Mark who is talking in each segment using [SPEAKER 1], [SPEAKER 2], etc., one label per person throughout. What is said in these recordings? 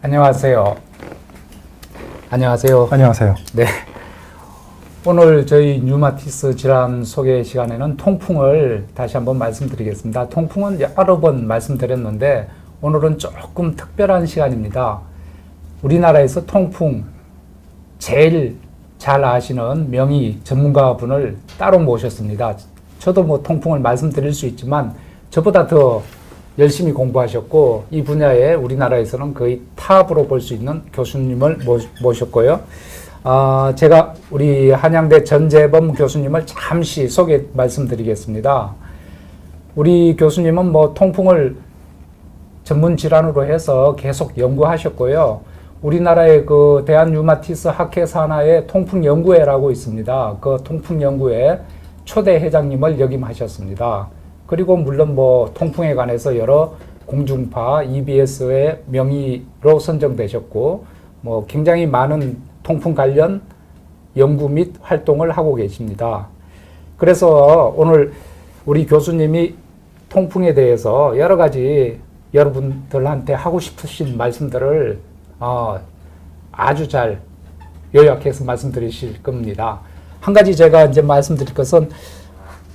[SPEAKER 1] 안녕하세요. 안녕하세요.
[SPEAKER 2] 안녕하세요.
[SPEAKER 1] 네. 오늘 저희 류마티스 질환 소개 시간에는 통풍을 다시 한번 말씀드리겠습니다. 통풍은 여러 번 말씀드렸는데 오늘은 조금 특별한 시간입니다. 우리나라에서 통풍 제일 잘 아시는 명의 전문가분을 따로 모셨습니다. 저도 뭐 통풍을 말씀드릴 수 있지만 저보다 더 열심히 공부하셨고 이 분야에 우리나라에서는 거의 탑으로 볼 수 있는 교수님을 모셨고요. 제가 우리 한양대 전재범 교수님을 잠시 소개 말씀드리겠습니다. 우리 교수님은 뭐 통풍을 전문 질환으로 해서 계속 연구하셨고요. 우리나라의 그 대한류마티스 학회 산하의 통풍연구회라고 있습니다. 그 통풍연구회 초대 회장님을 역임하셨습니다. 그리고 물론 뭐 통풍에 관해서 여러 공중파, EBS의 명의로 선정되셨고 뭐 굉장히 많은 통풍 관련 연구 및 활동을 하고 계십니다. 그래서 오늘 우리 교수님이 통풍에 대해서 여러 가지 여러분들한테 하고 싶으신 말씀들을 아주 잘 요약해서 말씀드리실 겁니다. 한 가지 제가 이제 말씀드릴 것은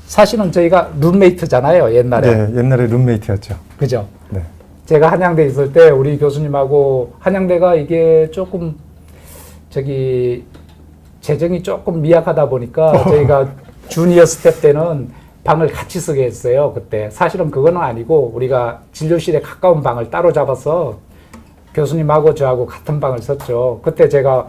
[SPEAKER 1] 사실은 저희가 룸메이트잖아요, 옛날에.
[SPEAKER 2] 네, 옛날에 룸메이트였죠.
[SPEAKER 1] 그죠?
[SPEAKER 2] 네.
[SPEAKER 1] 제가 한양대 있을 때 우리 교수님하고 한양대가 이게 조금 재정이 조금 미약하다 보니까 저희가 주니어 스텝 때는 방을 같이 쓰게 했어요, 그때. 사실은 그건 아니고 우리가 진료실에 가까운 방을 따로 잡아서 교수님하고 저하고 같은 방을 썼죠. 그때 제가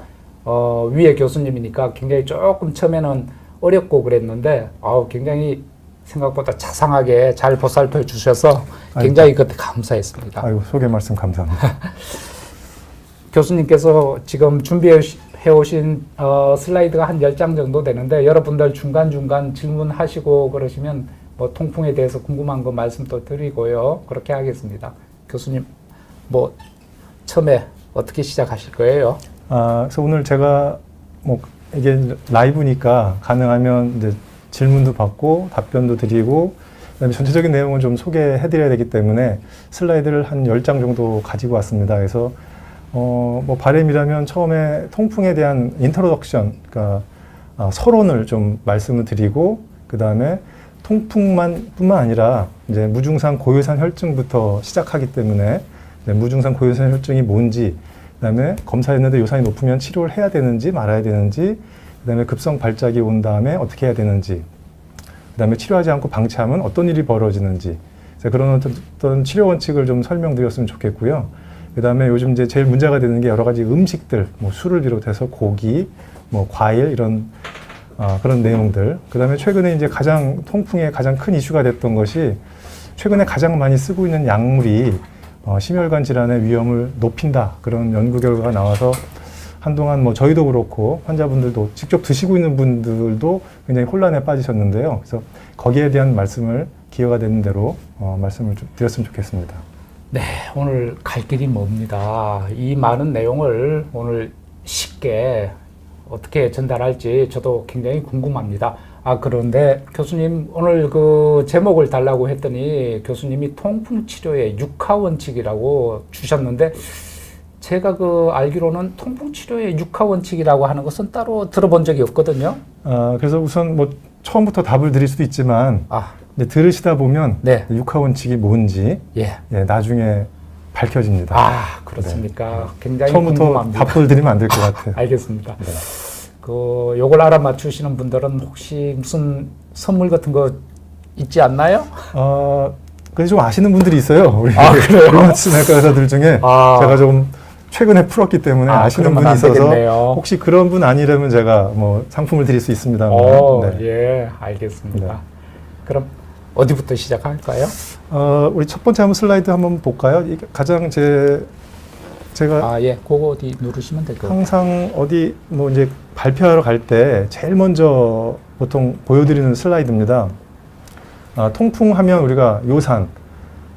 [SPEAKER 1] 위에 교수님이니까 굉장히 조금 처음에는 어렵고 그랬는데 굉장히 생각보다 자상하게 잘 보살펴 주셔서 굉장히 그때 감사했습니다.
[SPEAKER 2] 아이고, 소개 말씀 감사합니다.
[SPEAKER 1] 교수님께서 지금 준비해 오신 슬라이드가 한 10장 정도 되는데 여러분들 중간중간 질문하시고 그러시면 뭐 통풍에 대해서 궁금한 거 말씀도 드리고요. 그렇게 하겠습니다. 교수님 뭐 처음에 어떻게 시작하실 거예요?
[SPEAKER 2] 그래서 오늘 제가 뭐 이게 라이브니까 가능하면 이제 질문도 받고 답변도 드리고 그다음에 전체적인 내용을 좀 소개해 드려야 되기 때문에 슬라이드를 한 10장 정도 가지고 왔습니다. 그래서 뭐 바람이라면 처음에 통풍에 대한 인트로덕션, 그러니까 서론을 좀 말씀을 드리고 그다음에 통풍뿐만 아니라 이제 무증상 고유산 혈증부터 시작하기 때문에 무증상 고유산 혈증이 뭔지, 그다음에 검사했는데 요산이 높으면 치료를 해야 되는지 말아야 되는지, 그다음에 급성 발작이 온 다음에 어떻게 해야 되는지, 그다음에 치료하지 않고 방치하면 어떤 일이 벌어지는지, 그런 어떤 치료 원칙을 좀 설명드렸으면 좋겠고요. 그다음에 요즘 이제 제일 문제가 되는 게 여러 가지 음식들, 뭐 술을 비롯해서 고기, 뭐 과일 이런 그런 내용들. 그다음에 최근에 이제 통풍의 가장 큰 이슈가 됐던 것이 최근에 가장 많이 쓰고 있는 약물이 심혈관 질환의 위험을 높인다, 그런 연구 결과가 나와서 한동안 뭐 저희도 그렇고 환자분들도 직접 드시고 있는 분들도 굉장히 혼란에 빠지셨는데요. 그래서 거기에 대한 말씀을 기회가 되는 대로 말씀을 좀 드렸으면 좋겠습니다.
[SPEAKER 1] 네, 오늘 갈 길이 멉니다. 이 많은 내용을 오늘 쉽게 어떻게 전달할지 저도 굉장히 궁금합니다. 그런데 교수님 오늘 그 제목을 달라고 했더니 교수님이 통풍 치료의 6하원칙이라고 주셨는데 제가 그 알기로는 통풍 치료의 6하원칙이라고 하는 것은 따로 들어본 적이 없거든요.
[SPEAKER 2] 그래서 우선 뭐 처음부터 답을 드릴 수도 있지만 이제 들으시다 보면
[SPEAKER 1] 네.
[SPEAKER 2] 6하원칙이 뭔지 나중에 밝혀집니다.
[SPEAKER 1] 그렇습니까?
[SPEAKER 2] 네.
[SPEAKER 1] 굉장히
[SPEAKER 2] 처음부터
[SPEAKER 1] 궁금합니다.
[SPEAKER 2] 답을 드리면 안 될 것 같아요.
[SPEAKER 1] 알겠습니다.
[SPEAKER 2] 네.
[SPEAKER 1] 요걸 알아맞추시는 분들은 혹시 무슨 선물 같은 거 있지 않나요?
[SPEAKER 2] 그래서 좀 아시는 분들이 있어요. 우리
[SPEAKER 1] 그래요?
[SPEAKER 2] 류마티스내과 의사들 중에 제가 좀 최근에 풀었기 때문에 아시는 분이 있어서
[SPEAKER 1] 되겠네요.
[SPEAKER 2] 혹시 그런 분 아니라면 제가 뭐 상품을 드릴 수 있습니다.
[SPEAKER 1] 예, 알겠습니다. 그럼 어디부터 시작할까요?
[SPEAKER 2] 우리 첫 번째 한번 슬라이드 한번 볼까요? 이게 가장 제가
[SPEAKER 1] 그거 어디 누르시면 될 것 같아요.
[SPEAKER 2] 항상 어디 뭐 이제 발표하러 갈 때 제일 먼저 보통 보여드리는 슬라이드입니다. 통풍하면 우리가 요산,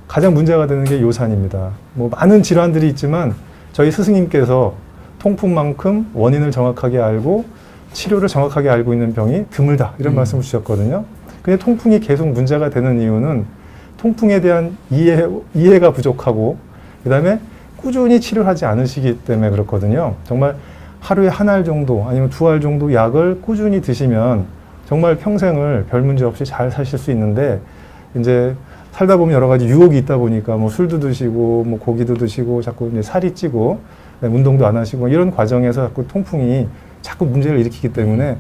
[SPEAKER 2] 가장 문제가 되는 게 요산입니다. 뭐 많은 질환들이 있지만 저희 스승님께서 통풍만큼 원인을 정확하게 알고 치료를 정확하게 알고 있는 병이 드물다, 이런 말씀을 주셨거든요. 근데 통풍이 계속 문제가 되는 이유는 통풍에 대한 이해가 부족하고, 그 다음에 꾸준히 치료하지 않으시기 때문에 그렇거든요. 정말 하루에 한 알 정도 아니면 두 알 정도 약을 꾸준히 드시면 정말 평생을 별 문제 없이 잘 사실 수 있는데, 이제 살다 보면 여러 가지 유혹이 있다 보니까 뭐 술도 드시고 뭐 고기도 드시고 자꾸 이제 살이 찌고 운동도 안 하시고 이런 과정에서 자꾸 통풍이 자꾸 문제를 일으키기 때문에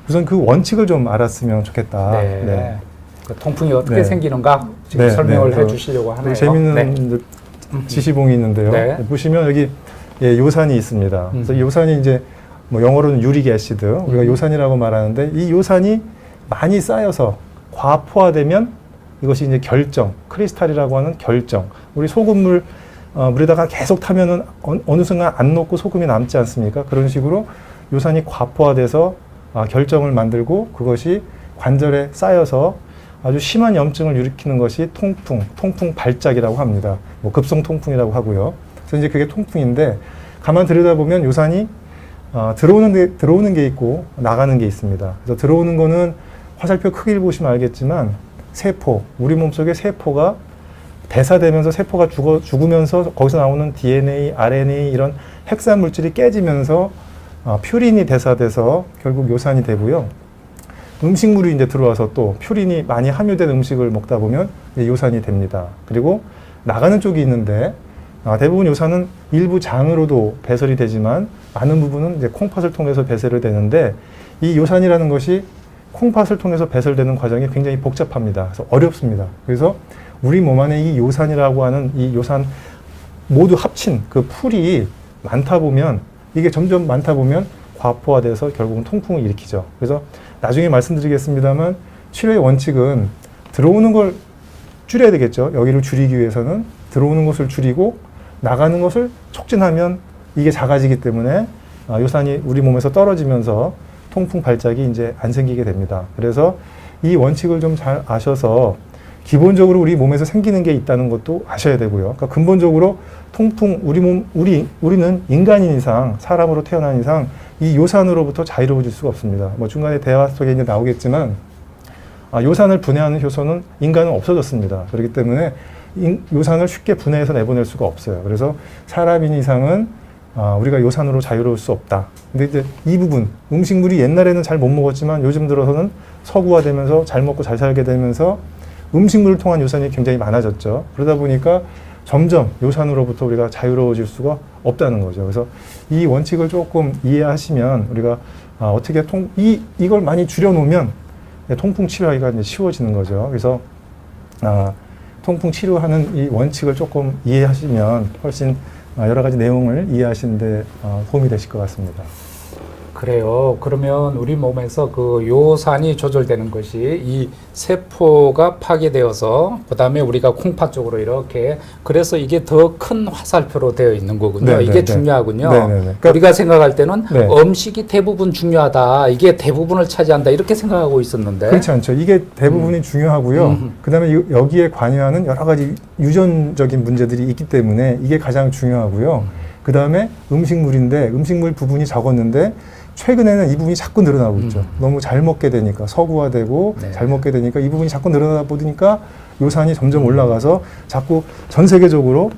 [SPEAKER 2] 우선 그 원칙을 좀 알았으면 좋겠다.
[SPEAKER 1] 네.
[SPEAKER 2] 네.
[SPEAKER 1] 그 통풍이 어떻게
[SPEAKER 2] 네.
[SPEAKER 1] 생기는가 지금
[SPEAKER 2] 네,
[SPEAKER 1] 설명을
[SPEAKER 2] 네.
[SPEAKER 1] 해주시려고 하네요.
[SPEAKER 2] 재미있는
[SPEAKER 1] 네.
[SPEAKER 2] 이제 지시봉이 있는데요.
[SPEAKER 1] 네.
[SPEAKER 2] 보시면 여기 예, 요산이 있습니다. 그래서 요산이 이제 뭐 영어로는 유릭 애시드, 우리가 요산이라고 말하는데, 이 요산이 많이 쌓여서 과포화되면 이것이 이제 결정, 크리스탈이라고 하는 결정. 우리 소금물 물에다가 계속 타면은 어느 순간 안 녹고 소금이 남지 않습니까? 그런 식으로 요산이 과포화돼서 결정을 만들고 그것이 관절에 쌓여서 아주 심한 염증을 일으키는 것이 통풍 발작이라고 합니다. 뭐 급성 통풍이라고 하고요. 그래서 이제 그게 통풍인데, 가만 들여다보면 요산이 들어오는 게 있고 나가는 게 있습니다. 그래서 들어오는 거는 화살표 크기를 보시면 알겠지만 세포, 우리 몸속의 세포가 대사되면서 세포가 죽으면서 거기서 나오는 DNA, RNA 이런 핵산 물질이 깨지면서 퓨린이 대사돼서 결국 요산이 되고요. 음식물이 이제 들어와서 또 퓨린이 많이 함유된 음식을 먹다 보면 요산이 됩니다. 그리고 나가는 쪽이 있는데, 대부분 요산은 일부 장으로도 배설이 되지만 많은 부분은 이제 콩팥을 통해서 배설이 되는데, 이 요산이라는 것이 콩팥을 통해서 배설되는 과정이 굉장히 복잡합니다. 그래서 어렵습니다. 그래서 우리 몸 안에 이 요산이라고 하는 이 요산 모두 합친 그 풀이 많다 보면, 이게 점점 많다 보면 과포화돼서 결국은 통풍을 일으키죠. 그래서 나중에 말씀드리겠습니다만, 치료의 원칙은 들어오는 걸 줄여야 되겠죠. 여기를 줄이기 위해서는 들어오는 것을 줄이고 나가는 것을 촉진하면 이게 작아지기 때문에 요산이 우리 몸에서 떨어지면서 통풍 발작이 이제 안 생기게 됩니다. 그래서 이 원칙을 좀 잘 아셔서 기본적으로 우리 몸에서 생기는 게 있다는 것도 아셔야 되고요. 그러니까 근본적으로 통풍, 우리는 인간인 이상, 사람으로 태어난 이상 이 요산으로부터 자유로워질 수가 없습니다. 뭐 중간에 대화 속에 이제 나오겠지만, 요산을 분해하는 효소는 인간은 없어졌습니다. 그렇기 때문에 요산을 쉽게 분해해서 내보낼 수가 없어요. 그래서 사람인 이상은 우리가 요산으로 자유로울 수 없다. 근데 이제 이 부분, 음식물이 옛날에는 잘 못 먹었지만 요즘 들어서는 서구화되면서 잘 먹고 잘 살게 되면서 음식물을 통한 요산이 굉장히 많아졌죠. 그러다 보니까 점점 요산으로부터 우리가 자유로워질 수가 없다는 거죠. 그래서 이 원칙을 조금 이해하시면 우리가 어떻게 이걸 많이 줄여놓으면 통풍 치료하기가 이제 쉬워지는 거죠. 그래서 통풍 치료하는 이 원칙을 조금 이해하시면 훨씬 여러 가지 내용을 이해하시는데 도움이 되실 것 같습니다.
[SPEAKER 1] 그래요. 그러면 우리 몸에서 그 요산이 조절되는 것이 이 세포가 파괴되어서 그다음에 우리가 콩팥 쪽으로 이렇게, 그래서 이게 더 큰 화살표로 되어 있는 거군요.
[SPEAKER 2] 네,
[SPEAKER 1] 이게
[SPEAKER 2] 네,
[SPEAKER 1] 중요하군요.
[SPEAKER 2] 네, 네, 네. 그러니까
[SPEAKER 1] 우리가 생각할 때는
[SPEAKER 2] 네.
[SPEAKER 1] 음식이 대부분 중요하다. 이게 대부분을 차지한다. 이렇게 생각하고 있었는데.
[SPEAKER 2] 그렇지 않죠. 이게 대부분이 중요하고요. 그다음에 여기에 관여하는 여러 가지 유전적인 문제들이 있기 때문에 이게 가장 중요하고요. 그다음에 음식물인데, 음식물 부분이 적었는데 최근에는 이 부분이 자꾸 늘어나고 있죠. 너무 잘 먹게 되니까, 서구화되고
[SPEAKER 1] 네.
[SPEAKER 2] 잘 먹게 되니까 이 부분이 자꾸 늘어나다 보니까 요산이 점점 올라가서 자꾸 전 세계적으로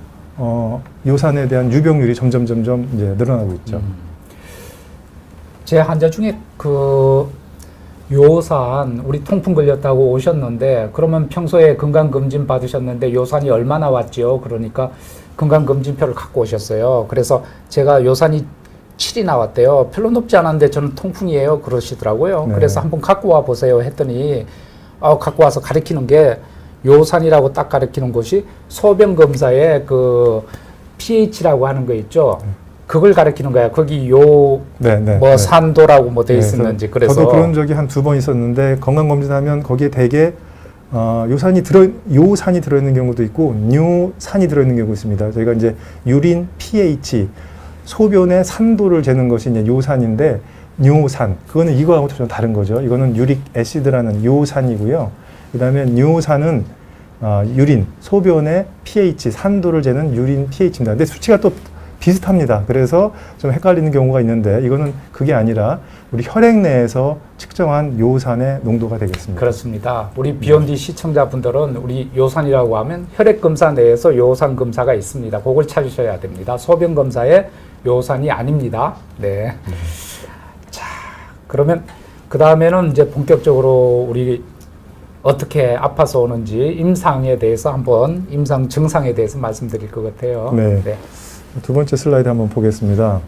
[SPEAKER 2] 요산에 대한 유병률이 점점 이제 늘어나고 있죠.
[SPEAKER 1] 제 환자 중에 그 요산, 우리 통풍 걸렸다고 오셨는데, 그러면 평소에 건강검진 받으셨는데 요산이 얼마나 왔죠? 그러니까 건강검진표를 갖고 오셨어요. 그래서 제가 요산이 7이 나왔대요. 별로 높지 않았는데 저는 통풍이에요. 그러시더라고요.
[SPEAKER 2] 네.
[SPEAKER 1] 그래서 한번 갖고 와 보세요 했더니, 갖고 와서 가리키는 게 요산이라고 딱 가리키는 것이 소변 검사에 그 pH라고 하는 거 있죠. 그걸 가리키는 거야. 거기
[SPEAKER 2] 네.
[SPEAKER 1] 산도라고 뭐 돼
[SPEAKER 2] 네,
[SPEAKER 1] 있었는지. 그래서
[SPEAKER 2] 저도 그런 적이 한 2번 있었는데, 건강검진하면 거기에 대개 요산이 들어있는 경우도 있고 뉴산이 들어있는 경우도 있습니다. 저희가 이제 유린 pH, 소변의 산도를 재는 것이 이제 요산인데, 뉴산, 그거는 이거하고 좀 다른 거죠. 이거는 유릭 애시드라는 요산이고요. 그 다음에 뉴산은 소변의 pH, 산도를 재는 유린 pH입니다. 근데 수치가 또 비슷합니다. 그래서 좀 헷갈리는 경우가 있는데 이거는 그게 아니라 우리 혈액 내에서 측정한 요산의 농도가 되겠습니다.
[SPEAKER 1] 그렇습니다. 우리 비욘디 시청자분들은 우리 요산이라고 하면 혈액 검사 내에서 요산 검사가 있습니다. 그걸 찾으셔야 됩니다. 소변 검사의 요산이 아닙니다. 네. 자, 그러면 그 다음에는 이제 본격적으로 우리 어떻게 아파서 오는지 임상에 대해서 한번 임상 증상에 대해서 말씀드릴 것 같아요.
[SPEAKER 2] 네. 두 번째 슬라이드 한번 보겠습니다.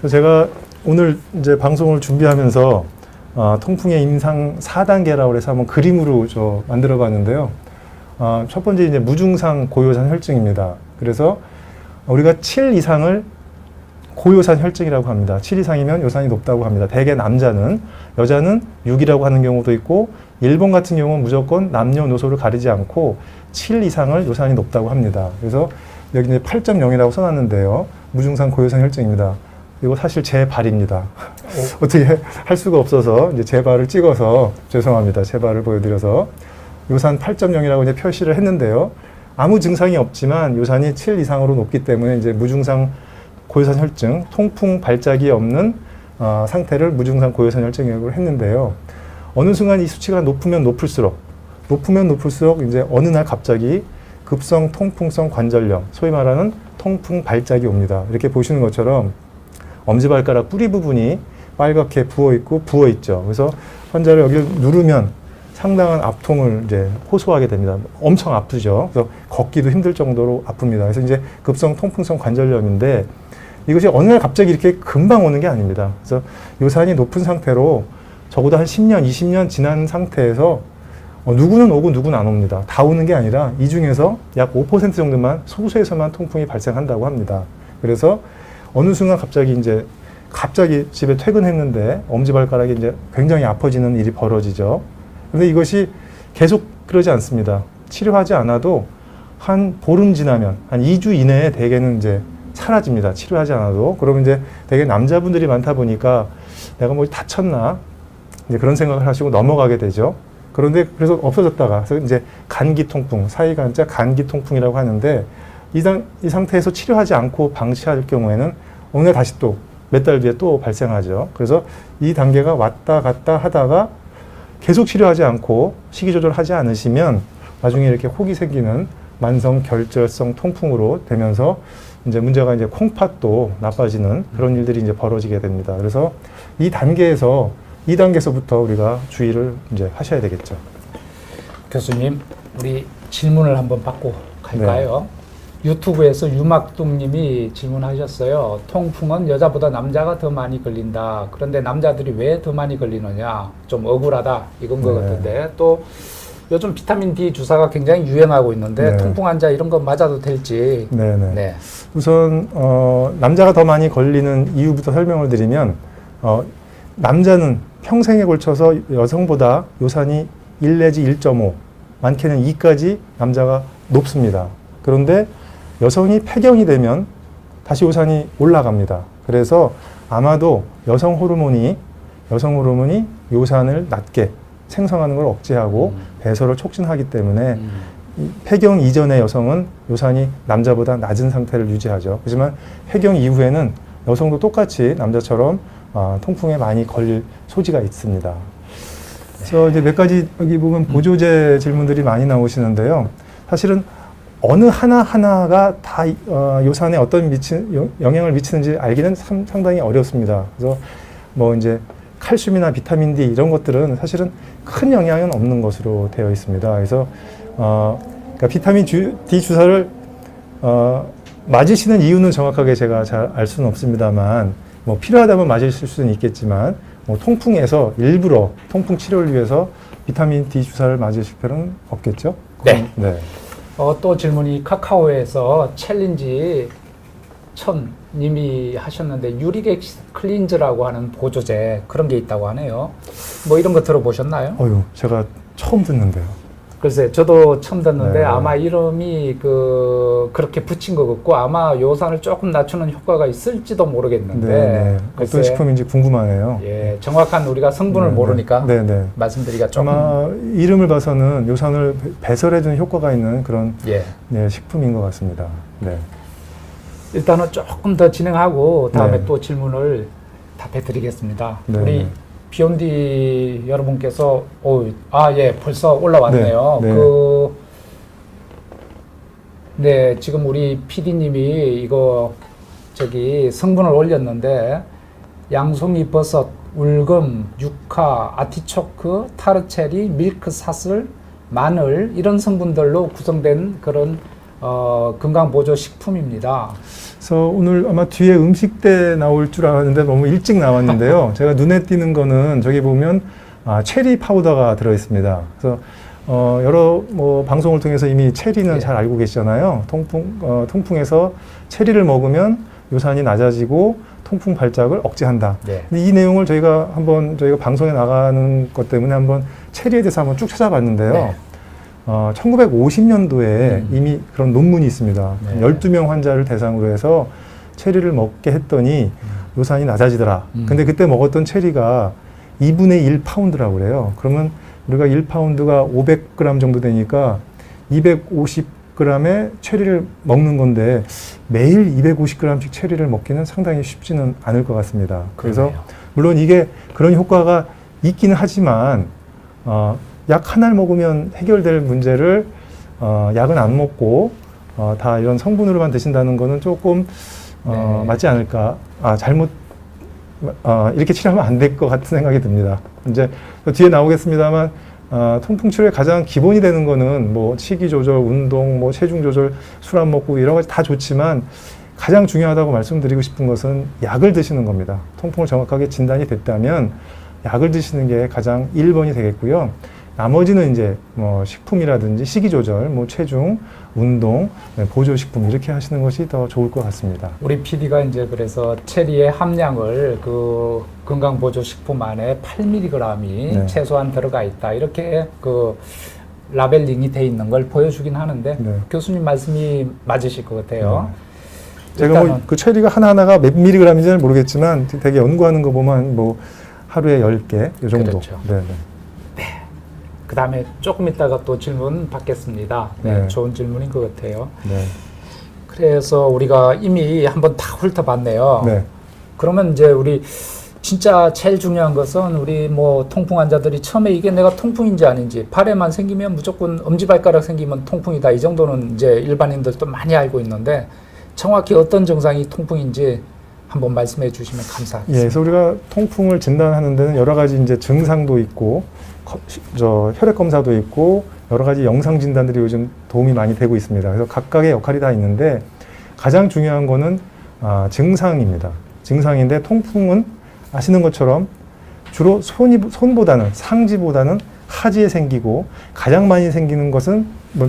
[SPEAKER 2] 제가 오늘 이제 방송을 준비하면서 통풍의 임상 4단계라고 해서 한번 그림으로 만들어 봤는데요. 첫 번째 이제 무증상 고요산 혈증입니다. 그래서 우리가 7 이상을 고요산 혈증이라고 합니다. 7 이상이면 요산이 높다고 합니다. 대개 남자는, 여자는 6이라고 하는 경우도 있고, 일본 같은 경우는 무조건 남녀노소를 가리지 않고 7 이상을 요산이 높다고 합니다. 그래서 여기 이제 8.0이라고 써놨는데요. 무증상 고요산 혈증입니다. 이거 사실 제 발입니다. 어떻게 할 수가 없어서 이제 제 발을 찍어서 죄송합니다. 제 발을 보여드려서 요산 8.0이라고 이제 표시를 했는데요. 아무 증상이 없지만 요산이 7 이상으로 높기 때문에 이제 무증상 고요산 혈증, 통풍 발작이 없는 상태를 무증상 고요산 혈증이라고 했는데요. 어느 순간 이 수치가 높으면 높을수록 이제 어느 날 갑자기 급성 통풍성 관절염, 소위 말하는 통풍 발작이 옵니다. 이렇게 보시는 것처럼 엄지발가락 뿌리 부분이 빨갛게 부어 있죠. 그래서 환자를 여기를 누르면 상당한 압통을 이제 호소하게 됩니다. 엄청 아프죠. 그래서 걷기도 힘들 정도로 아픕니다. 그래서 이제 급성 통풍성 관절염인데 이것이 어느 날 갑자기 이렇게 금방 오는 게 아닙니다. 그래서 요산이 높은 상태로 적어도 한 10년, 20년 지난 상태에서 누구는 오고 누구는 안 옵니다. 다 오는 게 아니라 이 중에서 약 5% 정도만 소수에서만 통풍이 발생한다고 합니다. 그래서 어느 순간 갑자기 집에 퇴근했는데 엄지발가락이 이제 굉장히 아파지는 일이 벌어지죠. 근데 이것이 계속 그러지 않습니다. 치료하지 않아도 한 보름 지나면 한 2주 이내에 대개는 이제 사라집니다. 치료하지 않아도. 그러면 이제 대개 남자분들이 많다 보니까 내가 뭐 다쳤나? 이제 그런 생각을 하시고 넘어가게 되죠. 그런데 그래서 없어졌다가 그래서 이제 간기 통풍, 사이간자 간기 통풍이라고 하는데 이 상태에서 치료하지 않고 방치할 경우에는 오늘 다시 또 몇 달 뒤에 또 발생하죠. 그래서 이 단계가 왔다 갔다 하다가 계속 치료하지 않고 식이 조절하지 않으시면 나중에 이렇게 혹이 생기는 만성 결절성 통풍으로 되면서 이제 문제가 이제 콩팥도 나빠지는 그런 일들이 이제 벌어지게 됩니다. 그래서 이 단계에서부터 우리가 주의를 이제 하셔야 되겠죠.
[SPEAKER 1] 교수님, 우리 질문을 한번 받고 갈까요? 네. 유튜브에서 유막둥님이 질문하셨어요. 통풍은 여자보다 남자가 더 많이 걸린다. 그런데 남자들이 왜 더 많이 걸리느냐? 좀 억울하다. 이건 것 같은데. 또 요즘 비타민 D 주사가 굉장히 유행하고 있는데 통풍 환자 이런 거 맞아도 될지. 네.
[SPEAKER 2] 우선 남자가 더 많이 걸리는 이유부터 설명을 드리면 남자는 평생에 걸쳐서 여성보다 요산이 1 내지 1.5, 많게는 2까지 남자가 높습니다. 그런데 여성이 폐경이 되면 다시 요산이 올라갑니다. 그래서 아마도 여성 호르몬이 요산을 낮게 생성하는 걸 억제하고 배설을 촉진하기 때문에 폐경 이전의 여성은 요산이 남자보다 낮은 상태를 유지하죠. 하지만 폐경 이후에는 여성도 똑같이 남자처럼 통풍에 많이 걸릴 소지가 있습니다. 그래서 이제 몇 가지 여기 보면 보조제 질문들이 많이 나오시는데요. 사실은 어느 하나가 다 요산에 어떤 영향을 미치는지 알기는 상당히 어렵습니다. 그래서 뭐 이제 칼슘이나 비타민 D 이런 것들은 사실은 큰 영향은 없는 것으로 되어 있습니다. 그래서 그러니까 비타민 D 주사를 맞으시는 이유는 정확하게 제가 잘 알 수는 없습니다만 뭐 필요하다면 맞으실 수는 있겠지만 뭐 통풍에서 일부러 통풍 치료를 위해서 비타민 D 주사를 맞으실 필요는 없겠죠?
[SPEAKER 1] 네.
[SPEAKER 2] 네.
[SPEAKER 1] 또 질문이 카카오에서 챌린지 1000님이 하셨는데 유리엑스 클린즈라고 하는 보조제 그런 게 있다고 하네요. 뭐 이런 거 들어보셨나요?
[SPEAKER 2] 제가 처음 듣는데요.
[SPEAKER 1] 글쎄, 저도 처음 듣는데
[SPEAKER 2] 네.
[SPEAKER 1] 아마 이름이 그렇게 붙인 것 같고 아마 요산을 조금 낮추는 효과가 있을지도 모르겠는데
[SPEAKER 2] 네. 어떤 식품인지 궁금하네요.
[SPEAKER 1] 예, 정확한 우리가 성분을 모르니까 말씀드리기가 조금
[SPEAKER 2] 아마 이름을 봐서는 요산을 배설해주는 효과가 있는 그런 식품인 것 같습니다. 네.
[SPEAKER 1] 일단은 조금 더 진행하고 다음에
[SPEAKER 2] 네.
[SPEAKER 1] 또 질문을 답해 드리겠습니다.
[SPEAKER 2] 네.
[SPEAKER 1] 우리 비욘디 여러분께서 예, 벌써 올라왔네요.
[SPEAKER 2] 네. 네.
[SPEAKER 1] 네, 지금 우리 PD님이 이거 성분을 올렸는데 양송이 버섯, 울금, 유카, 아티초크, 타르체리, 밀크 사슬, 마늘 이런 성분들로 구성된 그런 건강 보조 식품입니다.
[SPEAKER 2] 그래서 오늘 아마 뒤에 음식대 나올 줄 알았는데 너무 일찍 나왔는데요. 제가 눈에 띄는 거는 저기 보면 체리 파우더가 들어 있습니다. 그래서 여러 방송을 통해서 이미 체리는
[SPEAKER 1] 예.
[SPEAKER 2] 잘 알고 계시잖아요. 통풍에서 체리를 먹으면 요산이 낮아지고 통풍 발작을 억제한다.
[SPEAKER 1] 네.
[SPEAKER 2] 근데 이 내용을 저희가 방송에 나가는 것 때문에 한번 체리에 대해서 한번 쭉 찾아봤는데요.
[SPEAKER 1] 네.
[SPEAKER 2] 1950년도에 이미 그런 논문이 있습니다.
[SPEAKER 1] 네.
[SPEAKER 2] 12명 환자를 대상으로 해서 체리를 먹게 했더니 요산이 낮아지더라. 근데 그때 먹었던 체리가 2분의 1 파운드라고 그래요. 그러면 우리가 1파운드가 500g 정도 되니까 250g의 체리를 먹는 건데 매일 250g씩 체리를 먹기는 상당히 쉽지는 않을 것 같습니다. 그래서
[SPEAKER 1] 그러네요.
[SPEAKER 2] 물론 이게 그런 효과가 있기는 하지만 약 하나를 먹으면 해결될 문제를 약은 안 먹고 다 이런 성분으로만 드신다는 거는 조금
[SPEAKER 1] 네.
[SPEAKER 2] 맞지 않을까. 잘못 이렇게 치료하면 안 될 것 같은 생각이 듭니다. 이제 뒤에 나오겠습니다만 통풍 치료의 가장 기본이 되는 거는 식이 조절, 운동, 체중 조절, 술 안 먹고 이런 가지 다 좋지만 가장 중요하다고 말씀드리고 싶은 것은 약을 드시는 겁니다. 통풍을 정확하게 진단이 됐다면 약을 드시는 게 가장 1번이 되겠고요. 나머지는 이제 식품이라든지 식이 조절, 체중, 운동, 보조식품 이렇게 하시는 것이 더 좋을 것 같습니다.
[SPEAKER 1] 우리 PD가 이제 그래서 체리의 함량을 그 건강보조식품 안에 8mg이
[SPEAKER 2] 네.
[SPEAKER 1] 최소한 들어가 있다. 이렇게 라벨링이 돼 있는 걸 보여주긴 하는데
[SPEAKER 2] 네.
[SPEAKER 1] 교수님 말씀이 맞으실 것 같아요.
[SPEAKER 2] 제가
[SPEAKER 1] 일단은
[SPEAKER 2] 그 체리가 하나하나가 몇 미리그램인지는 모르겠지만 되게 연구하는 거 보면 하루에 10개 이 정도.
[SPEAKER 1] 그렇죠.
[SPEAKER 2] 네.
[SPEAKER 1] 그 다음에 조금 있다가 또 질문 받겠습니다. 네,
[SPEAKER 2] 네.
[SPEAKER 1] 좋은 질문인 것 같아요.
[SPEAKER 2] 네.
[SPEAKER 1] 그래서 우리가 이미 한번 다 훑어봤네요.
[SPEAKER 2] 네.
[SPEAKER 1] 그러면 이제 우리 진짜 제일 중요한 것은 우리 통풍 환자들이 처음에 이게 내가 통풍인지 아닌지 발에만 생기면 무조건 엄지발가락 생기면 통풍이다. 이 정도는 이제 일반인들도 많이 알고 있는데 정확히 어떤 증상이 통풍인지 한번 말씀해 주시면 감사하겠습니다.
[SPEAKER 2] 예, 그래서 우리가 통풍을 진단하는 데는 여러 가지 이제 증상도 있고 혈액 검사도 있고 여러 가지 영상 진단들이 요즘 도움이 많이 되고 있습니다. 그래서 각각의 역할이 다 있는데 가장 중요한 거는 증상입니다. 증상인데 통풍은 아시는 것처럼 주로 손보다는 상지보다는 하지에 생기고 가장 많이 생기는 것은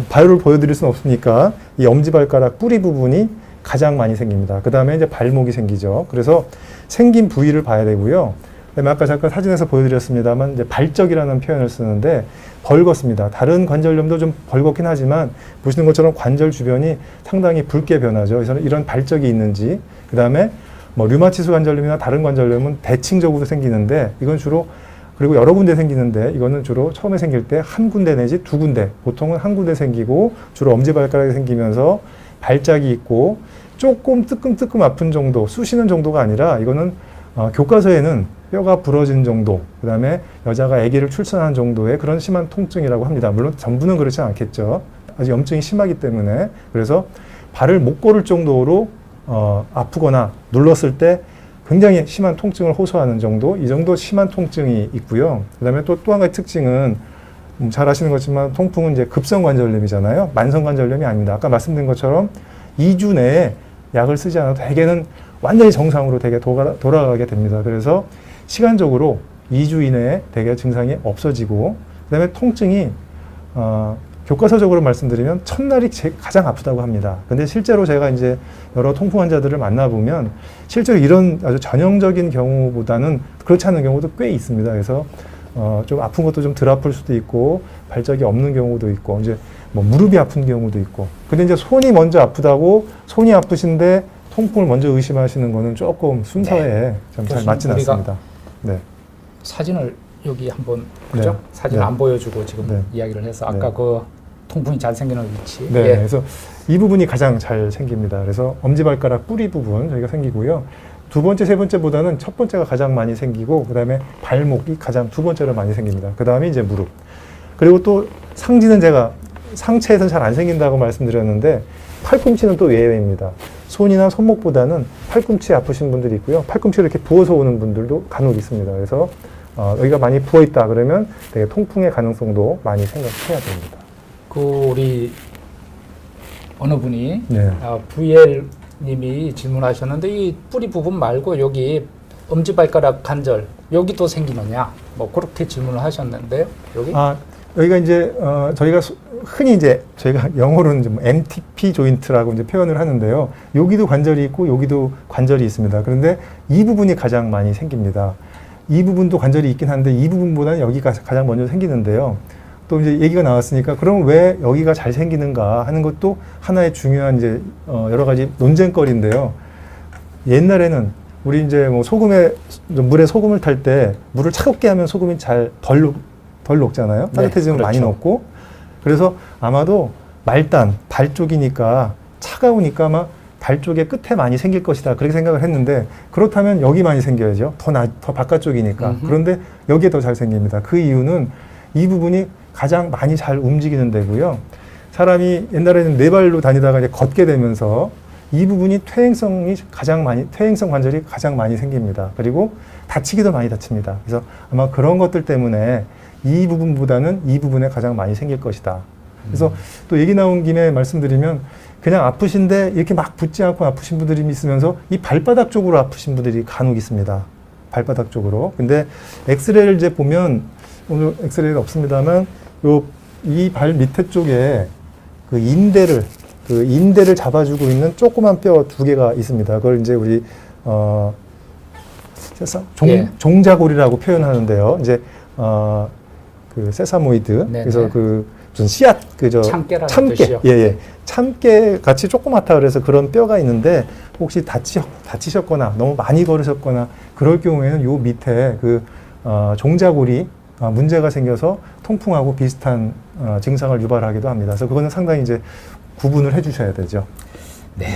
[SPEAKER 2] 바로를 보여드릴 수는 없으니까 이 엄지발가락 뿌리 부분이 가장 많이 생깁니다. 그 다음에 이제 발목이 생기죠. 그래서 생긴 부위를 봐야 되고요. 그다음에 아까 잠깐 사진에서 보여드렸습니다만 이제 발적이라는 표현을 쓰는데 벌겋습니다. 다른 관절염도 좀 벌겋긴 하지만 보시는 것처럼 관절 주변이 상당히 붉게 변하죠. 그래서 이런 발적이 있는지 그 다음에 류마티스 관절염이나 다른 관절염은 대칭적으로 생기는데 이건 주로 그리고 여러 군데 생기는데 이거는 주로 처음에 생길 때 한 군데 내지 두 군데 보통은 한 군데 생기고 주로 엄지발가락이 생기면서 발작이 있고 조금 뜨끔뜨끔 아픈 정도 쑤시는 정도가 아니라 이거는 교과서에는 뼈가 부러진 정도 그 다음에 여자가 아기를 출산한 정도의 그런 심한 통증이라고 합니다. 물론 전부는 그렇지 않겠죠. 아직 염증이 심하기 때문에 그래서 발을 못 걸을 정도로 아프거나 눌렀을 때 굉장히 심한 통증을 호소하는 정도 이 정도 심한 통증이 있고요. 그 다음에 또 한 가지 특징은 잘 아시는 것지만 통풍은 이제 급성관절염이잖아요. 만성관절염이 아닙니다. 아까 말씀드린 것처럼 2주 내에 약을 쓰지 않아도 대개는 완전히 정상으로 되게 돌아가게 됩니다. 그래서 시간적으로 2주 이내에 대개 증상이 없어지고 그다음에 통증이 교과서적으로 말씀드리면 첫날이 가장 아프다고 합니다. 근데 실제로 제가 이제 여러 통풍 환자들을 만나보면 실제로 이런 아주 전형적인 경우보다는 그렇지 않은 경우도 꽤 있습니다. 그래서 좀 아픈 것도 좀 덜 아플 수도 있고 발작이 없는 경우도 있고 이제 무릎이 아픈 경우도 있고 근데 이제 손이 먼저 아프다고 손이 아프신데 통풍을 먼저 의심하시는 거는 조금 순서에 좀 잘 맞지는 않습니다. 네.
[SPEAKER 1] 사진을 여기 한번 그죠?
[SPEAKER 2] 네.
[SPEAKER 1] 사진
[SPEAKER 2] 네.
[SPEAKER 1] 안 보여주고 지금
[SPEAKER 2] 네.
[SPEAKER 1] 이야기를 해서
[SPEAKER 2] 네.
[SPEAKER 1] 아까 통풍이 잘 생기는 위치.
[SPEAKER 2] 네,
[SPEAKER 1] 예.
[SPEAKER 2] 그래서 이 부분이 가장 잘 생깁니다. 그래서 엄지발가락 뿌리 부분 저희가 생기고요. 두 번째, 세 번째보다는 첫 번째가 가장 많이 생기고 그 다음에 발목이 가장 두 번째로 많이 생깁니다. 그 다음에 이제 무릎. 그리고 또 상지는 제가 상체에서는 잘 안 생긴다고 말씀드렸는데 팔꿈치는 또 예외입니다. 손이나 손목보다는 팔꿈치 아프신 분들이 있고요. 팔꿈치를 이렇게 부어서 오는 분들도 간혹 있습니다. 그래서 여기가 많이 부어 있다 그러면 되게 통풍의 가능성도 많이 생각해야 됩니다.
[SPEAKER 1] 그 우리 어느 분이
[SPEAKER 2] 네.
[SPEAKER 1] VL 님이 질문하셨는데 이 뿌리 부분 말고 여기 엄지발가락 관절 여기도 생기느냐 뭐 그렇게 질문을 하셨는데요. 여기
[SPEAKER 2] 여기가 이제 저희가 흔히 이제 저희가 영어로는 좀 MTP 조인트라고 이제 표현을 하는데요. 여기도 관절이 있고 여기도 관절이 있습니다. 그런데 이 부분이 가장 많이 생깁니다. 이 부분도 관절이 있긴 한데 이 부분보다는 여기가 가장 먼저 생기는데요. 또 이제 얘기가 나왔으니까 그럼 왜 여기가 잘 생기는가 하는 것도 하나의 중요한 이제 여러 가지 논쟁거리인데요. 옛날에는 우리 이제 뭐 물에 소금을 탈 때 물을 차갑게 하면 소금이 잘 덜 녹잖아요. 따뜻해지면
[SPEAKER 1] 네,
[SPEAKER 2] 많이
[SPEAKER 1] 그렇죠.
[SPEAKER 2] 녹고. 그래서 아마도 말단, 발 쪽이니까 차가우니까 아마 발 쪽에 끝에 많이 생길 것이다. 그렇게 생각을 했는데 그렇다면 여기 많이 생겨야죠. 더 바깥쪽이니까. 그런데 여기에 더 잘 생깁니다. 그 이유는 이 부분이 가장 많이 잘 움직이는 데고요. 사람이 옛날에는 네 발로 다니다가 이제 걷게 되면서 이 부분이 퇴행성 관절이 가장 많이 생깁니다. 그리고 다치기도 많이 다칩니다. 그래서 아마 그런 것들 때문에 이 부분보다는 이 부분에 가장 많이 생길 것이다. 그래서 또 얘기 나온 김에 말씀드리면 그냥 아프신데 이렇게 막 붓지 않고 아프신 분들이 있으면서 이 발바닥 쪽으로 아프신 분들이 간혹 있습니다. 발바닥 쪽으로. 근데 엑스레이를 이제 보면 오늘 엑스레이는 없습니다만 이 발 밑에 쪽에 그 인대를 잡아주고 있는 조그만 뼈 두 개가 있습니다. 그걸 이제 우리 종자골이라고 표현하는데요. 이제 그 세사모이드.
[SPEAKER 1] 네네.
[SPEAKER 2] 그래서 그 무슨 씨앗
[SPEAKER 1] 참깨라는
[SPEAKER 2] 참깨.
[SPEAKER 1] 뜻이요.
[SPEAKER 2] 예. 참깨 같이 조그맣다 그래서 그런 뼈가 있는데 혹시 다치셨거나 너무 많이 걸으셨거나 그럴 경우에는 요 밑에 그 종자골이 문제가 생겨서 통풍하고 비슷한 증상을 유발하기도 합니다. 그래서 그거는 상당히 이제 구분을 해주셔야 되죠.
[SPEAKER 1] 네.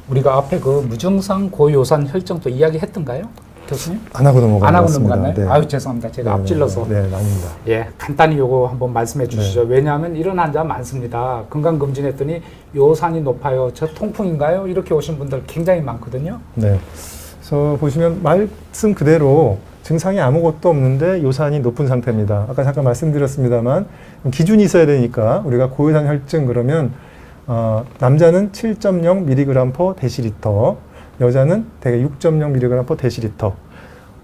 [SPEAKER 1] 우리가 앞에 그 무증상 고요산 혈증도 이야기했던가요, 교수님?
[SPEAKER 2] 안 하고 넘어간
[SPEAKER 1] 안
[SPEAKER 2] 것
[SPEAKER 1] 하고
[SPEAKER 2] 같습니다.
[SPEAKER 1] 넘어갔나요?
[SPEAKER 2] 네.
[SPEAKER 1] 아유 죄송합니다. 제가 앞질러서.
[SPEAKER 2] 네, 아닙니다.
[SPEAKER 1] 예, 간단히 요거 한번 말씀해 주시죠. 왜냐하면 이런 환자 많습니다. 건강 검진했더니 요산이 높아요. 저 통풍인가요? 이렇게 오신 분들 굉장히 많거든요.
[SPEAKER 2] 네. 그래서 보시면 말씀 그대로 증상이 아무것도 없는데 요산이 높은 상태입니다. 아까 잠깐 말씀드렸습니다만 기준이 있어야 되니까 우리가 고요산 혈증 그러면 남자는 7.0mg/dL, 여자는 대개 6.0mg/dL.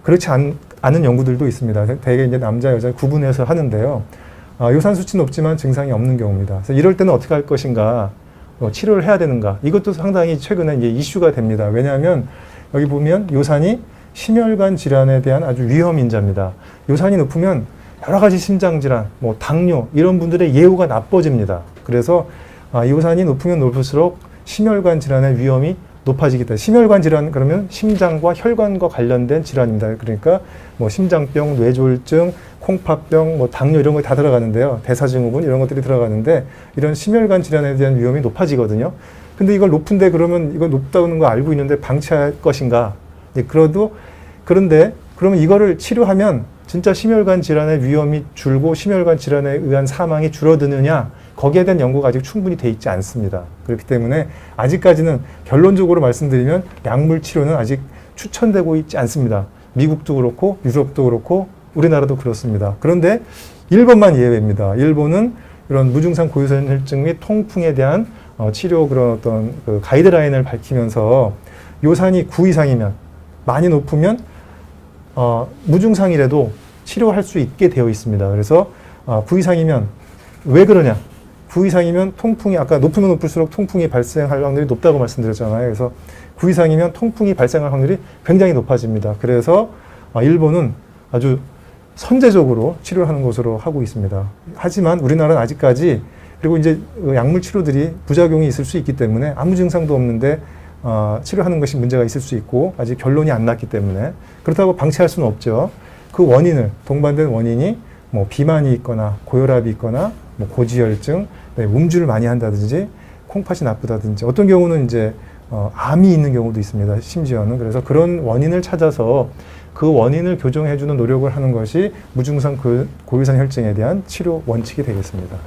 [SPEAKER 2] 그렇지 않은 연구들도 있습니다. 대개 이제 남자, 여자 구분해서 하는데요. 요산 수치 높지만 증상이 없는 경우입니다. 그래서 이럴 때는 어떻게 할 것인가, 치료를 해야 되는가, 이것도 상당히 최근에 이제 이슈가 됩니다. 왜냐하면 여기 보면 요산이 심혈관 질환에 대한 아주 위험 인자입니다. 요산이 높으면 여러 가지 심장 질환, 뭐 당뇨 이런 분들의 예후가 나빠집니다. 그래서 요산이 높으면 높을수록 심혈관 질환의 위험이 높아지기 때문에 심혈관 질환 그러면 심장과 혈관과 관련된 질환입니다. 그러니까 뭐 심장병, 뇌졸중, 콩팥병, 뭐 당뇨 이런 거 다 들어가는데요. 대사증후군 이런 것들이 들어가는데 이런 심혈관 질환에 대한 위험이 높아지거든요. 근데 이걸 높은데 그러면 이거 높다는 거 알고 있는데 방치할 것인가? 그런데 그러면 이거를 치료하면 진짜 심혈관 질환의 위험이 줄고 심혈관 질환에 의한 사망이 줄어드느냐? 거기에 대한 연구가 아직 충분히 돼 있지 않습니다. 그렇기 때문에 아직까지는 결론적으로 말씀드리면 약물 치료는 아직 추천되고 있지 않습니다. 미국도 그렇고 유럽도 그렇고 우리나라도 그렇습니다. 그런데 일본만 예외입니다. 일본은 이런 무증상 고유산 혈증 및 통풍에 대한 치료 그런 어떤 그 가이드라인을 밝히면서 요산이 9 이상이면 많이 높으면 무증상이라도 치료할 수 있게 되어 있습니다. 그래서 9 이상이면 왜 그러냐? 9 이상이면 통풍이 아까 높으면 높을수록 통풍이 발생할 확률이 높다고 말씀드렸잖아요. 그래서 9 이상이면 통풍이 발생할 확률이 굉장히 높아집니다. 그래서 일본은 아주 선제적으로 치료를 하는 것으로 하고 있습니다. 하지만 우리나라는 아직까지 그리고 이제 약물 치료들이 부작용이 있을 수 있기 때문에 아무 증상도 없는데 치료하는 것이 문제가 있을 수 있고 아직 결론이 안 났기 때문에 그렇다고 방치할 수는 없죠. 그 원인을 동반된 원인이 뭐 비만이 있거나 고혈압이 있거나 뭐 고지혈증, 음주를 많이 한다든지 콩팥이 나쁘다든지 어떤 경우는 이제 암이 있는 경우도 있습니다. 심지어는. 그래서 그런 원인을 찾아서 그 원인을 교정해주는 노력을 하는 것이 무증상 고유산 혈증에 대한 치료 원칙이 되겠습니다.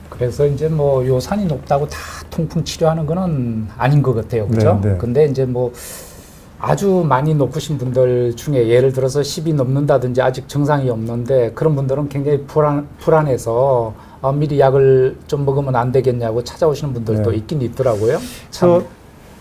[SPEAKER 1] 그래서 이제 뭐 요산이 높다고 다 통풍 치료하는 거는 아닌 것 같아요. 그죠?
[SPEAKER 2] 네, 네.
[SPEAKER 1] 근데 이제 뭐 아주 많이 높으신 분들 중에 예를 들어서 10이 넘는다든지 아직 증상이 없는데 그런 분들은 굉장히 불안해서 미리 약을 좀 먹으면 안 되겠냐고 찾아오시는 분들도
[SPEAKER 2] 네.
[SPEAKER 1] 있긴 있더라고요.
[SPEAKER 2] 그래서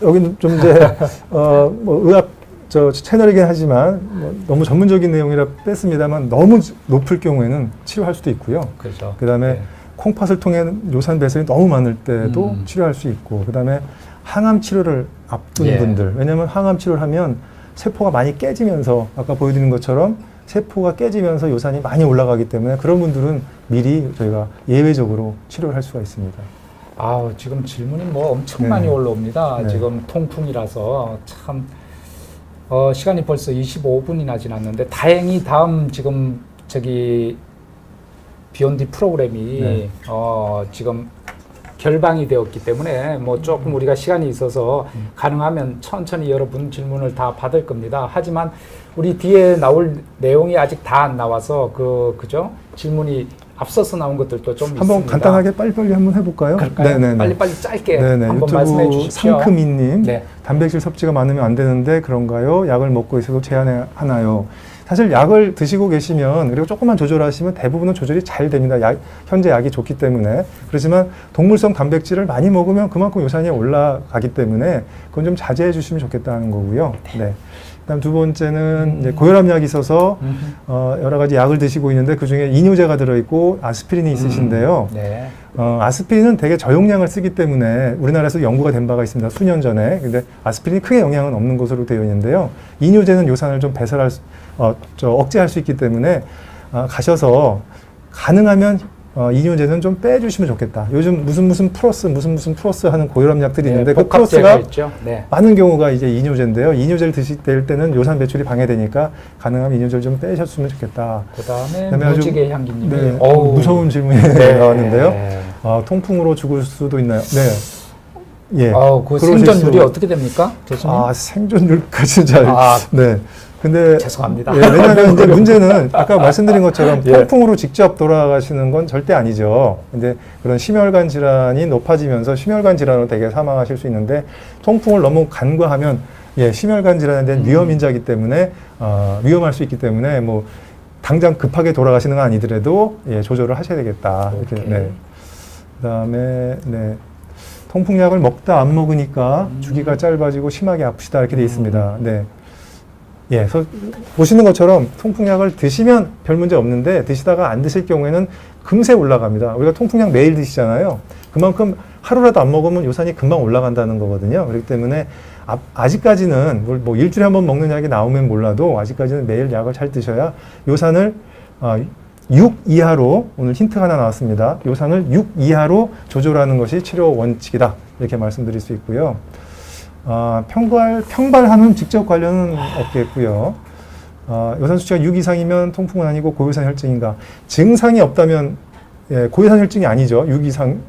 [SPEAKER 2] 여기는 좀 이제 뭐 의학 채널이긴 하지만 뭐 너무 전문적인 내용이라 뺐습니다만 너무 높을 경우에는 치료할 수도 있고요.
[SPEAKER 1] 그렇죠.
[SPEAKER 2] 그다음에
[SPEAKER 1] 네.
[SPEAKER 2] 콩팥을 통해 요산 배설이 너무 많을 때도 치료할 수 있고, 그다음에 항암 치료를 앞둔
[SPEAKER 1] 예.
[SPEAKER 2] 분들, 왜냐하면 항암 치료를 하면 세포가 많이 깨지면서 아까 보여드린 것처럼 세포가 깨지면서 요산이 많이 올라가기 때문에 그런 분들은 미리 저희가 예외적으로 치료를 할 수가 있습니다.
[SPEAKER 1] 지금 질문이 뭐 엄청
[SPEAKER 2] 네.
[SPEAKER 1] 많이 올라옵니다.
[SPEAKER 2] 네.
[SPEAKER 1] 지금 통풍이라서 참 시간이 벌써 25분이나 지났는데 다행히 다음 지금 저기 비욘디 프로그램이
[SPEAKER 2] 네.
[SPEAKER 1] 지금 결방이 되었기 때문에 뭐 조금 우리가 시간이 있어서 가능하면 천천히 여러분 질문을 다 받을 겁니다. 하지만 우리 뒤에 나올 내용이 아직 다 안 나와서 그죠? 질문이 앞서서 나온 것들도 좀
[SPEAKER 2] 한번
[SPEAKER 1] 있습니다.
[SPEAKER 2] 간단하게 빨리빨리 한번 해볼까요?
[SPEAKER 1] 그럴까요?
[SPEAKER 2] 네네네.
[SPEAKER 1] 빨리빨리 짧게
[SPEAKER 2] 네네.
[SPEAKER 1] 한번 말씀해
[SPEAKER 2] 유튜브
[SPEAKER 1] 주십시오.
[SPEAKER 2] 상크미님,
[SPEAKER 1] 네.
[SPEAKER 2] 단백질 섭취가 많으면 안 되는데 그런가요? 약을 먹고 있어도 제한하나요? 사실 약을 드시고 계시면 그리고 조금만 조절하시면 대부분은 조절이 잘 됩니다. 현재 약이 좋기 때문에. 그렇지만 동물성 단백질을 많이 먹으면 그만큼 요산이 올라가기 때문에 그건 좀 자제해 주시면 좋겠다는 거고요. 네. 그다음 두 번째는 이제 고혈압약이 있어서 여러 가지 약을 드시고 있는데 그 중에 이뇨제가 들어있고 아스피린이 있으신데요.
[SPEAKER 1] 네.
[SPEAKER 2] 아스피린은 되게 저용량을 쓰기 때문에 우리나라에서 연구가 된 바가 있습니다. 수년 전에. 근데 아스피린이 크게 영향은 없는 것으로 되어 있는데요. 이뇨제는 요산을 좀 억제할 수 있기 때문에 가셔서 가능하면 이뇨제는 좀 빼주시면 좋겠다. 요즘 무슨 플러스 하는 고혈압 약들이 있는데 그 플러스가
[SPEAKER 1] 있죠. 네.
[SPEAKER 2] 많은 경우가 이제 이뇨제인데요. 이뇨제를 드실 때는 요산 배출이 방해되니까 가능하면 이뇨제를 좀 빼셨으면 좋겠다.
[SPEAKER 1] 그다음에 무지개 향기님이
[SPEAKER 2] 네, 무서운 질문이
[SPEAKER 1] 네.
[SPEAKER 2] 나왔는데요. 통풍으로 죽을 수도 있나요? 네. 예.
[SPEAKER 1] 그 생존율이 어떻게 됩니까? 교수님?
[SPEAKER 2] 생존율까지는 잘. 네. 근데
[SPEAKER 1] 죄송합니다.
[SPEAKER 2] 예, 왜냐하면 이제 문제는 아까 말씀드린 것처럼 통풍으로 직접 돌아가시는 건 절대 아니죠. 근데 그런 심혈관 질환이 높아지면서 심혈관 질환으로 되게 사망하실 수 있는데 통풍을 너무 간과하면 심혈관 질환에 대한 위험 인자이기 때문에 위험할 수 있기 때문에 뭐 당장 급하게 돌아가시는 건 아니더라도 조절을 하셔야 되겠다. 이렇게. 네. 그다음에 통풍약을 먹다 안 먹으니까 주기가 짧아지고 심하게 아프시다 이렇게 돼 있습니다. 네. 그래서 보시는 것처럼 통풍약을 드시면 별 문제 없는데 드시다가 안 드실 경우에는 금세 올라갑니다. 우리가 통풍약 매일 드시잖아요. 그만큼 하루라도 안 먹으면 요산이 금방 올라간다는 거거든요. 그렇기 때문에 아직까지는 뭐 일주일에 한 번 먹는 약이 나오면 몰라도 아직까지는 매일 약을 잘 드셔야 요산을 6 이하로, 오늘 힌트가 하나 나왔습니다. 요산을 6 이하로 조절하는 것이 치료 원칙이다. 이렇게 말씀드릴 수 있고요. 평발하는 직접 관련은 없겠고요. 요산 수치가 6 이상이면 통풍은 아니고 고요산 혈증인가? 증상이 없다면 고요산 혈증이 아니죠. 6 이상,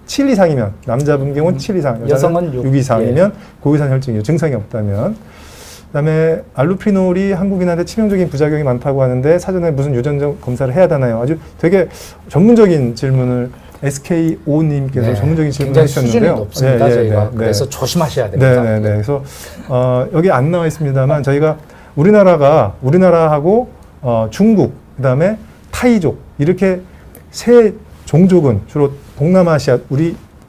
[SPEAKER 2] 7 이상이면 남자분 경우는 7 이상,
[SPEAKER 1] 여성은
[SPEAKER 2] 6 이상이면 고요산 혈증이죠. 증상이 없다면. 그다음에 알로피놀이 한국인한테 치명적인 부작용이 많다고 하는데 사전에 무슨 유전자 검사를 해야 되나요? 아주 되게 전문적인 질문을 SK5님께서 전문적인 질문을 하셨는데요.
[SPEAKER 1] 수준이 높습니다. 저희가 그래서 조심하셔야 됩니다.
[SPEAKER 2] 그래서 여기 안 나와 있습니다만 저희가 우리나라하고 중국, 그다음에 타이족 이렇게 세 종족은 주로 동남아시아,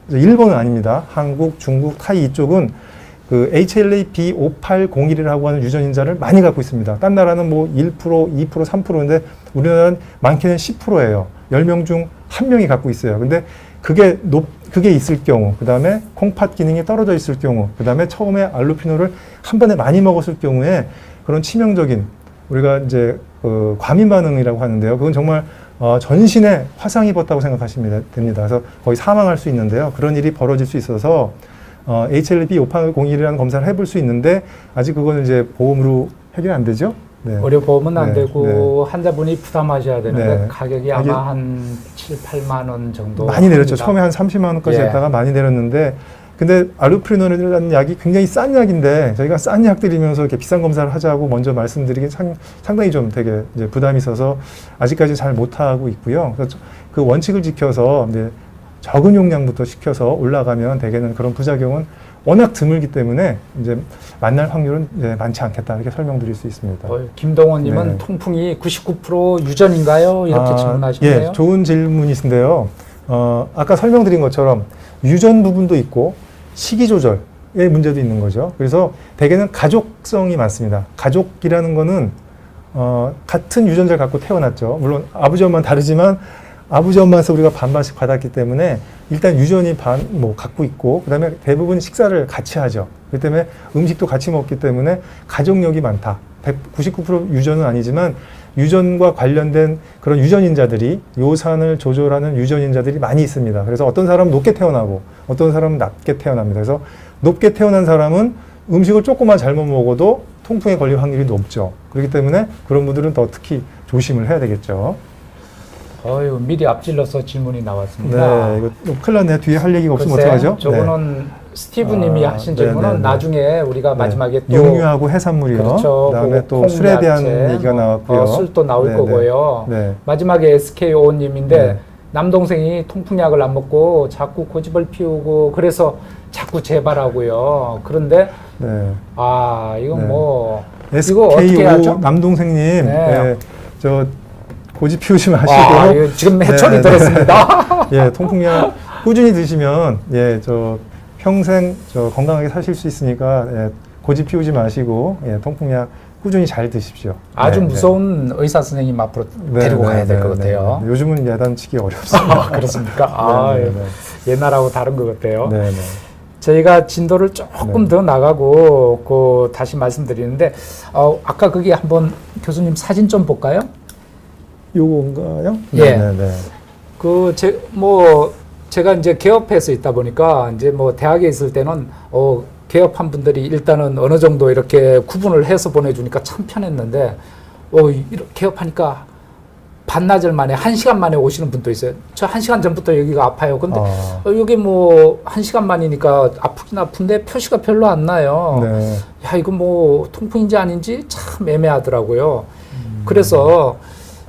[SPEAKER 2] 일본은 아닙니다. 한국, 중국, 타이 이쪽은 그 HLA-B5801이라고 하는 유전인자를 많이 갖고 있습니다. 딴 나라는 뭐 1%, 2%, 3%인데 우리나라는 많게는 10%예요. 10명 중 1명이 갖고 있어요. 근데 그게 있을 경우, 그 다음에 콩팥 기능이 떨어져 있을 경우, 그 다음에 처음에 알로피놀을 한 번에 많이 먹었을 경우에 그런 치명적인 우리가 이제 과민 반응이라고 하는데요. 그건 정말 전신에 화상 입었다고 생각하시면 됩니다. 그래서 거의 사망할 수 있는데요. 그런 일이 벌어질 수 있어서 HLA-B5801이라는 검사를 해볼 수 있는데 아직 그거는 이제 보험으로 해결이 안 되죠. 네.
[SPEAKER 1] 의료보험은 안
[SPEAKER 2] 네,
[SPEAKER 1] 되고 환자분이 부담하셔야 되는데
[SPEAKER 2] 네.
[SPEAKER 1] 가격이 아마 한 7, 8만 원 정도
[SPEAKER 2] 많이 내렸죠.
[SPEAKER 1] 합니다.
[SPEAKER 2] 처음에 한 30만 원까지
[SPEAKER 1] 예.
[SPEAKER 2] 했다가 많이 내렸는데 근데 알로프리노라는 약이 굉장히 싼 약인데 저희가 싼 약 드리면서 이렇게 비싼 검사를 하자고 먼저 말씀드리긴 상당히 좀 되게 이제 부담이 있어서 아직까지 잘 못하고 있고요. 그래서 그 원칙을 지켜서 이제 적은 용량부터 시켜서 올라가면 대개는 그런 부작용은 워낙 드물기 때문에 이제 만날 확률은 이제 많지 않겠다 이렇게 설명드릴 수 있습니다.
[SPEAKER 1] 김동원님은
[SPEAKER 2] 네.
[SPEAKER 1] 통풍이 99% 유전인가요? 이렇게 질문하시네요.
[SPEAKER 2] 예, 좋은 질문이신데요. 아까 설명드린 것처럼 유전 부분도 있고 식이 조절의 문제도 있는 거죠. 그래서 대개는 가족성이 많습니다. 가족이라는 거는 같은 유전자를 갖고 태어났죠. 물론 아버지 엄마는 다르지만 아버지 엄마에서 우리가 반반씩 받았기 때문에 일단 유전이 갖고 있고 그다음에 대부분 식사를 같이 하죠. 그렇기 때문에 음식도 같이 먹기 때문에 가족력이 많다. 99% 유전은 아니지만 유전과 관련된 그런 유전인자들이 요산을 조절하는 유전인자들이 많이 있습니다. 그래서 어떤 사람은 높게 태어나고 어떤 사람은 낮게 태어납니다. 그래서 높게 태어난 사람은 음식을 조금만 잘못 먹어도 통풍에 걸릴 확률이 높죠. 그렇기 때문에 그런 분들은 더 특히 조심을 해야 되겠죠.
[SPEAKER 1] 미리 앞질러서 질문이 나왔습니다.
[SPEAKER 2] 네, 이거 큰일 났네. 뒤에 할 얘기가 없으면
[SPEAKER 1] 글쎄,
[SPEAKER 2] 어떡하죠?
[SPEAKER 1] 저거는 스티브님이 하신 질문은
[SPEAKER 2] 네네네.
[SPEAKER 1] 나중에 우리가 마지막에 또
[SPEAKER 2] 육류하고 해산물이요.
[SPEAKER 1] 그렇죠.
[SPEAKER 2] 그다음에 또
[SPEAKER 1] 콩,
[SPEAKER 2] 술에 대한
[SPEAKER 1] 야채,
[SPEAKER 2] 얘기가 나왔고요.
[SPEAKER 1] 술도 나올
[SPEAKER 2] 네네.
[SPEAKER 1] 거고요.
[SPEAKER 2] 네.
[SPEAKER 1] 마지막에 SKO님인데
[SPEAKER 2] 네.
[SPEAKER 1] 남동생이 통풍약을 안 먹고 자꾸 고집을 피우고 그래서 자꾸 재발하고요. 그런데
[SPEAKER 2] 네.
[SPEAKER 1] 이건
[SPEAKER 2] 네.
[SPEAKER 1] 이거 어떻게 하죠?
[SPEAKER 2] SKO 남동생님,
[SPEAKER 1] 네.
[SPEAKER 2] 네, 저 고집 피우지 마시고
[SPEAKER 1] 이거 지금 해철이
[SPEAKER 2] 네,
[SPEAKER 1] 들었습니다.
[SPEAKER 2] 예, 통풍약 꾸준히 드시면 저 평생 건강하게 사실 수 있으니까 고집 피우지 마시고 통풍약 꾸준히 잘 드십시오.
[SPEAKER 1] 아주
[SPEAKER 2] 네,
[SPEAKER 1] 무서운 의사 선생님 앞으로 데리고 가야 될 것 같아요.
[SPEAKER 2] 요즘은 야단치기 어렵습니다.
[SPEAKER 1] 그렇습니까?
[SPEAKER 2] 네, 네, 네.
[SPEAKER 1] 옛날하고 다른 것 같아요.
[SPEAKER 2] 네, 네.
[SPEAKER 1] 저희가 진도를 조금
[SPEAKER 2] 네.
[SPEAKER 1] 더 나가고 다시 말씀드리는데 아까 거기 한번 교수님 사진 좀 볼까요?
[SPEAKER 2] 요건가요?
[SPEAKER 1] 예.
[SPEAKER 2] 네, 네.
[SPEAKER 1] 제가 이제 개업해서 있다 보니까 이제 대학에 있을 때는 개업한 분들이 일단은 어느 정도 이렇게 구분을 해서 보내주니까 참 편했는데 이렇게 개업하니까 반나절 만에 1시간 만에 오시는 분도 있어요. 저 1시간 전부터 여기가 아파요. 근데 여기 1시간 만이니까 아프긴 아픈데 표시가 별로 안 나요.
[SPEAKER 2] 네.
[SPEAKER 1] 야, 이거 통풍인지 아닌지 참 애매하더라고요. 그래서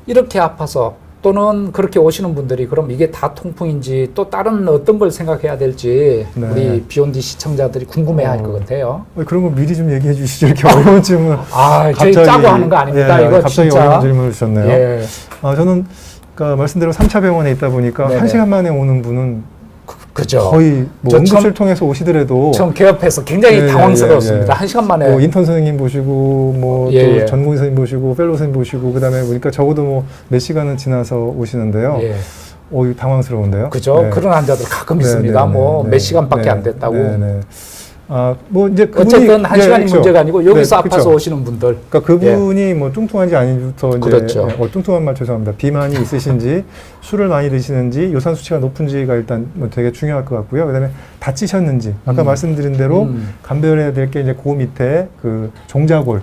[SPEAKER 1] 이렇게 아파서 또는 그렇게 오시는 분들이 그럼 이게 다 통풍인지 또 다른 어떤 걸 생각해야 될지
[SPEAKER 2] 네.
[SPEAKER 1] 우리 비욘디 시청자들이 궁금해할 것 같아요.
[SPEAKER 2] 그런 거 미리 좀 얘기해 주시죠. 이렇게 어려운 질문.
[SPEAKER 1] 저희 짜고 하는 거 아닙니다.
[SPEAKER 2] 예,
[SPEAKER 1] 이거
[SPEAKER 2] 갑자기
[SPEAKER 1] 진짜.
[SPEAKER 2] 어려운 질문을 주셨네요.
[SPEAKER 1] 예.
[SPEAKER 2] 저는 말씀대로 3차 병원에 있다 보니까
[SPEAKER 1] 네네.
[SPEAKER 2] 1시간 만에 오는 분은
[SPEAKER 1] 그죠.
[SPEAKER 2] 거의
[SPEAKER 1] 저
[SPEAKER 2] 응급실 통해서 오시더라도
[SPEAKER 1] 처음 개업해서 굉장히
[SPEAKER 2] 예,
[SPEAKER 1] 당황스러웠습니다.
[SPEAKER 2] 예, 예.
[SPEAKER 1] 1시간 만에.
[SPEAKER 2] 인턴 선생님 보시고 또
[SPEAKER 1] 예.
[SPEAKER 2] 전공 선생님 보시고 펠로 선생님 보시고 그다음에 보니까 적어도 몇 시간은 지나서 오시는데요.
[SPEAKER 1] 예.
[SPEAKER 2] 이거 당황스러운데요.
[SPEAKER 1] 그죠.
[SPEAKER 2] 네.
[SPEAKER 1] 그런 환자들 가끔
[SPEAKER 2] 네,
[SPEAKER 1] 있습니다.
[SPEAKER 2] 네, 네,
[SPEAKER 1] 몇
[SPEAKER 2] 네.
[SPEAKER 1] 시간밖에
[SPEAKER 2] 네,
[SPEAKER 1] 안 됐다고.
[SPEAKER 2] 네, 네. 이제 그분이
[SPEAKER 1] 어쨌든 1시간이
[SPEAKER 2] 그렇죠.
[SPEAKER 1] 문제가 아니고 여기서
[SPEAKER 2] 네,
[SPEAKER 1] 아파서
[SPEAKER 2] 그렇죠.
[SPEAKER 1] 오시는 분들.
[SPEAKER 2] 그러니까 그분이 뚱뚱한지 아닌지부터 이제
[SPEAKER 1] 그렇죠.
[SPEAKER 2] 뚱뚱한 말 죄송합니다. 비만이 있으신지 술을 많이 드시는지 요산 수치가 높은지가 일단 되게 중요할 것 같고요. 그다음에 다치셨는지 아까 말씀드린 대로 감별해야 될 게 이제 그 밑에 그 종자골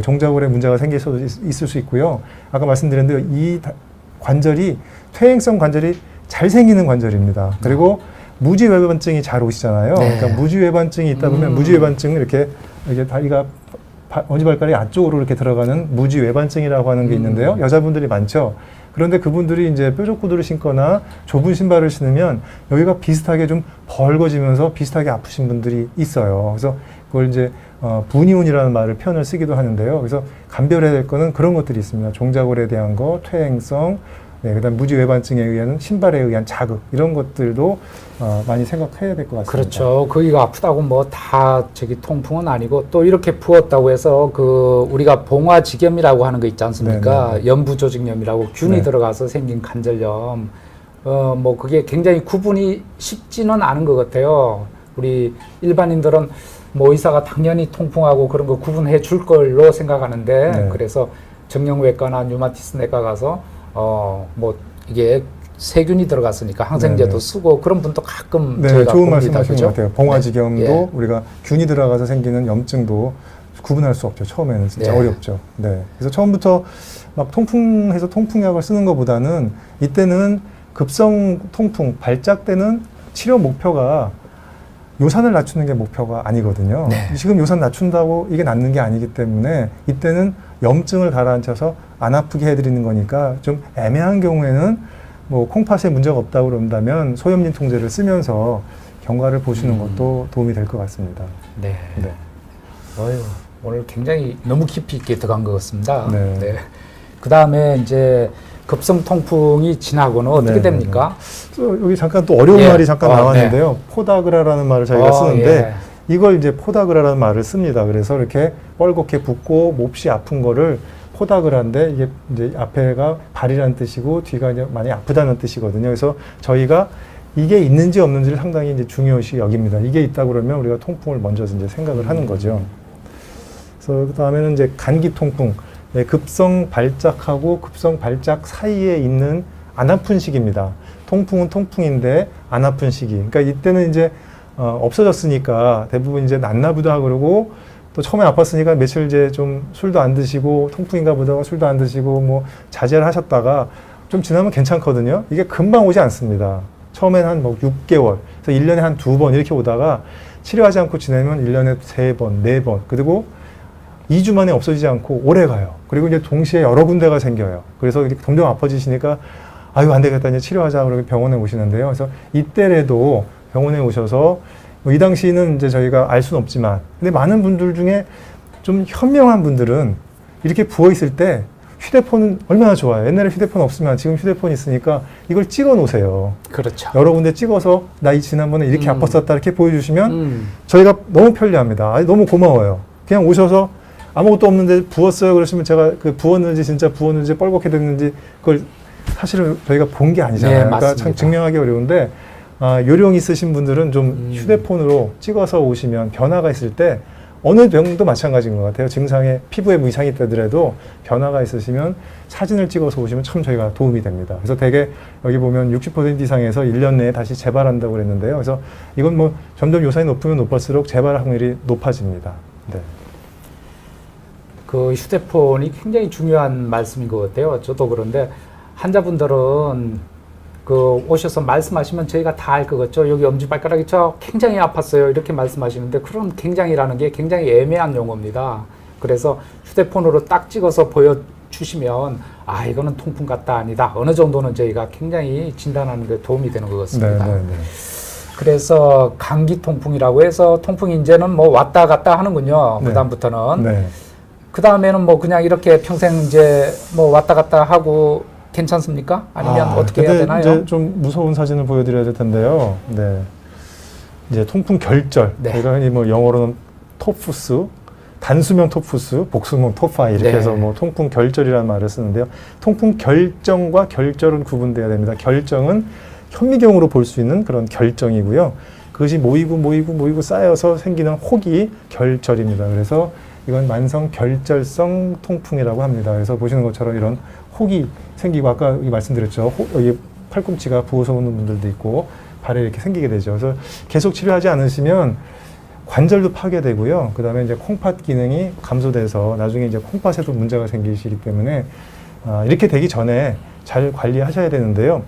[SPEAKER 2] 종자골에 문제가 생길 수 있을 수 있고요. 아까 말씀드린 대로 이 관절이 퇴행성 관절이 잘 생기는 관절입니다. 그리고 무지외반증이 잘 오시잖아요.
[SPEAKER 1] 네.
[SPEAKER 2] 그러니까 무지외반증이 있다 보면 무지외반증은 이렇게 다리가 엄지발가락이 앞쪽으로 이렇게 들어가는 무지외반증이라고 하는 게 있는데요. 여자분들이 많죠. 그런데 그분들이 이제 뾰족 구두를 신거나 좁은 신발을 신으면 여기가 비슷하게 좀 벌거지면서 비슷하게 아프신 분들이 있어요. 그래서 그걸 이제 분이온이라는 말을 표현을 쓰기도 하는데요. 그래서 감별해야 될 거는 그런 것들이 있습니다. 종자골에 대한 거, 퇴행성, 그다음 무지외반증에 의한 신발에 의한 자극 이런 것들도 많이 생각해야 될 것 같습니다.
[SPEAKER 1] 그렇죠. 거기가 아프다고 다 통풍은 아니고 또 이렇게 부었다고 해서 우리가 봉화지겸이라고 하는 거 있지 않습니까?
[SPEAKER 2] 네네.
[SPEAKER 1] 연부조직염이라고 균이
[SPEAKER 2] 네.
[SPEAKER 1] 들어가서 생긴 관절염. 그게 굉장히 구분이 쉽지는 않은 것 같아요. 우리 일반인들은 의사가 당연히 통풍하고 그런 거 구분해 줄 걸로 생각하는데
[SPEAKER 2] 네.
[SPEAKER 1] 그래서 정형외과나 류마티스 내과 가서 이게 세균이 들어갔으니까 항생제도
[SPEAKER 2] 네네.
[SPEAKER 1] 쓰고 그런 분도 가끔
[SPEAKER 2] 네,
[SPEAKER 1] 저희가
[SPEAKER 2] 좋은
[SPEAKER 1] 봅니다.
[SPEAKER 2] 말씀하신
[SPEAKER 1] 그죠?
[SPEAKER 2] 것 같아요. 봉화지겸도
[SPEAKER 1] 예.
[SPEAKER 2] 우리가 균이 들어가서 생기는 염증도 구분할 수 없죠. 처음에는 진짜
[SPEAKER 1] 네.
[SPEAKER 2] 어렵죠. 네. 그래서 처음부터 막 통풍해서 통풍약을 쓰는 것보다는 이때는 급성 통풍, 발작 때는 치료 목표가 요산을 낮추는 게 목표가 아니거든요.
[SPEAKER 1] 네.
[SPEAKER 2] 지금 요산 낮춘다고 이게 낫는 게 아니기 때문에 이때는 염증을 가라앉혀서 안 아프게 해드리는 거니까 좀 애매한 경우에는 뭐 콩팥에 문제가 없다고 그런다면 소염진 통제를 쓰면서 경과를 보시는 것도 도움이 될 것 같습니다.
[SPEAKER 1] 네.
[SPEAKER 2] 네.
[SPEAKER 1] 어휴, 오늘 굉장히 너무 깊이 있게 들어간 것 같습니다.
[SPEAKER 2] 네.
[SPEAKER 1] 그 다음에 이제 급성 통풍이 지나고는 어떻게
[SPEAKER 2] 네,
[SPEAKER 1] 됩니까?
[SPEAKER 2] 여기 잠깐 또 어려운
[SPEAKER 1] 예.
[SPEAKER 2] 말이 잠깐 나왔는데요. 포다그라라는 말을 저희가 쓰는데
[SPEAKER 1] 예.
[SPEAKER 2] 이걸 이제 포다그라라는 말을 씁니다. 그래서 이렇게 뻘겋게 붓고 몹시 아픈 거를 포다그라인데 이게 이제 앞에가 발이라는 뜻이고 뒤가 이제 많이 아프다는 뜻이거든요. 그래서 저희가 이게 있는지 없는지를 상당히 이제 중요시 여깁니다. 이게 있다 그러면 우리가 통풍을 먼저 이제 생각을 하는 거죠. 그래서 그 다음에는 이제 간기 통풍. 네, 급성 발작하고 급성 발작 사이에 있는 안 아픈 시기입니다. 통풍은 통풍인데 안 아픈 시기. 그러니까 이때는 이제 없어졌으니까 대부분 이제 낫나 보다 그러고 또 처음에 아팠으니까 며칠 이제 좀 술도 안 드시고 통풍인가 보다 술도 안 드시고 뭐 자제를 하셨다가 좀 지나면 괜찮거든요. 이게 금방 오지 않습니다. 처음엔 한 뭐 6개월, 그래서 1년에 한 2번 이렇게 오다가 치료하지 않고 지내면 1년에 3번, 4번, 그리고 2주 만에 없어지지 않고 오래 가요. 그리고 이제 동시에 여러 군데가 생겨요. 그래서 이렇게 점점 아파지시니까 아유, 안 되겠다. 이제 치료하자. 그러고 병원에 오시는데요. 그래서 이때라도 병원에 오셔서 뭐 이 당시는 이제 저희가 알 수는 없지만 근데 많은 분들 중에 좀 현명한 분들은 이렇게 부어있을 때 휴대폰은 얼마나 좋아요. 옛날에 휴대폰 없으면 지금 휴대폰 있으니까 이걸 찍어 놓으세요.
[SPEAKER 1] 그렇죠.
[SPEAKER 2] 여러 군데 찍어서 나 이 지난번에 이렇게 아팠었다 이렇게 보여주시면 저희가 너무 편리합니다. 아니, 너무 고마워요. 그냥 오셔서 아무것도 없는데 부었어요. 그러시면 제가 그 부었는지 진짜 부었는지 뻘겋게 됐는지 그걸 사실은 저희가 본 게 아니잖아요.
[SPEAKER 1] 네,
[SPEAKER 2] 그러니까
[SPEAKER 1] 맞습니다.
[SPEAKER 2] 참 증명하기 어려운데 요령 있으신 분들은 좀 휴대폰으로 찍어서 오시면 변화가 있을 때 어느 병도 마찬가지인 것 같아요. 증상에 피부에 뭐 이상이 있다더라도 변화가 있으시면 사진을 찍어서 오시면 참 저희가 도움이 됩니다. 그래서 대개 여기 보면 60% 이상에서 1년 내에 다시 재발한다고 그랬는데요. 그래서 이건 뭐 점점 요산이 높으면 높을수록 재발 확률이 높아집니다. 네.
[SPEAKER 1] 그 휴대폰이 굉장히 중요한 말씀인 것 같아요. 저도 그런데 환자분들은 그 오셔서 말씀하시면 저희가 다 알 것 같죠. 여기 엄지발가락이 저 굉장히 아팠어요. 이렇게 말씀하시는데 그런 굉장히라는 게 굉장히 애매한 용어입니다. 그래서 휴대폰으로 딱 찍어서 보여주시면 아 이거는 통풍 같다 아니다. 어느 정도는 저희가 굉장히 진단하는 데 도움이 되는 것 같습니다.
[SPEAKER 2] 네.
[SPEAKER 1] 그래서 감기 통풍이라고 해서 통풍이 이제는 뭐 왔다 갔다 하는군요.
[SPEAKER 2] 네.
[SPEAKER 1] 그다음부터는.
[SPEAKER 2] 네.
[SPEAKER 1] 그 다음에는 뭐 그냥 이렇게 평생 이제 뭐 왔다 갔다 하고 괜찮습니까? 아니면 어떻게 해야 되나요?
[SPEAKER 2] 이제 좀 무서운 사진을 보여드려야 될 텐데요. 네. 이제 통풍 결절.
[SPEAKER 1] 네.
[SPEAKER 2] 저희가 흔히 뭐 영어로는 토푸스, 단수명 토푸스, 복수명 토파이 이렇게
[SPEAKER 1] 네.
[SPEAKER 2] 해서 뭐 통풍 결절이라는 말을 쓰는데요. 통풍 결정과 결절은 구분돼야 됩니다. 결정은 현미경으로 볼 수 있는 그런 결정이고요. 그것이 모이고 쌓여서 생기는 혹이 결절입니다. 그래서 이건 만성 결절성 통풍이라고 합니다. 그래서 보시는 것처럼 이런 혹이 생기고 아까 여기 말씀드렸죠. 여기 팔꿈치가 부어서 오는 분들도 있고 발에 이렇게 생기게 되죠. 그래서 계속 치료하지 않으시면 관절도 파괴되고요. 그 다음에 이제 콩팥 기능이 감소돼서 나중에 이제 콩팥에도 문제가 생기시기 때문에 이렇게 되기 전에 잘 관리하셔야 되는데요.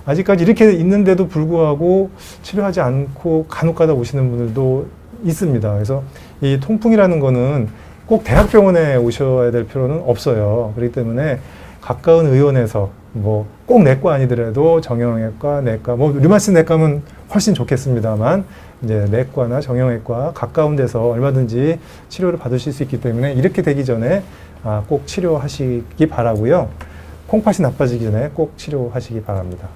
[SPEAKER 2] 아직까지 이렇게 있는데도 불구하고 치료하지 않고 간혹가다 오시는 분들도 있습니다. 그래서 이 통풍이라는 거는 꼭 대학병원에 오셔야 될 필요는 없어요. 그렇기 때문에 가까운 의원에서 뭐 꼭 내과 아니더라도 정형외과, 내과, 뭐 류마티스 내과면 훨씬 좋겠습니다만 이제 내과나 정형외과 가까운 데서 얼마든지 치료를 받으실 수 있기 때문에 이렇게 되기 전에 꼭 치료하시기 바라고요. 콩팥이 나빠지기 전에 꼭 치료하시기 바랍니다.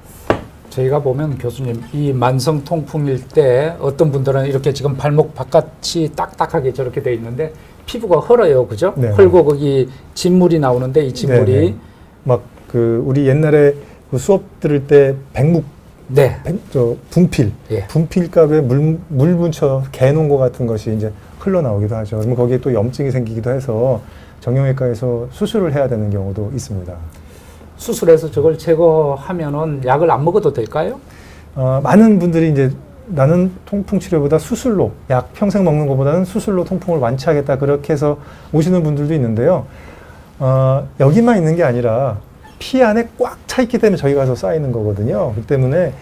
[SPEAKER 1] 저희가 보면 교수님 이 만성 통풍일 때 어떤 분들은 이렇게 지금 발목 바깥이 딱딱하게 저렇게 돼 있는데 피부가 헐어요, 그죠?
[SPEAKER 2] 네.
[SPEAKER 1] 헐고 거기 진물이 나오는데 이 진물이
[SPEAKER 2] 막 그 우리 옛날에 그 수업 들을 때 백묵
[SPEAKER 1] 네.
[SPEAKER 2] 분필,
[SPEAKER 1] 예.
[SPEAKER 2] 분필갑에 물 묻혀 개놓은 것 같은 것이 이제 흘러나오기도 하죠. 그러면 거기에 또 염증이 생기기도 해서 정형외과에서 수술을 해야 되는 경우도 있습니다.
[SPEAKER 1] 수술해서 저걸 제거하면은 약을 안 먹어도 될까요?
[SPEAKER 2] 많은 분들이 이제 나는 통풍 치료보다 수술로, 약 평생 먹는 것보다는 수술로 통풍을 완치하겠다. 그렇게 해서 오시는 분들도 있는데요. 여기만 있는 게 아니라 피 안에 꽉 차 있기 때문에 저희 가서 쌓이는 거거든요. 그 때문에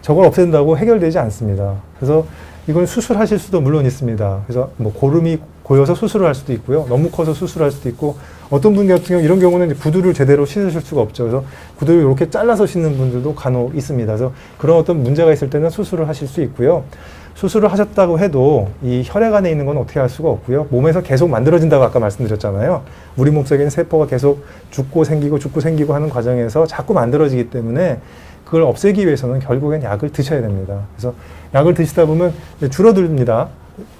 [SPEAKER 2] 저걸 없앤다고 해결되지 않습니다. 그래서 이건 수술하실 수도 물론 있습니다. 그래서 뭐 고름이 고여서 수술을 할 수도 있고요. 너무 커서 수술할 수도 있고, 어떤 분 같은 경우 이런 경우는 이제 구두를 제대로 신으실 수가 없죠. 그래서 구두를 이렇게 잘라서 신는 분들도 간혹 있습니다. 그래서 그런 어떤 문제가 있을 때는 수술을 하실 수 있고요. 수술을 하셨다고 해도 이 혈액 안에 있는 건 어떻게 할 수가 없고요. 몸에서 계속 만들어진다고 아까 말씀드렸잖아요. 우리 몸속에 있는 세포가 계속 죽고 생기고 하는 과정에서 자꾸 만들어지기 때문에 그걸 없애기 위해서는 결국엔 약을 드셔야 됩니다. 그래서 약을 드시다 보면 줄어듭니다.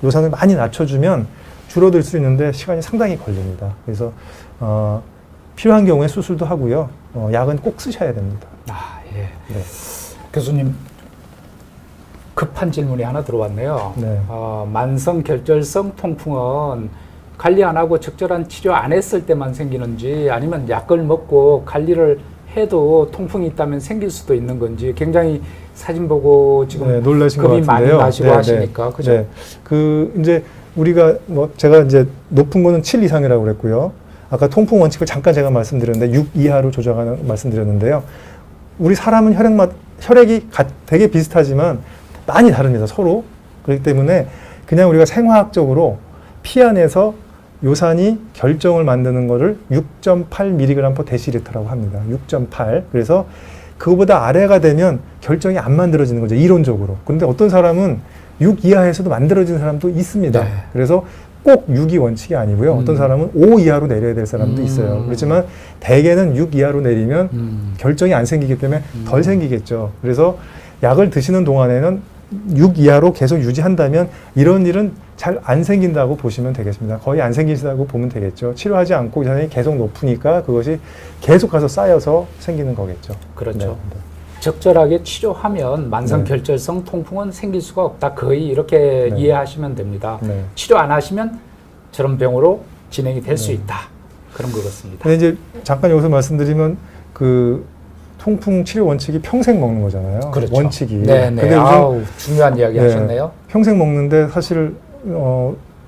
[SPEAKER 2] 요산을 많이 낮춰주면 줄어들 수 있는데 시간이 상당히 걸립니다. 그래서 필요한 경우에 수술도 하고요. 약은 꼭 쓰셔야 됩니다.
[SPEAKER 1] 예.
[SPEAKER 2] 네.
[SPEAKER 1] 교수님, 급한 질문이 하나 들어왔네요.
[SPEAKER 2] 네.
[SPEAKER 1] 만성 결절성 통풍은 관리 안 하고 적절한 치료 안 했을 때만 생기는지, 아니면 약을 먹고 관리를 해도 통풍이 있다면 생길 수도 있는 건지, 굉장히 사진 보고 지금
[SPEAKER 2] 놀라신 것
[SPEAKER 1] 겁이 많이
[SPEAKER 2] 같은데요.
[SPEAKER 1] 나시고 하시니까, 그죠?
[SPEAKER 2] 네. 이제 우리가 제가 이제 높은 거는 7 이상이라고 그랬고요. 아까 통풍 원칙을 잠깐 제가 말씀드렸는데 6 이하로 조정하는 말씀드렸는데요. 우리 사람은 혈액이 되게 비슷하지만 많이 다릅니다, 서로. 그렇기 때문에 그냥 우리가 생화학적으로 피 안에서 요산이 결정을 만드는 거를 6.8mg/dl라고 합니다. 6.8. 그래서 그거보다 아래가 되면 결정이 안 만들어지는 거죠, 이론적으로. 그런데 어떤 사람은 6 이하에서도 만들어지는 사람도 있습니다.
[SPEAKER 1] 네.
[SPEAKER 2] 그래서 꼭 6이 원칙이 아니고요. 어떤 사람은 5 이하로 내려야 될 사람도 있어요. 그렇지만 대개는 6 이하로 내리면 결정이 안 생기기 때문에 덜 생기겠죠. 그래서 약을 드시는 동안에는 6 이하로 계속 유지한다면 이런 일은 잘 안 생긴다고 보시면 되겠습니다. 거의 안 생긴다고 보면 되겠죠. 치료하지 않고 요산이 계속 높으니까 그것이 계속 가서 쌓여서 생기는 거겠죠.
[SPEAKER 1] 그렇죠.
[SPEAKER 2] 네.
[SPEAKER 1] 적절하게 치료하면 만성 결절성 통풍은 생길 수가 없다. 거의 이렇게 이해하시면 됩니다.
[SPEAKER 2] 네.
[SPEAKER 1] 치료 안 하시면 저런 병으로 진행이 될 수 있다. 그런 것 같습니다.
[SPEAKER 2] 근데 이제 잠깐 여기서 말씀드리면 그 통풍 치료 원칙이 평생 먹는 거잖아요.
[SPEAKER 1] 그렇죠.
[SPEAKER 2] 원칙이.
[SPEAKER 1] 네네.
[SPEAKER 2] 근데 요즘
[SPEAKER 1] 중요한 이야기 하셨네요.
[SPEAKER 2] 평생 먹는데 사실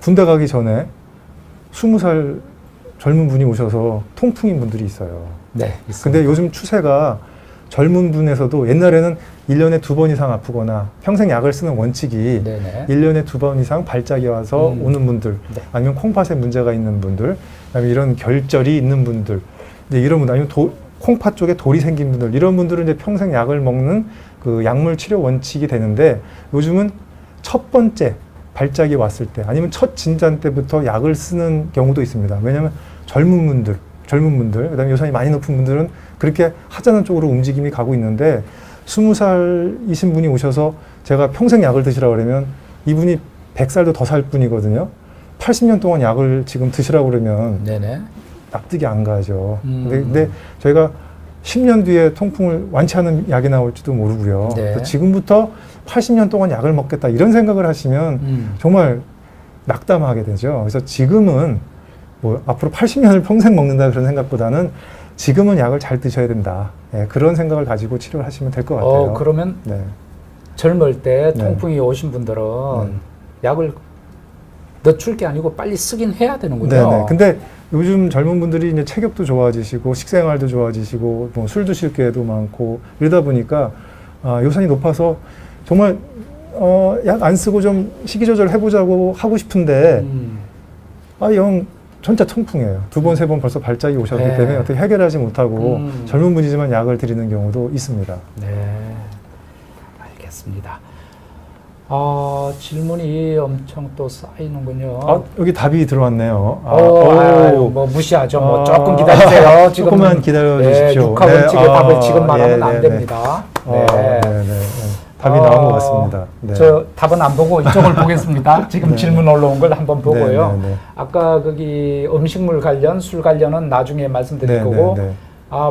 [SPEAKER 2] 군대 가기 전에 20살 젊은 분이 오셔서 통풍인 분들이 있어요.
[SPEAKER 1] 네. 있습니다.
[SPEAKER 2] 근데 요즘 추세가 젊은 분에서도 옛날에는 1년에 2번 이상 아프거나 평생 약을 쓰는 원칙이
[SPEAKER 1] 네네.
[SPEAKER 2] 1년에 2번 이상 발작이 와서 오는 분들,
[SPEAKER 1] 네.
[SPEAKER 2] 아니면 콩팥에 문제가 있는 분들, 아니면 이런 결절이 있는 분들, 이제 이런 분들, 아니면 콩팥 쪽에 돌이 생긴 분들, 이런 분들은 이제 평생 약을 먹는 그 약물 치료 원칙이 되는데, 요즘은 첫 번째 발작이 왔을 때, 아니면 첫 진단 때부터 약을 쓰는 경우도 있습니다. 왜냐하면 젊은 분들, 그다음에 요산이 많이 높은 분들은 그렇게 하자는 쪽으로 움직임이 가고 있는데, 20살이신 분이 오셔서 제가 평생 약을 드시라고 그러면 이분이 100살도 더 살 분이거든요. 80년 동안 약을 지금 드시라고 그러면
[SPEAKER 1] 네네.
[SPEAKER 2] 납득이 안 가죠. 근데 저희가 10년 뒤에 통풍을 완치하는 약이 나올지도 모르고요.
[SPEAKER 1] 네.
[SPEAKER 2] 그래서 지금부터 80년 동안 약을 먹겠다 이런 생각을 하시면 정말 낙담하게 되죠. 그래서 지금은 뭐 앞으로 80년을 평생 먹는다 그런 생각보다는 지금은 약을 잘 드셔야 된다. 예, 그런 생각을 가지고 치료를 하시면 될 것 같아요.
[SPEAKER 1] 그러면
[SPEAKER 2] 네.
[SPEAKER 1] 젊을 때
[SPEAKER 2] 네.
[SPEAKER 1] 통풍이 오신 분들은 약을 늦출 게 아니고 빨리 쓰긴 해야 되는군요.
[SPEAKER 2] 네네. 근데 요즘 젊은 분들이 이제 체격도 좋아지시고 식생활도 좋아지시고 뭐 술 드실 기회도 많고 이러다 보니까 요산이 높아서 정말 약 안 쓰고 좀 식이 조절 해보자고 하고 싶은데 영 전자 통풍이에요. 2번, 3번 벌써 발작이 오셨기
[SPEAKER 1] 네.
[SPEAKER 2] 때문에 어떻게 해결하지 못하고 젊은 분이지만 약을 드리는 경우도 있습니다.
[SPEAKER 1] 네, 알겠습니다. 질문이 엄청 또 쌓이는군요.
[SPEAKER 2] 여기 답이 들어왔네요.
[SPEAKER 1] 뭐 무시하죠. 뭐 조금 기다리세요. 지금
[SPEAKER 2] 조금만 기다려 주십시오.
[SPEAKER 1] 육하 원칙의 답을 지금 말하면 안
[SPEAKER 2] 네.
[SPEAKER 1] 됩니다.
[SPEAKER 2] 네. 답이 나온 것 같습니다. 네.
[SPEAKER 1] 저 답은 안 보고 이쪽을 보겠습니다. 지금
[SPEAKER 2] 네.
[SPEAKER 1] 질문 올라온 걸 한번 보고요.
[SPEAKER 2] 네.
[SPEAKER 1] 아까 거기 음식물 관련, 술 관련은 나중에 말씀드릴 거고,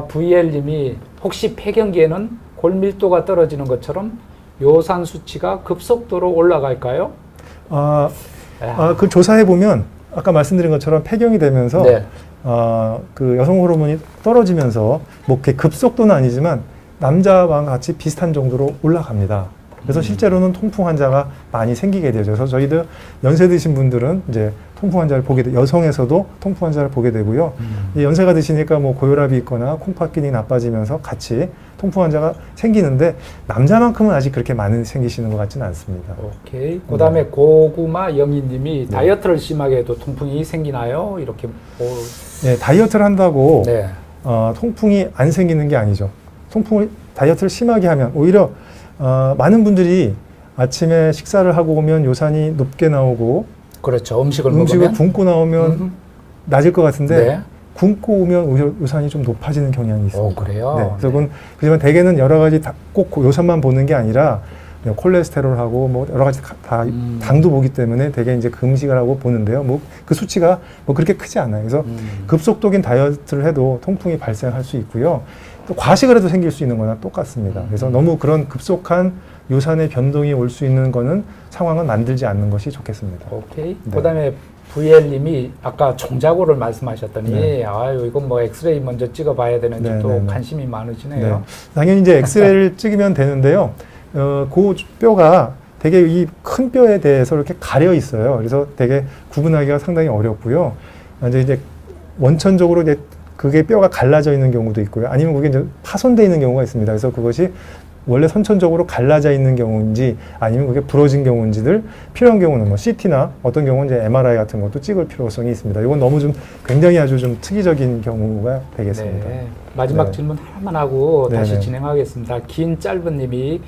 [SPEAKER 1] VL님이 혹시 폐경기에는 골밀도가 떨어지는 것처럼 요산 수치가 급속도로 올라갈까요?
[SPEAKER 2] 그 조사해 보면 아까 말씀드린 것처럼 폐경이 되면서 그 여성 호르몬이 떨어지면서 뭐 급속도는 아니지만 남자와 같이 비슷한 정도로 올라갑니다. 그래서 실제로는 통풍 환자가 많이 생기게 되죠. 그래서 저희들 연세 드신 분들은 이제 통풍 환자를 보게 돼, 여성에서도 통풍 환자를 보게 되고요. 이 연세가 드시니까 뭐 고혈압이 있거나 콩팥 기능이 나빠지면서 같이 통풍 환자가 생기는데 남자만큼은 아직 그렇게 많이 생기시는 것 같지는 않습니다.
[SPEAKER 1] 오케이. 그다음에 고구마 영희님이
[SPEAKER 2] 네.
[SPEAKER 1] 다이어트를 심하게 해도 통풍이 생기나요? 이렇게.
[SPEAKER 2] 네, 다이어트를 한다고
[SPEAKER 1] 네.
[SPEAKER 2] 통풍이 안 생기는 게 아니죠. 통풍을 다이어트를 심하게 하면 오히려 많은 분들이 아침에 식사를 하고 오면 요산이 높게 나오고
[SPEAKER 1] 그렇죠. 음식을
[SPEAKER 2] 음식을
[SPEAKER 1] 먹으면
[SPEAKER 2] 굶고 나오면 낮을 것 같은데
[SPEAKER 1] 네.
[SPEAKER 2] 굶고 오면 오히려 요산이 좀 높아지는 경향이 있습니다.
[SPEAKER 1] 그래요?
[SPEAKER 2] 네, 그래서 그지만 대개는 여러 가지 꼭 요산만 보는 게 아니라 콜레스테롤하고 뭐 여러 가지 다 당도 보기 때문에 대개 이제 금식을 하고 보는데요. 뭐 그 수치가 뭐 그렇게 크지 않아요. 그래서 급속도긴 다이어트를 해도 통풍이 발생할 수 있고요. 또 과식을 해도 생길 수 있는 거나 똑같습니다. 그래서 너무 그런 급속한 요산의 변동이 올 수 있는 거는 상황은 만들지 않는 것이 좋겠습니다.
[SPEAKER 1] 오케이.
[SPEAKER 2] 네.
[SPEAKER 1] 그다음에 VL님이 아까 종자고를 말씀하셨더니
[SPEAKER 2] 네.
[SPEAKER 1] 아유 이건 뭐 엑스레이 먼저 찍어봐야 되는지
[SPEAKER 2] 네,
[SPEAKER 1] 또
[SPEAKER 2] 네, 네.
[SPEAKER 1] 관심이 많으시네요.
[SPEAKER 2] 네. 당연히 이제 엑스레이를 찍으면 되는데요. 그 뼈가 되게 이 큰 뼈에 대해서 이렇게 가려 있어요. 그래서 되게 구분하기가 상당히 어렵고요. 이제 원천적으로 이제 그게 뼈가 갈라져 있는 경우도 있고요. 아니면 그게 이제 파손되어 있는 경우가 있습니다. 그래서 그것이 원래 선천적으로 갈라져 있는 경우인지 아니면 그게 부러진 경우인지들 필요한 경우는 뭐 CT나 어떤 경우는 이제 MRI 같은 것도 찍을 필요성이 있습니다. 이건 너무 좀 굉장히 아주 좀 특이적인 경우가 되겠습니다.
[SPEAKER 1] 네. 마지막
[SPEAKER 2] 네.
[SPEAKER 1] 질문 하나만 하고
[SPEAKER 2] 네,
[SPEAKER 1] 다시
[SPEAKER 2] 네.
[SPEAKER 1] 진행하겠습니다. 긴 짧은 님이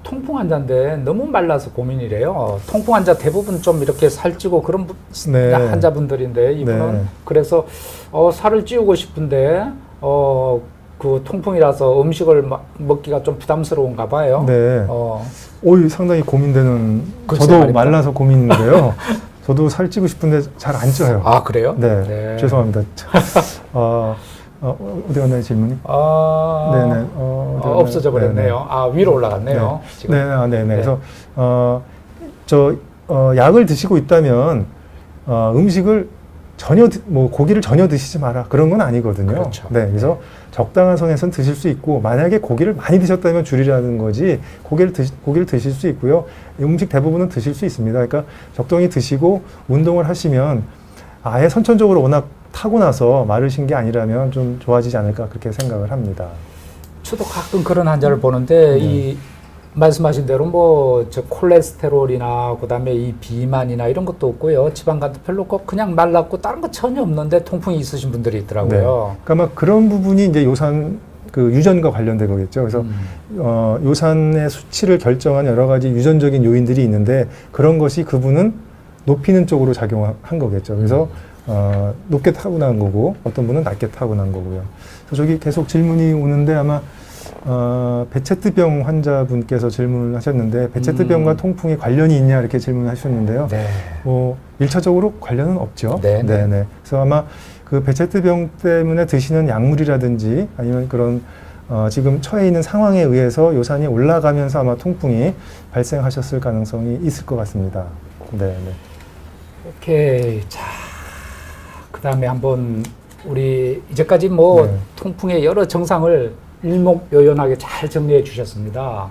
[SPEAKER 1] 통풍 환자인데 너무 말라서 고민이래요. 통풍 환자 대부분 좀 이렇게 살찌고 그런
[SPEAKER 2] 네.
[SPEAKER 1] 환자분들인데 이분은
[SPEAKER 2] 네.
[SPEAKER 1] 그래서 살을 찌우고 싶은데 그 통풍이라서 음식을 먹기가 좀 부담스러운가 봐요.
[SPEAKER 2] 네. 상당히 고민되는,
[SPEAKER 1] 글쎄
[SPEAKER 2] 저도
[SPEAKER 1] 말입니다.
[SPEAKER 2] 말라서 고민인데요. 저도 살찌고 싶은데 잘 안 쪄요.
[SPEAKER 1] 아 그래요?
[SPEAKER 2] 네.
[SPEAKER 1] 네.
[SPEAKER 2] 죄송합니다. 어디 갔나요, 질문이? 네네.
[SPEAKER 1] 없어져 버렸네요. 위로 올라갔네요.
[SPEAKER 2] 네.
[SPEAKER 1] 지금.
[SPEAKER 2] 네네. 그래서, 약을 드시고 있다면, 음식을 고기를 전혀 드시지 마라. 그런 건 아니거든요.
[SPEAKER 1] 그렇죠.
[SPEAKER 2] 네. 그래서 적당한 선에서는 드실 수 있고, 만약에 고기를 많이 드셨다면 줄이라는 거지, 고기를 드실 수 있고요. 음식 대부분은 드실 수 있습니다. 그러니까 적당히 드시고, 운동을 하시면, 아예 선천적으로 워낙 타고나서 마르신 게 아니라면 좀 좋아지지 않을까, 그렇게 생각을 합니다.
[SPEAKER 1] 저도 가끔 그런 환자를 보는데 이 말씀하신 대로 저 콜레스테롤이나 그다음에 이 비만이나 이런 것도 없고요. 지방간도 별로 없고 그냥 말랐고 다른 거 전혀 없는데 통풍이 있으신 분들이 있더라고요.
[SPEAKER 2] 네. 그러니까 아마 그런 부분이 이제 요산 유전과 관련된 거겠죠. 그래서 요산의 수치를 결정한 여러 가지 유전적인 요인들이 있는데 그런 것이 그분은 높이는 쪽으로 작용한 거겠죠. 그래서 높게 타고난 거고 어떤 분은 낮게 타고난 거고요. 그래서 저기 계속 질문이 오는데 아마 베체트병 환자분께서 질문을 하셨는데 베체트병과 통풍이 관련이 있냐 이렇게 질문하셨는데요.
[SPEAKER 1] 네.
[SPEAKER 2] 1차적으로 관련은 없죠.
[SPEAKER 1] 네.
[SPEAKER 2] 그래서 아마 그 베체트병 때문에 드시는 약물이라든지 아니면 그런 지금 처해 있는 상황에 의해서 요산이 올라가면서 아마 통풍이 발생하셨을 가능성이 있을 것 같습니다. 네.
[SPEAKER 1] 오케이. 자, 그다음에 한번 우리 이제까지
[SPEAKER 2] 네.
[SPEAKER 1] 통풍의 여러 증상을 일목요연하게 잘 정리해 주셨습니다.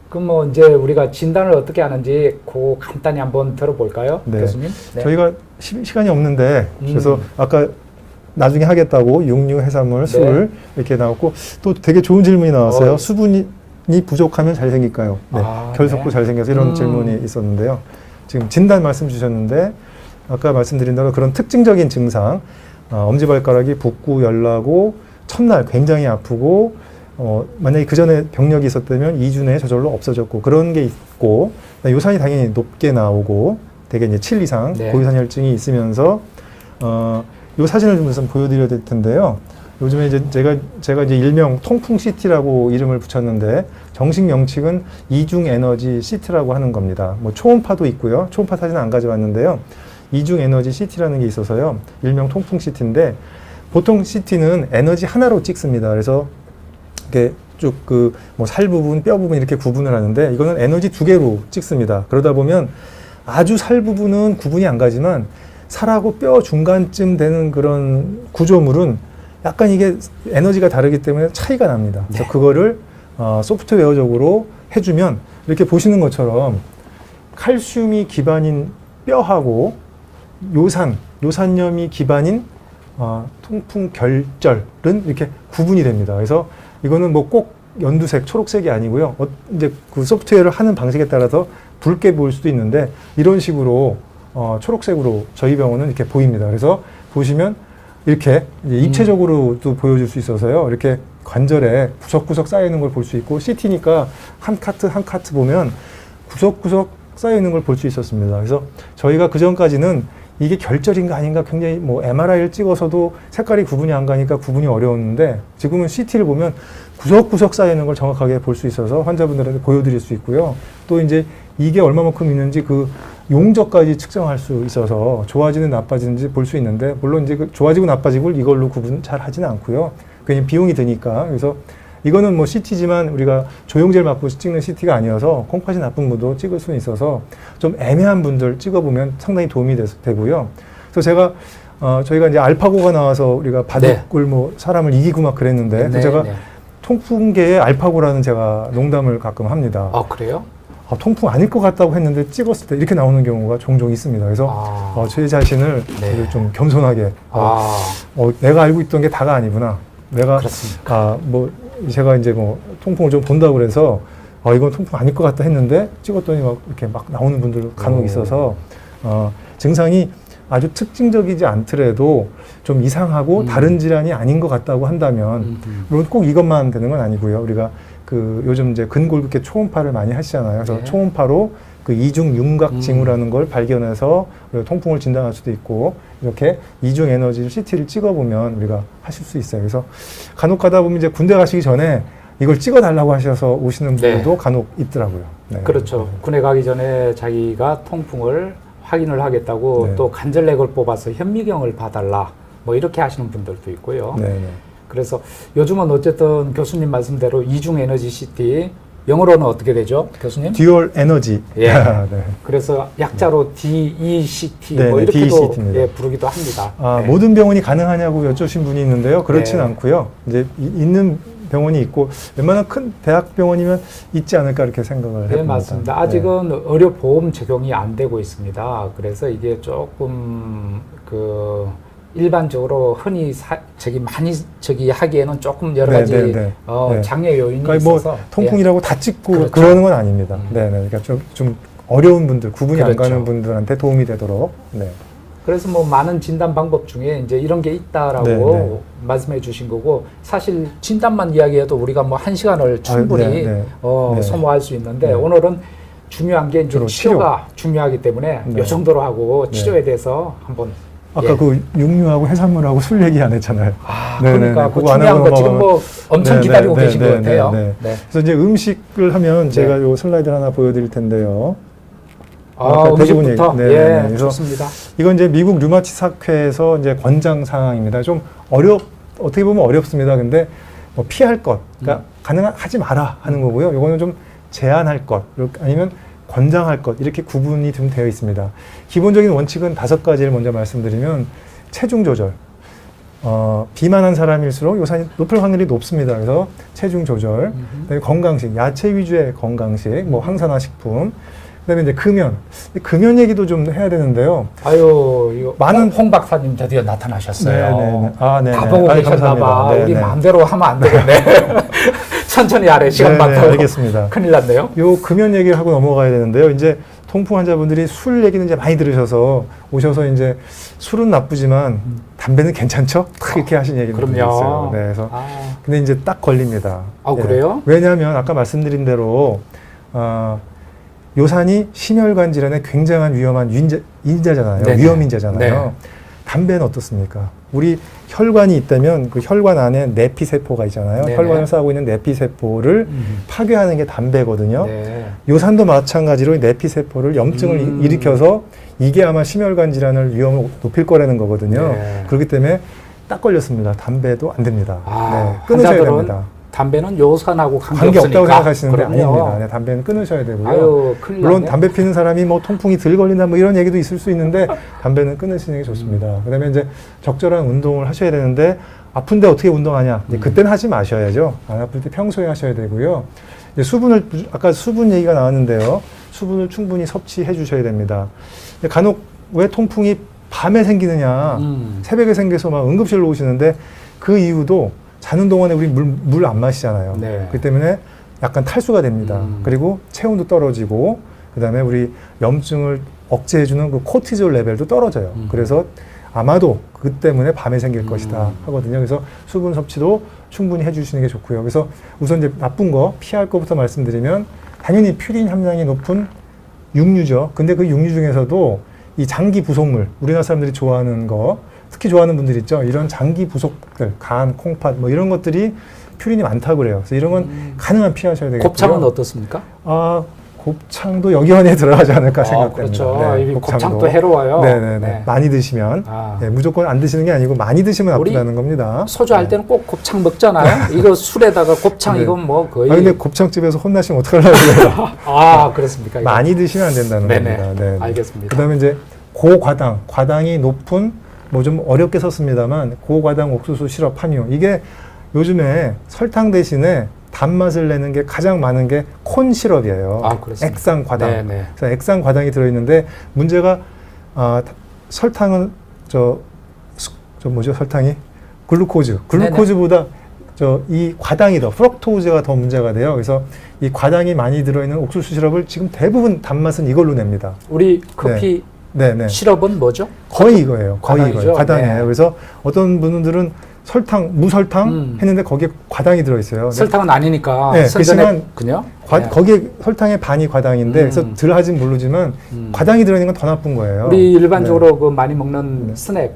[SPEAKER 1] 그럼 이제 우리가 진단을 어떻게 하는지 간단히 한번 들어볼까요,
[SPEAKER 2] 네.
[SPEAKER 1] 교수님? 네.
[SPEAKER 2] 저희가 시간이 없는데 그래서 아까 나중에 하겠다고 육류, 해산물, 술 이렇게 나왔고 또 되게 좋은 질문이 나왔어요. 수분이 부족하면 잘 생길까요? 네. 결석도 잘 생겨서 이런 질문이 있었는데요. 지금 진단 말씀 주셨는데 아까 말씀드린 대로 그런 특징적인 증상 엄지발가락이 붓고 열나고 첫날 굉장히 아프고 만약에 그 전에 병력이 있었다면 2주 내에 저절로 없어졌고 그런 게 있고 요산이 당연히 높게 나오고 되게 이제 7 이상 고유산 혈증이 있으면서 요 사진을 좀 우선 보여드려야 될 텐데요. 요즘에 이제 제가 이제 일명 통풍 CT라고 이름을 붙였는데 정식 명칭은 이중 에너지 CT라고 하는 겁니다. 초음파도 있고요. 초음파 사진은 안 가져왔는데요. 이중 에너지 CT라는 게 있어서요. 일명 통풍 CT인데 보통 CT는 에너지 하나로 찍습니다. 그래서 이렇게 쭉 살 부분, 뼈 부분 이렇게 구분을 하는데 이거는 에너지 2개로 찍습니다. 그러다 보면 아주 살 부분은 구분이 안 가지만 살하고 뼈 중간쯤 되는 그런 구조물은 약간 이게 에너지가 다르기 때문에 차이가 납니다. 그래서 그거를 소프트웨어적으로 해주면 이렇게 보시는 것처럼 칼슘이 기반인 뼈하고 요산염이 기반인 통풍 결절은 이렇게 구분이 됩니다. 그래서 이거는 뭐 꼭 연두색, 초록색이 아니고요. 이제 그 소프트웨어를 하는 방식에 따라서 붉게 보일 수도 있는데 이런 식으로 초록색으로 저희 병원은 이렇게 보입니다. 그래서 보시면 이렇게 이제 입체적으로도 보여줄 수 있어서요. 이렇게 관절에 구석구석 쌓여 있는 걸 볼 수 있고 CT니까 한 카트 한 카트 보면 구석구석 쌓여 있는 걸 볼 수 있었습니다. 그래서 저희가 그 전까지는 이게 결절인가 아닌가 굉장히 뭐 MRI를 찍어서도 색깔이 구분이 안 가니까 구분이 어려웠는데 지금은 CT를 보면 구석구석 쌓여 있는 걸 정확하게 볼 수 있어서 환자분들한테 보여드릴 수 있고요. 또 이제 이게 얼마만큼 있는지 그 용적까지 측정할 수 있어서 좋아지는 나빠지는지 볼 수 있는데 물론 이제 그 좋아지고 나빠지고 이걸로 구분 잘 하지는 않고요. 괜히 비용이 드니까. 그래서 이거는 뭐 CT지만 우리가 조영제를 맞고 찍는 CT가 아니어서 콩팥이 나쁜 분도 찍을 수는 있어서 좀 애매한 분들 찍어보면 상당히 도움이 되고요. 그래서 제가 저희가 이제 알파고가 나와서 우리가 바둑을 뭐 사람을 이기고 막 그랬는데 그래서 제가 통풍계의 알파고라는 제가 농담을 가끔 합니다.
[SPEAKER 1] 아, 그래요?
[SPEAKER 2] 통풍 아닐 것 같다고 했는데 찍었을 때 이렇게 나오는 경우가 종종 있습니다. 그래서 제 자신을 좀 겸손하게 내가 알고 있던 게 다가 아니구나. 내가 뭐 제가 이제 뭐 통풍을 좀 본다고 그래서 이건 통풍 아닐 것 같다 했는데 찍었더니 막 이렇게 막 나오는 분들 간혹 있어서 증상이 아주 특징적이지 않더라도 좀 이상하고 다른 질환이 아닌 것 같다고 한다면 물론 꼭 이것만 되는 건 아니고요. 우리가 그 요즘 이제 근골격계 초음파를 많이 하시잖아요. 그래서 초음파로 그 이중 윤곽 징후라는 걸 발견해서 통풍을 진단할 수도 있고 이렇게 이중 에너지 CT를 찍어보면 우리가 하실 수 있어요. 그래서 간혹 가다 보면 이제 군대 가시기 전에 이걸 찍어달라고 하셔서 오시는 분들도 간혹 있더라고요. 네.
[SPEAKER 1] 그렇죠. 군에 가기 전에 자기가 통풍을 확인을 하겠다고 또 간절렉을 뽑아서 현미경을 봐달라 뭐 이렇게 하시는 분들도 있고요. 그래서 요즘은 어쨌든 교수님 말씀대로 이중 에너지 CT 영어로는 어떻게 되죠, 교수님?
[SPEAKER 2] 듀얼 에너지.
[SPEAKER 1] 예. 그래서 약자로 DECT 뭐 이렇게도 부르기도 합니다.
[SPEAKER 2] 모든 병원이 가능하냐고 여쭈신 분이 있는데요. 그렇진 않고요. 이제 있는 병원이 있고 웬만한 큰 대학병원이면 있지 않을까 이렇게 생각을 해봅니다.
[SPEAKER 1] 네, 맞습니다. 아직은 의료 보험 적용이 안 되고 있습니다. 그래서 이게 조금 그 일반적으로 흔히 많이 하기에는 조금 여러 가지 장애 요인이
[SPEAKER 2] 그러니까
[SPEAKER 1] 있어서
[SPEAKER 2] 뭐 통풍이라고 다 찍고 그러는 건 아닙니다. 그러니까 좀 어려운 분들, 구분이 안 가는 분들한테 도움이 되도록.
[SPEAKER 1] 그래서 뭐 많은 진단 방법 중에 이제 이런 게 있다라고 말씀해 주신 거고 사실 진단만 이야기해도 우리가 뭐 1시간을 충분히 소모할 수 있는데 오늘은 중요한 게 이제 치료가 중요하기 때문에 이 정도로 하고 치료에 대해서 한번
[SPEAKER 2] 아까 그 육류하고 해산물하고 술 얘기 안 했잖아요.
[SPEAKER 1] 그러니까 그 중요한 거 지금 뭐 엄청 기다리고 계신 것 같아요.
[SPEAKER 2] 그래서 이제 음식을 하면 제가 요 슬라이드 하나 보여드릴 텐데요.
[SPEAKER 1] 음식부터 좋습니다.
[SPEAKER 2] 이건 이제 미국 류마티스학회에서 이제 권장 사항입니다. 좀 어떻게 보면 어렵습니다. 근데 뭐 피할 것, 그러니까 가능하지 마라 하는 거고요. 요거는 좀 제한할 것, 아니면 권장할 것 이렇게 구분이 좀 되어 있습니다. 기본적인 원칙은 5가지를 먼저 말씀드리면 체중 조절. 비만한 사람일수록 요산이 높을 확률이 높습니다. 그래서 체중 조절, 그다음에 건강식, 야채 위주의 건강식, 뭐 항산화 식품, 그다음에 이제 금연 얘기도 좀 해야 되는데요.
[SPEAKER 1] 이거 많은 홍 박사님 드디어 나타나셨어요. 다 보고 계셨나봐. 우리 마음대로 하면 안 되겠네. 천천히 하래. 시간 많다고.
[SPEAKER 2] 알겠습니다.
[SPEAKER 1] 큰일 났네요.
[SPEAKER 2] 요 금연 얘기를 하고 넘어가야 되는데요. 이제 통풍 환자분들이 술 얘기는 이제 많이 들으셔서 오셔서 이제 술은 나쁘지만 담배는 괜찮죠? 딱 이렇게 하신 얘기는 있어요. 그래서 근데 이제 딱 걸립니다.
[SPEAKER 1] 그래요?
[SPEAKER 2] 왜냐하면 아까 말씀드린 대로 요산이 심혈관 질환에 굉장한 위험한 인자잖아요. 위험 인자잖아요. 담배는 어떻습니까? 우리 혈관이 있다면 그 혈관 안에 내피세포가 있잖아요. 혈관을 싸고 있는 내피세포를 파괴하는 게 담배거든요. 요산도 마찬가지로 내피세포를 염증을 일으켜서 이게 아마 심혈관 질환을 위험을 높일 거라는 거거든요. 그렇기 때문에 딱 걸렸습니다. 담배도 안 됩니다. 끊으셔야 됩니다.
[SPEAKER 1] 담배는 요산하고
[SPEAKER 2] 관계 없다고 생각하시는데 아닙니다. 담배는 끊으셔야 되고요. 물론 담배 피는 사람이 뭐 통풍이 덜 걸린다 뭐 이런 얘기도 있을 수 있는데 담배는 끊으시는 게 좋습니다. 그다음에 이제 적절한 운동을 하셔야 되는데 아픈데 어떻게 운동하냐? 그때는 하지 마셔야죠. 안 아플 때 평소에 하셔야 되고요. 이제 아까 수분 얘기가 나왔는데요. 수분을 충분히 섭취해 주셔야 됩니다. 간혹 왜 통풍이 밤에 생기느냐, 새벽에 생겨서 막 응급실로 오시는데 그 이유도 자는 동안에 우리 물 안 마시잖아요.
[SPEAKER 1] 네.
[SPEAKER 2] 그렇기 때문에 약간 탈수가 됩니다. 그리고 체온도 떨어지고, 그 다음에 우리 염증을 억제해주는 그 코티졸 레벨도 떨어져요. 그래서 아마도 그 때문에 밤에 생길 것이다 하거든요. 그래서 수분 섭취도 충분히 해주시는 게 좋고요. 그래서 우선 이제 나쁜 거, 피할 것부터 말씀드리면 당연히 퓨린 함량이 높은 육류죠. 근데 그 육류 중에서도 이 장기 부속물, 우리나라 사람들이 좋아하는 거, 특히 좋아하는 분들 있죠. 이런 장기 부속들, 간, 콩팥 뭐 이런 것들이 퓨린이 많다고 그래요. 그래서 이런 건 가능한 피하셔야 되겠고요.
[SPEAKER 1] 곱창은 어떻습니까?
[SPEAKER 2] 곱창도 여기 안에 들어가지 않을까 생각됩니다.
[SPEAKER 1] 그렇죠. 네, 곱창도 해로워요.
[SPEAKER 2] 네네네.
[SPEAKER 1] 네.
[SPEAKER 2] 많이 드시면 네, 무조건 안 드시는 게 아니고 많이 드시면 나쁘다는 겁니다.
[SPEAKER 1] 소주 할 때는 꼭 곱창 먹잖아요. 이거 술에다가 곱창 이건 뭐 거의.
[SPEAKER 2] 근데 곱창집에서 혼나시면 어떡하려고 그래요?
[SPEAKER 1] 그렇습니까? 이거.
[SPEAKER 2] 많이 드시면 안 된다는
[SPEAKER 1] 네네.
[SPEAKER 2] 겁니다. 네.
[SPEAKER 1] 알겠습니다.
[SPEAKER 2] 그다음에 이제 과당이 높은 뭐 좀 어렵게 썼습니다만 고과당 옥수수 시럽 함유, 이게 요즘에 설탕 대신에 단맛을 내는 게 가장 많은 게 콘 시럽이에요.
[SPEAKER 1] 그렇습니다.
[SPEAKER 2] 액상 과당.
[SPEAKER 1] 네네.
[SPEAKER 2] 그래서 액상 과당이 들어있는데 문제가 설탕은 설탕이 글루코즈보다 이 과당이 프럭토즈가 더 문제가 돼요. 그래서 이 과당이 많이 들어있는 옥수수 시럽을 지금 대부분 단맛은 이걸로 냅니다.
[SPEAKER 1] 우리 커피
[SPEAKER 2] 네네.
[SPEAKER 1] 시럽은 뭐죠?
[SPEAKER 2] 거의 이거예요.
[SPEAKER 1] 과당이죠?
[SPEAKER 2] 과당이에요.
[SPEAKER 1] 네.
[SPEAKER 2] 그래서 어떤 분들은 무설탕 했는데 거기에 과당이 들어있어요.
[SPEAKER 1] 설탕은 아니니까.
[SPEAKER 2] 네, 그렇지만
[SPEAKER 1] 그냥
[SPEAKER 2] 거기에 설탕의 반이 과당인데 그래서 덜 하진 모르지만 과당이 들어있는 건 더 나쁜 거예요.
[SPEAKER 1] 우리 일반적으로 그 많이 먹는 스낵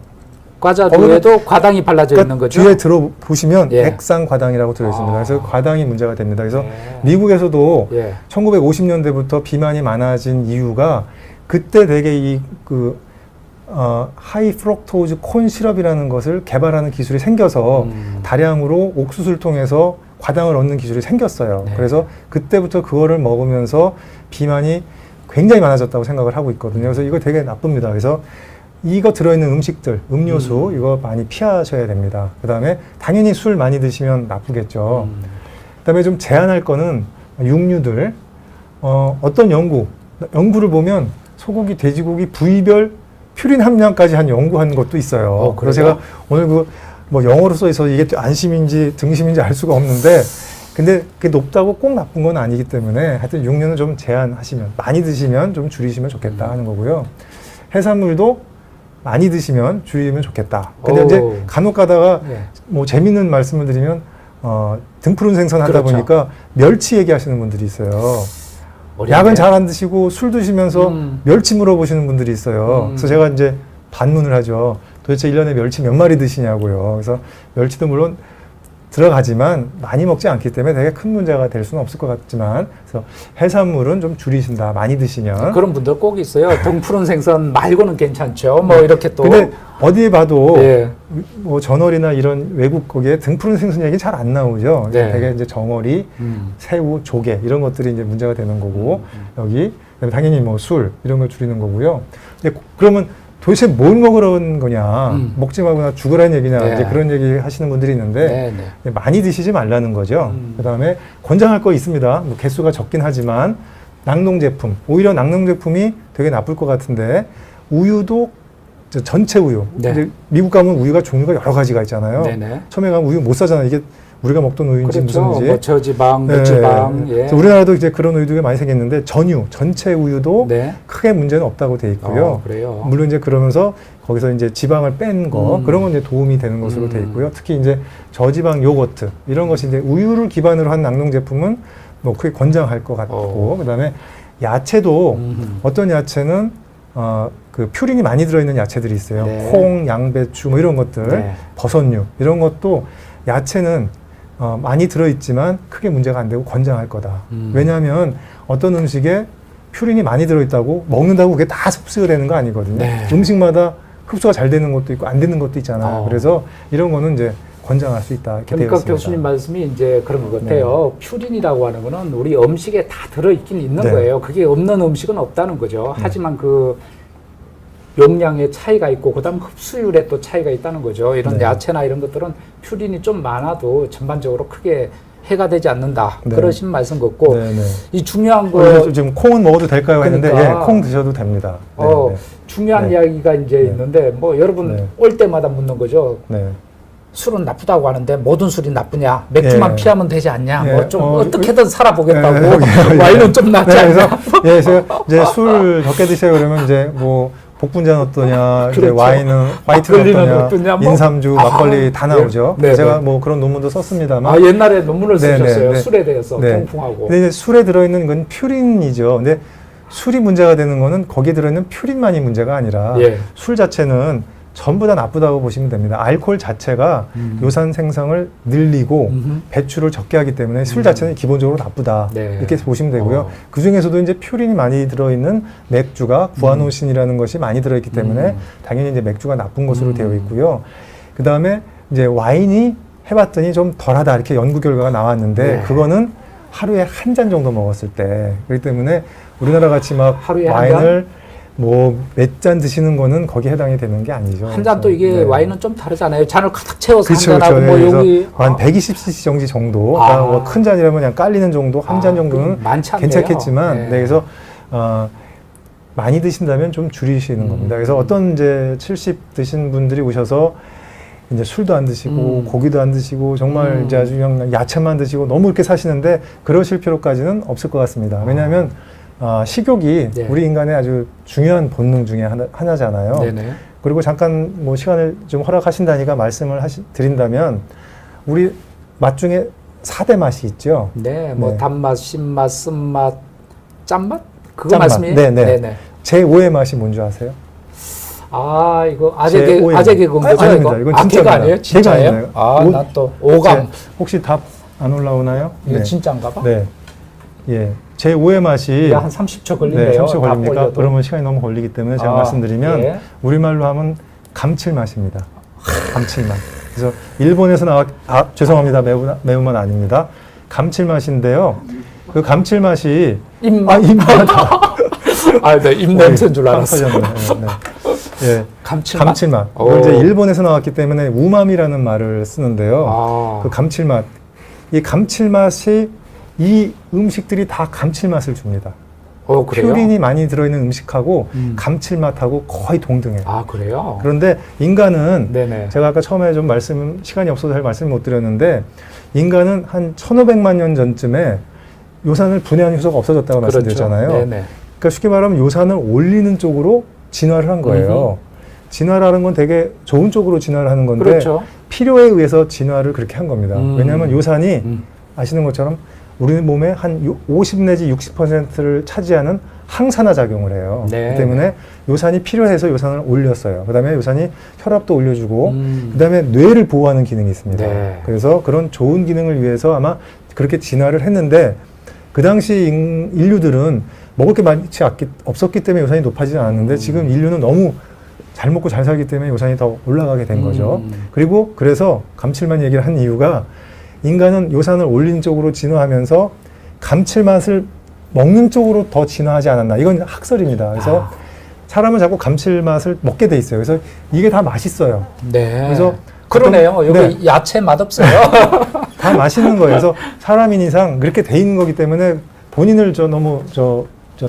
[SPEAKER 1] 과자들에도 과당이 발라져 있는 거죠.
[SPEAKER 2] 뒤에 들어보시면 액상 과당이라고 들어있습니다. 그래서 과당이 문제가 됩니다. 그래서 미국에서도 1950년대부터 비만이 많아진 이유가 그때 되게 하이 프럭토즈 콘 시럽이라는 것을 개발하는 기술이 생겨서 다량으로 옥수수를 통해서 과당을 얻는 기술이 생겼어요.
[SPEAKER 1] 네.
[SPEAKER 2] 그래서 그때부터 그거를 먹으면서 비만이 굉장히 많아졌다고 생각을 하고 있거든요. 그래서 이거 되게 나쁩니다. 그래서 이거 들어있는 음식들, 음료수 이거 많이 피하셔야 됩니다. 그 다음에 당연히 술 많이 드시면 나쁘겠죠. 그 다음에 좀 제한할 거는 육류들. 어떤 연구를 보면 소고기, 돼지고기 부위별 퓨린 함량까지 연구한 것도 있어요. 그래서 제가 오늘 영어로 써 있어서 이게 안심인지 등심인지 알 수가 없는데, 근데 그게 높다고 꼭 나쁜 건 아니기 때문에 하여튼 육류는 좀 제한하시면, 많이 드시면 좀 줄이시면 좋겠다 하는 거고요. 해산물도 많이 드시면 줄이면 좋겠다. 근데 이제 간혹 가다가 뭐 재밌는 말씀을 드리면, 등푸른 생선 하다 보니까 멸치 얘기하시는 분들이 있어요. 약은 잘 안 드시고 술 드시면서 멸치 물어보시는 분들이 있어요. 그래서 제가 이제 반문을 하죠. 도대체 1년에 멸치 몇 마리 드시냐고요. 그래서 멸치도 물론 들어가지만 많이 먹지 않기 때문에 되게 큰 문제가 될 수는 없을 것 같지만, 그래서 해산물은 좀 줄이신다. 많이 드시면.
[SPEAKER 1] 그런 분들 꼭 있어요. 등푸른 생선 말고는 괜찮죠. 뭐 이렇게 또.
[SPEAKER 2] 근데 어디에 봐도 뭐 저널이나 이런 외국 거기에 등푸른 생선 얘기 잘 안 나오죠. 되게 이제 정어리, 새우, 조개 이런 것들이 이제 문제가 되는 거고, 여기 당연히 뭐 술 이런 걸 줄이는 거고요. 근데 그러면 도대체 뭘 먹으러 온 거냐, 먹지 말거나 죽으라는 얘기냐, 이제 그런 얘기 하시는 분들이 있는데, 많이 드시지 말라는 거죠. 그 다음에 권장할 거 있습니다. 뭐 개수가 적긴 하지만, 낙농 제품, 오히려 낙농 제품이 되게 나쁠 것 같은데, 우유도 전체 우유. 이제 미국 가면 우유가 종류가 여러 가지가 있잖아요. 처음에 가면 우유 못 사잖아요. 이게 우리가 먹던 우유인지 무슨지.
[SPEAKER 1] 뭐 저지방, 무지방.
[SPEAKER 2] 그래서 우리나라도 이제 그런 우유들이 많이 생겼는데, 전유, 전체 우유도 크게 문제는 없다고 돼 있고요.
[SPEAKER 1] 그래요.
[SPEAKER 2] 물론 이제 그러면서 거기서 이제 지방을 뺀 거, 그런 건 이제 도움이 되는 것으로 돼 있고요. 특히 이제 저지방 요거트, 이런 것이 이제 우유를 기반으로 한 낙농 제품은 뭐 크게 권장할 것 같고, 그 다음에 야채도 어떤 야채는 그 퓨린이 많이 들어있는 야채들이 있어요. 콩, 양배추 뭐 이런 것들, 버섯류 이런 것도 야채는 많이 들어있지만 크게 문제가 안 되고 권장할 거다. 왜냐하면 어떤 음식에 퓨린이 많이 들어있다고 먹는다고 그게 다 흡수가 되는 거 아니거든요. 음식마다 흡수가 잘 되는 것도 있고 안 되는 것도 있잖아요. 그래서 이런 거는 이제 권장할 수 있다. 이렇게
[SPEAKER 1] 그러니까
[SPEAKER 2] 되어 있습니다.
[SPEAKER 1] 교수님 말씀이 이제 그런 것 같아요. 퓨린이라고 하는 거는 우리 음식에 다 들어있긴 있는 거예요. 그게 없는 음식은 없다는 거죠. 하지만 그 용량의 차이가 있고 그다음 흡수율에 또 차이가 있다는 거죠. 이런 야채나 이런 것들은 퓨린이 좀 많아도 전반적으로 크게 해가 되지 않는다.
[SPEAKER 2] 네.
[SPEAKER 1] 그러신 말씀 같고
[SPEAKER 2] 네네.
[SPEAKER 1] 이 중요한 거
[SPEAKER 2] 그래서 지금 콩은 먹어도 될까요? 했는데
[SPEAKER 1] 그러니까.
[SPEAKER 2] 예, 콩 드셔도 됩니다. 네, 네.
[SPEAKER 1] 중요한
[SPEAKER 2] 네.
[SPEAKER 1] 이야기가 이제
[SPEAKER 2] 네.
[SPEAKER 1] 있는데 뭐 여러분
[SPEAKER 2] 네.
[SPEAKER 1] 올 때마다 묻는 거죠.
[SPEAKER 2] 네.
[SPEAKER 1] 술은 나쁘다고 하는데 모든 술이 나쁘냐? 맥주만
[SPEAKER 2] 예.
[SPEAKER 1] 피하면 되지 않냐?
[SPEAKER 2] 예.
[SPEAKER 1] 뭐 좀 어떻게든 살아보겠다고
[SPEAKER 2] 예.
[SPEAKER 1] 와인은 좀 낫지
[SPEAKER 2] 네,
[SPEAKER 1] 않냐?
[SPEAKER 2] 그래서 예, 제가 이제 술 적게 드세요 그러면 이제 뭐 복분자는 어떠냐, 이제
[SPEAKER 1] 그렇죠.
[SPEAKER 2] 와인은 화이트는
[SPEAKER 1] 막걸리는
[SPEAKER 2] 어떠냐,
[SPEAKER 1] 어떠냐, 뭐.
[SPEAKER 2] 인삼주, 막걸리 다 나오죠.
[SPEAKER 1] 네,
[SPEAKER 2] 제가
[SPEAKER 1] 네.
[SPEAKER 2] 뭐 그런 논문도 썼습니다만.
[SPEAKER 1] 아 옛날에 논문을
[SPEAKER 2] 네,
[SPEAKER 1] 쓰셨어요.
[SPEAKER 2] 네, 네.
[SPEAKER 1] 술에 대해서
[SPEAKER 2] 네.
[SPEAKER 1] 통풍하고.
[SPEAKER 2] 근데 이제 술에 들어있는 건 퓨린이죠. 근데 술이 문제가 되는 거는 거기에 들어있는 퓨린만이 문제가 아니라
[SPEAKER 1] 예.
[SPEAKER 2] 술 자체는 전부 다 나쁘다고 보시면 됩니다. 알코올 자체가 요산 생성을 늘리고 배출을 적게 하기 때문에 술 자체는 기본적으로 나쁘다.
[SPEAKER 1] 네.
[SPEAKER 2] 이렇게 보시면 되고요.
[SPEAKER 1] 어.
[SPEAKER 2] 그 중에서도 이제 퓨린이 많이 들어있는 맥주가 구아노신이라는 것이 많이 들어있기 때문에 당연히 이제 맥주가 나쁜 것으로 되어 있고요. 그 다음에 이제 와인이 해봤더니 좀 덜하다 이렇게 연구 결과가 나왔는데
[SPEAKER 1] 네.
[SPEAKER 2] 그거는 하루에 한 잔 정도 먹었을 때 그렇기 때문에 우리나라 같이 막
[SPEAKER 1] 하루에 한
[SPEAKER 2] 와인을 뭐 몇 잔 드시는 거는 거기에 해당이 되는 게 아니죠.
[SPEAKER 1] 한 잔 또 이게
[SPEAKER 2] 네.
[SPEAKER 1] 와인은 좀 다르잖아요. 잔을 가득 채워서
[SPEAKER 2] 그렇죠,
[SPEAKER 1] 한 잔하고
[SPEAKER 2] 그렇죠.
[SPEAKER 1] 뭐
[SPEAKER 2] 그래서
[SPEAKER 1] 여기
[SPEAKER 2] 한 120cc 정도 정도,
[SPEAKER 1] 아.
[SPEAKER 2] 그러니까 뭐큰 잔이라면 그냥 깔리는 정도, 한 잔 정도는
[SPEAKER 1] 많지 않네요.
[SPEAKER 2] 괜찮겠지만,
[SPEAKER 1] 네.
[SPEAKER 2] 네, 그래서 많이 드신다면 좀 줄이시는 겁니다. 그래서 어떤 이제 70 드신 분들이 오셔서 이제 술도 안 드시고 고기도 안 드시고 정말 이제 아주 그냥 야채만 드시고 너무 이렇게 사시는데 그러실 필요까지는 없을 것 같습니다. 왜냐하면 식욕이
[SPEAKER 1] 네.
[SPEAKER 2] 우리 인간의 아주 중요한 본능 중에 하나잖아요.
[SPEAKER 1] 네네.
[SPEAKER 2] 그리고 잠깐 뭐 시간을 좀 허락하신다니까 말씀을 드린다면 우리 맛 중에 4대 맛이 있죠.
[SPEAKER 1] 네, 뭐
[SPEAKER 2] 네.
[SPEAKER 1] 단맛, 신맛, 쓴맛, 짠맛? 그거
[SPEAKER 2] 짠맛.
[SPEAKER 1] 말씀이에요?
[SPEAKER 2] 네네.
[SPEAKER 1] 네네.
[SPEAKER 2] 제5의 맛이 뭔지 아세요?
[SPEAKER 1] 아, 이거
[SPEAKER 2] 제5의
[SPEAKER 1] 아재 개그인 거죠?
[SPEAKER 2] 아닙니다.
[SPEAKER 1] 이거?
[SPEAKER 2] 이건
[SPEAKER 1] 아,
[SPEAKER 2] 진짜입니다.
[SPEAKER 1] 개그 아니에요? 진짜예요?
[SPEAKER 2] 아니에요.
[SPEAKER 1] 아, 나 또 오감.
[SPEAKER 2] 혹시 답 안 올라오나요?
[SPEAKER 1] 이거 진짜인가 봐?
[SPEAKER 2] 네. 예. 제5의 맛이
[SPEAKER 1] 이게 한 30초 걸린대요.
[SPEAKER 2] 네, 30초
[SPEAKER 1] 다
[SPEAKER 2] 걸립니까?
[SPEAKER 1] 올려도.
[SPEAKER 2] 그러면 시간이 너무 걸리기 때문에 제가
[SPEAKER 1] 아,
[SPEAKER 2] 말씀드리면
[SPEAKER 1] 예.
[SPEAKER 2] 우리말로 하면 감칠맛입니다. 감칠맛. 그래서 일본에서 죄송합니다. 매운맛 아닙니다. 감칠맛인데요. 그 감칠맛이
[SPEAKER 1] 입맛.
[SPEAKER 2] 입맛.
[SPEAKER 1] 아, 네, 입냄새인 줄
[SPEAKER 2] 빵
[SPEAKER 1] 알았어.
[SPEAKER 2] 터졌네. 네. 예.
[SPEAKER 1] 감칠맛.
[SPEAKER 2] 감칠맛.
[SPEAKER 1] 오.
[SPEAKER 2] 이거 이제 일본에서 나왔기 때문에 우마미라는 말을 쓰는데요.
[SPEAKER 1] 아.
[SPEAKER 2] 그 감칠맛. 이 감칠맛이 이 음식들이 다 감칠맛을 줍니다.
[SPEAKER 1] 그래요?
[SPEAKER 2] 퓨린이 많이 들어있는 음식하고 감칠맛하고 거의 동등해요.
[SPEAKER 1] 아, 그래요?
[SPEAKER 2] 그런데 인간은
[SPEAKER 1] 네네.
[SPEAKER 2] 제가 아까 처음에 좀 시간이 없어서 잘 말씀을 못 드렸는데 인간은 한 1500만 년 전쯤에 요산을 분해하는 효소가 없어졌다고
[SPEAKER 1] 그렇죠.
[SPEAKER 2] 말씀드렸잖아요.
[SPEAKER 1] 네네.
[SPEAKER 2] 그러니까 쉽게 말하면 요산을 올리는 쪽으로 진화를 한 거예요. 진화라는 건 되게 좋은 쪽으로 진화를 하는 건데
[SPEAKER 1] 그렇죠.
[SPEAKER 2] 필요에 의해서 진화를 그렇게 한 겁니다. 왜냐하면 요산이 아시는 것처럼 우리 몸의 한 50 내지 60%를 차지하는 항산화 작용을 해요.
[SPEAKER 1] 네.
[SPEAKER 2] 그렇기 때문에 요산이 필요해서 요산을 올렸어요. 그 다음에 요산이 혈압도 올려주고 그 다음에 뇌를 보호하는 기능이 있습니다.
[SPEAKER 1] 네.
[SPEAKER 2] 그래서 그런 좋은 기능을 위해서 아마 그렇게 진화를 했는데 그 당시 인류들은 먹을 게 많지 없었기 때문에 요산이 높아지지 않았는데 지금 인류는 너무 잘 먹고 잘 살기 때문에 요산이 더 올라가게 된 거죠. 그리고 그래서 감칠맛 얘기를 한 이유가 인간은 요산을 올린 쪽으로 진화하면서 감칠맛을 먹는 쪽으로 더 진화하지 않았나. 이건 학설입니다. 그래서 사람은 자꾸 감칠맛을 먹게 돼 있어요. 그래서 이게 다 맛있어요.
[SPEAKER 1] 네.
[SPEAKER 2] 그래서
[SPEAKER 1] 그러네요.
[SPEAKER 2] 보통-
[SPEAKER 1] 여기
[SPEAKER 2] 네.
[SPEAKER 1] 야채 맛없어요.
[SPEAKER 2] 다 맛있는 거예요. 그래서 사람인 이상 그렇게 돼 있는 거기 때문에 본인을 너무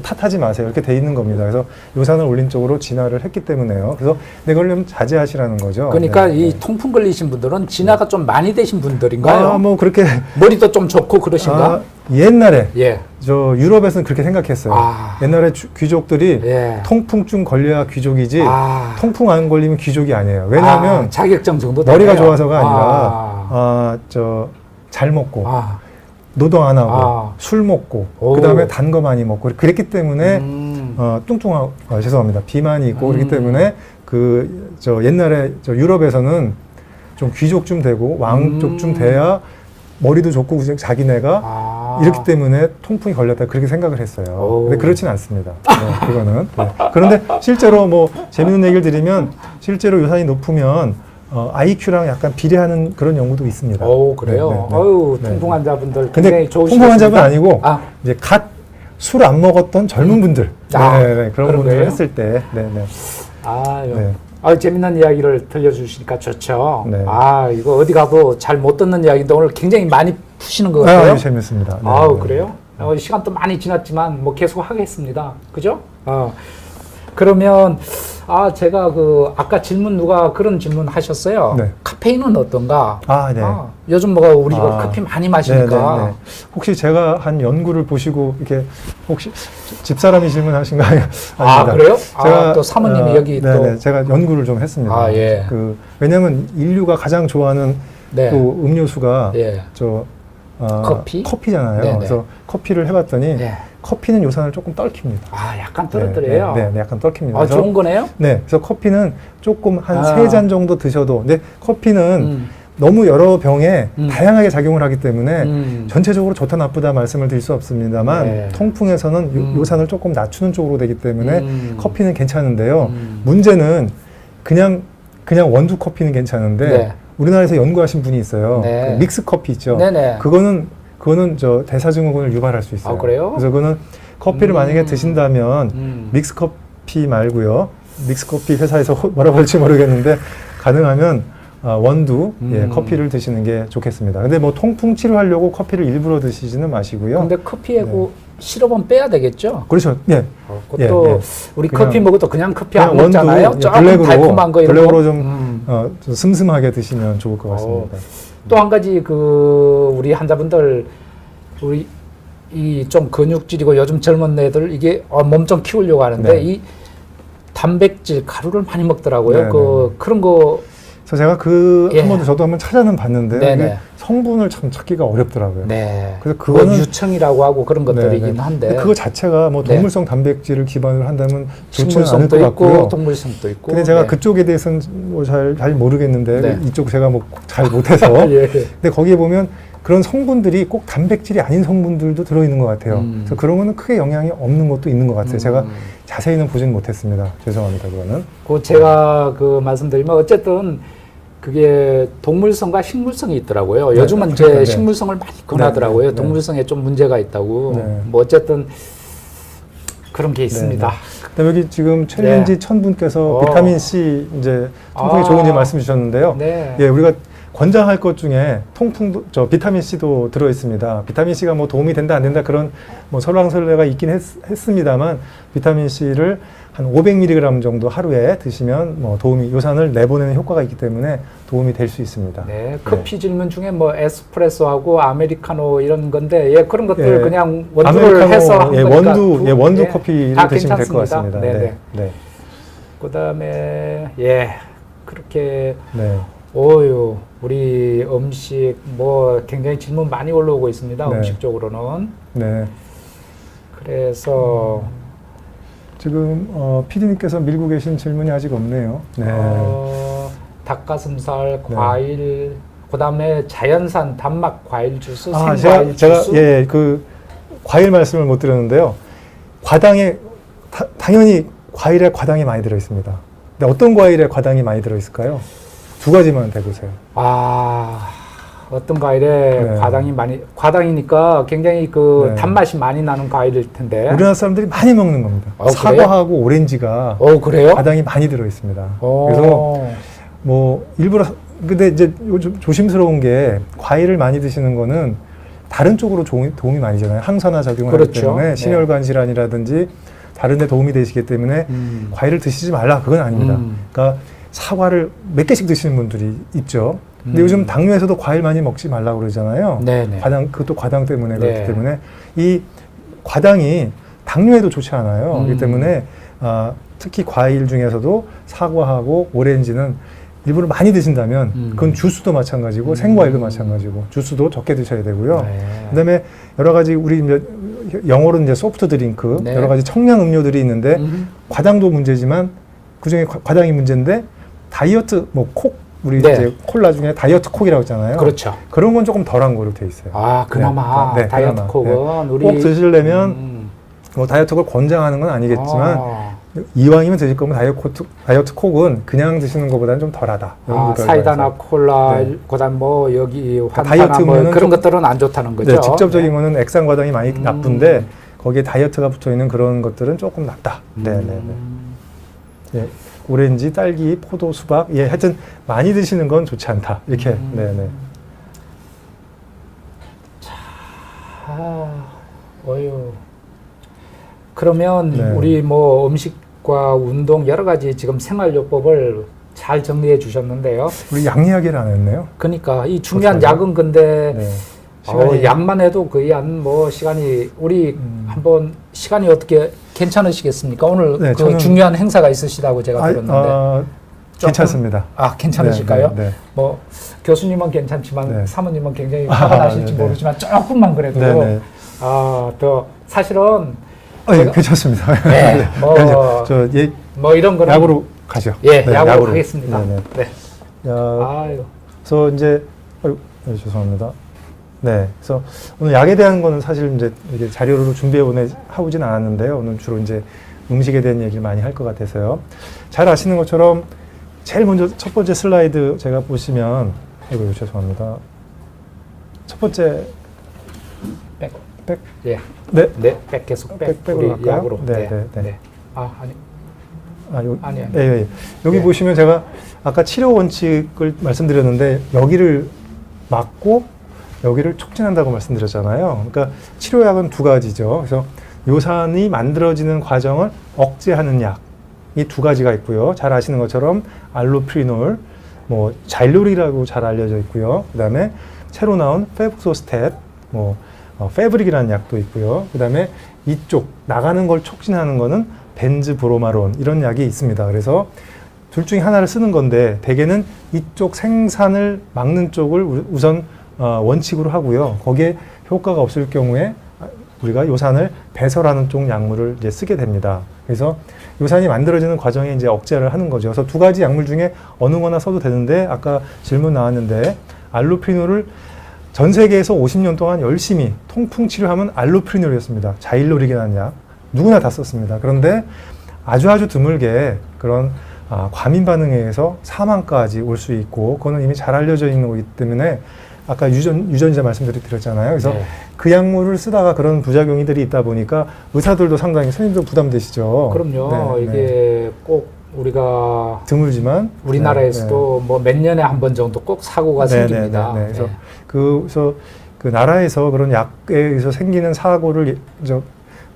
[SPEAKER 2] 탓하지 마세요. 이렇게 돼 있는 겁니다. 그래서 요산을 올린 쪽으로 진화를 했기 때문에요. 그래서 이걸 좀 자제하시라는 거죠.
[SPEAKER 1] 그러니까
[SPEAKER 2] 네.
[SPEAKER 1] 이 통풍 걸리신 분들은 진화가 좀 많이 되신 분들인가요?
[SPEAKER 2] 뭐 그렇게
[SPEAKER 1] 머리도 좀 좋고 그러신가?
[SPEAKER 2] 옛날에
[SPEAKER 1] 예.
[SPEAKER 2] 유럽에서는 그렇게 생각했어요. 옛날에 귀족들이
[SPEAKER 1] 예.
[SPEAKER 2] 통풍증 걸려야 귀족이지
[SPEAKER 1] 아.
[SPEAKER 2] 통풍 안 걸리면 귀족이 아니에요. 왜냐하면
[SPEAKER 1] 자격증 정도
[SPEAKER 2] 머리가
[SPEAKER 1] 되네요.
[SPEAKER 2] 좋아서가 아니라 잘 먹고 노동 안 하고 술 먹고
[SPEAKER 1] 오.
[SPEAKER 2] 그다음에 단 거 많이 먹고 그랬기 때문에 뚱뚱하고 죄송합니다. 비만이 있고 그렇기 때문에 옛날에 유럽에서는 좀 귀족쯤 되고 왕 쪽쯤 돼야 머리도 좋고 자기네가 이렇기 때문에 통풍이 걸렸다 그렇게 생각을 했어요. 근데 그렇진 않습니다. 네, 그거는. 네. 그런데 실제로 뭐 재밌는 얘기를 드리면 실제로 요산이 높으면 IQ랑 약간 비례하는 그런 연구도 있습니다.
[SPEAKER 1] 오, 그래요?
[SPEAKER 2] 네, 네, 네.
[SPEAKER 1] 어유,
[SPEAKER 2] 네.
[SPEAKER 1] 통풍 환자분들
[SPEAKER 2] 근데
[SPEAKER 1] 굉장히 좋으시겠습니다.
[SPEAKER 2] 통풍 환자분 아니고
[SPEAKER 1] 아.
[SPEAKER 2] 이제 술 안 먹었던 젊은 분들
[SPEAKER 1] 아,
[SPEAKER 2] 그런
[SPEAKER 1] 그런
[SPEAKER 2] 분들
[SPEAKER 1] 거예요?
[SPEAKER 2] 했을 때
[SPEAKER 1] 아,
[SPEAKER 2] 네.
[SPEAKER 1] 재밌는 이야기를 들려주시니까 좋죠.
[SPEAKER 2] 네.
[SPEAKER 1] 이거 어디 가도 잘 못 듣는 이야기인데 오늘 굉장히 많이 푸시는 것 같아요.
[SPEAKER 2] 재밌습니다. 네.
[SPEAKER 1] 그래요? 시간도 많이 지났지만 뭐 계속 하겠습니다. 그죠? 그러면 제가 아까 질문 누가 그런 질문 하셨어요.
[SPEAKER 2] 네.
[SPEAKER 1] 카페인은 어떤가?
[SPEAKER 2] 네.
[SPEAKER 1] 요즘 뭐가 우리가 커피 많이 마시니까.
[SPEAKER 2] 네. 혹시 제가 한 연구를 보시고 이렇게 혹시 집사람이 질문하신 거 아닙니다.
[SPEAKER 1] 그래요?
[SPEAKER 2] 제가
[SPEAKER 1] 또 사모님이 여기 또
[SPEAKER 2] 제가 연구를 좀 했습니다.
[SPEAKER 1] 예.
[SPEAKER 2] 왜냐하면 인류가 가장 좋아하는
[SPEAKER 1] 네.
[SPEAKER 2] 또 음료수가
[SPEAKER 1] 예. 커피?
[SPEAKER 2] 커피잖아요.
[SPEAKER 1] 네네.
[SPEAKER 2] 그래서 커피를 해봤더니
[SPEAKER 1] 예.
[SPEAKER 2] 커피는 요산을 조금 떨킵니다.
[SPEAKER 1] 약간 떨어뜨려요.
[SPEAKER 2] 네, 약간 떨킵니다.
[SPEAKER 1] 좋은 거네요?
[SPEAKER 2] 네, 그래서 커피는 조금 한 3잔 정도 드셔도, 근데 커피는 너무 여러 병에 다양하게 작용을 하기 때문에 전체적으로 좋다 나쁘다 말씀을 드릴 수 없습니다만
[SPEAKER 1] 네.
[SPEAKER 2] 통풍에서는 요산을 조금 낮추는 쪽으로 되기 때문에 커피는 괜찮은데요. 문제는 그냥 원두 커피는 괜찮은데
[SPEAKER 1] 네.
[SPEAKER 2] 우리나라에서 연구하신 분이 있어요.
[SPEAKER 1] 네.
[SPEAKER 2] 그 믹스 커피 있죠.
[SPEAKER 1] 네네.
[SPEAKER 2] 그거는 대사증후군을 유발할 수 있어요.
[SPEAKER 1] 그래요?
[SPEAKER 2] 그래서 그거는 커피를 만약에 드신다면 믹스 커피 말고요. 믹스 커피 회사에서 뭐라고 할지 모르겠는데 가능하면 원두 커피를 드시는 게 좋겠습니다. 근데 뭐 통풍 치료하려고 커피를 일부러 드시지는 마시고요.
[SPEAKER 1] 근데 커피에 시럽은 빼야 되겠죠?
[SPEAKER 2] 그렇죠. 예.
[SPEAKER 1] 그것도 우리
[SPEAKER 2] 그냥
[SPEAKER 1] 커피 먹어도 그냥 커피
[SPEAKER 2] 그냥
[SPEAKER 1] 안 먹잖아요.
[SPEAKER 2] 원두,
[SPEAKER 1] 조금 달콤한 거 이런 거.
[SPEAKER 2] 블랙으로 좀 슴슴하게 드시면 좋을 것 같습니다.
[SPEAKER 1] 또 한 가지 우리 환자분들 이 좀 근육질이고 요즘 젊은 애들 이게 몸 좀 키우려고 하는데
[SPEAKER 2] 네.
[SPEAKER 1] 이 단백질 가루를 많이 먹더라고요.
[SPEAKER 2] 네, 네.
[SPEAKER 1] 그런 거.
[SPEAKER 2] 그래서 제가
[SPEAKER 1] 예.
[SPEAKER 2] 저도 한번 찾아는 봤는데
[SPEAKER 1] 네네.
[SPEAKER 2] 이게 성분을 참 찾기가 어렵더라고요.
[SPEAKER 1] 네.
[SPEAKER 2] 그래서 그거는
[SPEAKER 1] 유청이라고 하고 그런 것들이긴
[SPEAKER 2] 네네.
[SPEAKER 1] 한데.
[SPEAKER 2] 그거 자체가 뭐 동물성 단백질을 기반으로 한다면 좋지는 않을
[SPEAKER 1] 식물성도
[SPEAKER 2] 것
[SPEAKER 1] 있고
[SPEAKER 2] 같고요.
[SPEAKER 1] 동물성도 있고.
[SPEAKER 2] 근데 제가 그쪽에 대해서는 뭐 잘 모르겠는데
[SPEAKER 1] 네.
[SPEAKER 2] 이쪽 제가 뭐 잘 못해서.
[SPEAKER 1] 예.
[SPEAKER 2] 근데 거기에 보면 그런 성분들이 꼭 단백질이 아닌 성분들도 들어있는 것 같아요. 그래서 그런 거는 크게 영향이 없는 것도 있는 것 같아요. 제가 자세히는 보진 못했습니다. 죄송합니다. 그거는.
[SPEAKER 1] 제가 말씀드리면 어쨌든 그게 동물성과 식물성이 있더라고요.
[SPEAKER 2] 네,
[SPEAKER 1] 요즘은 이제
[SPEAKER 2] 네.
[SPEAKER 1] 식물성을 많이 권하더라고요.
[SPEAKER 2] 네.
[SPEAKER 1] 동물성에 좀 문제가 있다고.
[SPEAKER 2] 네.
[SPEAKER 1] 뭐 어쨌든 그런 게 있습니다.
[SPEAKER 2] 그다음에 여기 지금 챌린지
[SPEAKER 1] 네.
[SPEAKER 2] 천분께서 비타민 C 이제 통풍에 좋은지 말씀 주셨는데요.
[SPEAKER 1] 네.
[SPEAKER 2] 예, 우리가 권장할 것 중에 통풍도 비타민 C도 들어 있습니다. 비타민 C가 뭐 도움이 된다 안 된다 그런 뭐 설왕설래가 있긴 했습니다만 비타민 C를 한 500mg 정도 하루에 드시면 뭐 요산을 내보내는 효과가 있기 때문에 도움이 될 수 있습니다.
[SPEAKER 1] 네, 커피 질문 중에 뭐 에스프레소하고 아메리카노 이런 건데 그런 것들 그냥 원두를
[SPEAKER 2] 아메리카노,
[SPEAKER 1] 해서 한 거니까
[SPEAKER 2] 원두 커피를 드시면 될 것 같습니다.
[SPEAKER 1] 네.
[SPEAKER 2] 네.
[SPEAKER 1] 그다음에 그렇게
[SPEAKER 2] 네.
[SPEAKER 1] 우리 음식 뭐 굉장히 질문 많이 올라오고 있습니다.
[SPEAKER 2] 네.
[SPEAKER 1] 음식 쪽으로는.
[SPEAKER 2] 네.
[SPEAKER 1] 그래서
[SPEAKER 2] 지금 PD님께서 밀고 계신 질문이 아직 없네요. 네.
[SPEAKER 1] 닭가슴살, 과일, 그다음에 자연산 단맛 과일 주스,
[SPEAKER 2] 제가
[SPEAKER 1] 주스.
[SPEAKER 2] 그 과일 말씀을 못 드렸는데요. 당연히 과일에 과당이 많이 들어 있습니다. 근데 어떤 과일에 과당이 많이 들어 있을까요? 두 가지만 대보세요.
[SPEAKER 1] 어떤 과일에 과당이니까 굉장히 단맛이 많이 나는 과일일 텐데.
[SPEAKER 2] 우리나라 사람들이 많이 먹는 겁니다. 사과하고
[SPEAKER 1] 그래요?
[SPEAKER 2] 오렌지가
[SPEAKER 1] 그래요?
[SPEAKER 2] 과당이 많이 들어 있습니다. 그래서 뭐 일부러 근데 이제 조심스러운 게 과일을 많이 드시는 거는 다른 쪽으로 도움이 많이 되잖아요. 항산화 작용을 하기 때문에 심혈관 질환이라든지 다른 데 도움이 되시기 때문에 과일을 드시지 말라 그건 아닙니다. 그러니까 사과를 몇 개씩 드시는 분들이 있죠. 근데 요즘 당뇨에서도 과일 많이 먹지 말라고 그러잖아요.
[SPEAKER 1] 네네.
[SPEAKER 2] 그것도 과당 때문에 그렇기 때문에 이 과당이 당뇨에도 좋지 않아요. 그렇기 때문에 특히 과일 중에서도 사과하고 오렌지는 일부러 많이 드신다면 그건 주스도 마찬가지고 생과일도 마찬가지고 주스도 적게 드셔야 되고요. 그다음에 여러 가지 우리 영어로는 이제 소프트 드링크 여러 가지 청량 음료들이 있는데 과당도 문제지만 그중에 과당이 문제인데 다이어트 우리 이제 콜라 중에 다이어트 콕이라고 있잖아요.
[SPEAKER 1] 그렇죠.
[SPEAKER 2] 그런 건 조금 덜한 거로 돼 있어요.
[SPEAKER 1] 그나마 다이어트 콕은 우리
[SPEAKER 2] 꼭 드시려면 뭐 다이어트 콕을 권장하는 건 아니겠지만 이왕이면 드실 거면 다이어트 콕은 그냥 드시는 것보다는 좀 덜하다.
[SPEAKER 1] 사이다나 콜라, 그다음 뭐 여기
[SPEAKER 2] 다이어트
[SPEAKER 1] 뭐 그런 것들은 안 좋다는 거죠.
[SPEAKER 2] 네, 직접적인 거는 액상 과당이 많이 나쁜데 거기에 다이어트가 붙어 있는 그런 것들은 조금 낫다. 네. 오렌지, 딸기, 포도, 수박, 예, 하여튼 많이 드시는 건 좋지 않다. 이렇게, 네네.
[SPEAKER 1] 어유. 그러면
[SPEAKER 2] 네.
[SPEAKER 1] 우리 뭐 음식과 운동 여러 가지 지금 생활요법을 잘 정리해 주셨는데요.
[SPEAKER 2] 우리 약 이야기를 안 했네요.
[SPEAKER 1] 그러니까 이 중요한
[SPEAKER 2] 그렇죠.
[SPEAKER 1] 약은 근데
[SPEAKER 2] 네. 시간이
[SPEAKER 1] 약만 해도 거의 한 뭐 시간이 우리 한번 시간이 어떻게 괜찮으시겠습니까? 오늘
[SPEAKER 2] 네,
[SPEAKER 1] 그
[SPEAKER 2] 저는-
[SPEAKER 1] 중요한 행사가 있으시다고 제가 들었는데. 조금-
[SPEAKER 2] 괜찮습니다.
[SPEAKER 1] 괜찮으실까요?
[SPEAKER 2] 네, 네.
[SPEAKER 1] 뭐 교수님은 괜찮지만
[SPEAKER 2] 네.
[SPEAKER 1] 사모님은 굉장히 화가 나실지
[SPEAKER 2] 네, 네.
[SPEAKER 1] 모르지만 조금만 그래도
[SPEAKER 2] 네, 네.
[SPEAKER 1] 또 사실은
[SPEAKER 2] 예,
[SPEAKER 1] 제가-
[SPEAKER 2] 괜찮습니다.
[SPEAKER 1] 네, 뭐-
[SPEAKER 2] 저
[SPEAKER 1] 뭐 이런 거는
[SPEAKER 2] 약으로 가죠.
[SPEAKER 1] 예,
[SPEAKER 2] 네,
[SPEAKER 1] 약으로 하겠습니다.
[SPEAKER 2] 네, 네.
[SPEAKER 1] 네.
[SPEAKER 2] 약,
[SPEAKER 1] 아유.
[SPEAKER 2] 그래서 이제 네, 죄송합니다. 네, 그래서 오늘 약에 대한 거는 사실 이제 이렇게 자료로 준비해 하고진 않았는데요. 오늘 주로 이제 음식에 대한 얘기를 많이 할 것 같아서요. 잘 아시는 것처럼 제일 먼저 첫 번째 슬라이드 제가 보시면 아이고 죄송합니다. 첫 번째
[SPEAKER 1] 백.
[SPEAKER 2] 백.
[SPEAKER 1] 예.
[SPEAKER 2] 네.
[SPEAKER 1] 네. 백 계속 백.
[SPEAKER 2] 백으로
[SPEAKER 1] 우리
[SPEAKER 2] 갈까요?
[SPEAKER 1] 약으로.
[SPEAKER 2] 네, 네, 네.
[SPEAKER 1] 아니.
[SPEAKER 2] 아니.
[SPEAKER 1] 아니.
[SPEAKER 2] 예, 예. 여기
[SPEAKER 1] 예.
[SPEAKER 2] 보시면 제가 아까 치료 원칙을 말씀드렸는데 여기를 막고 여기를 촉진한다고 말씀드렸잖아요. 그러니까 치료약은 두 가지죠. 그래서 요산이 만들어지는 과정을 억제하는 약. 이 두 가지가 있고요. 잘 아시는 것처럼 알로프리놀, 뭐 자일로리라고 잘 알려져 있고요. 그다음에 새로 나온 페북소스텝, 페브릭이라는 약도 있고요. 그다음에 이쪽 나가는 걸 촉진하는 거는 벤즈브로마론 이런 약이 있습니다. 그래서 둘 중에 하나를 쓰는 건데 대개는 이쪽 생산을 막는 쪽을 우선 원칙으로 하고요. 거기에 효과가 없을 경우에 우리가 요산을 배설하는 쪽 약물을 이제 쓰게 됩니다. 그래서 요산이 만들어지는 과정에 이제 억제를 하는 거죠. 그래서 두 가지 약물 중에 어느 거나 써도 되는데 아까 질문 나왔는데 알로프리놀을 전 세계에서 50년 동안 열심히 통풍 치료하면 알로프리놀이었습니다. 자일로릭이라는 약 누구나 다 썼습니다. 그런데 아주 드물게 그런 과민 반응에 의해서 사망까지 올 수 있고 그거는 이미 잘 알려져 있는 거기 때문에 아까 유전자 말씀드렸잖아요. 그래서
[SPEAKER 1] 네.
[SPEAKER 2] 그 약물을 쓰다가 그런 부작용들이 있다 보니까 의사들도 상당히 선생님도 부담되시죠.
[SPEAKER 1] 그럼요.
[SPEAKER 2] 네,
[SPEAKER 1] 이게
[SPEAKER 2] 네.
[SPEAKER 1] 꼭 우리가
[SPEAKER 2] 드물지만
[SPEAKER 1] 우리나라에서도 뭐 몇 년에 한 번 정도 꼭 사고가 생깁니다.
[SPEAKER 2] 네. 그래서 그 나라에서 그런 약에 의해서 생기는 사고를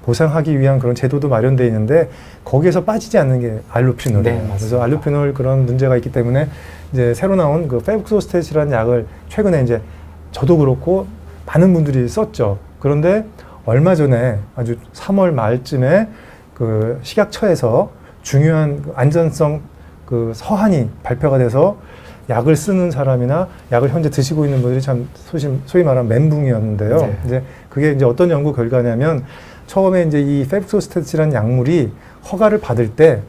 [SPEAKER 2] 보상하기 위한 그런 제도도 마련되어 있는데 거기에서 빠지지 않는 게 알로피놀이에요.
[SPEAKER 1] 네,
[SPEAKER 2] 그래서 알로피놀 그런 문제가 있기 때문에 이제 새로 나온 그 페북소스탯이라는 약을 최근에 이제 저도 그렇고 많은 분들이 썼죠. 그런데 얼마 전에 아주 3월 말쯤에 그 식약처에서 중요한 안전성 그 서한이 발표가 돼서 약을 쓰는 사람이나 약을 현재 드시고 있는 분들이 참 소위 말하면 멘붕이었는데요.
[SPEAKER 1] 네.
[SPEAKER 2] 이제 그게 이제 어떤 연구 결과냐면 처음에 이제 이 페북소스탯이라는 약물이 허가를 받을 때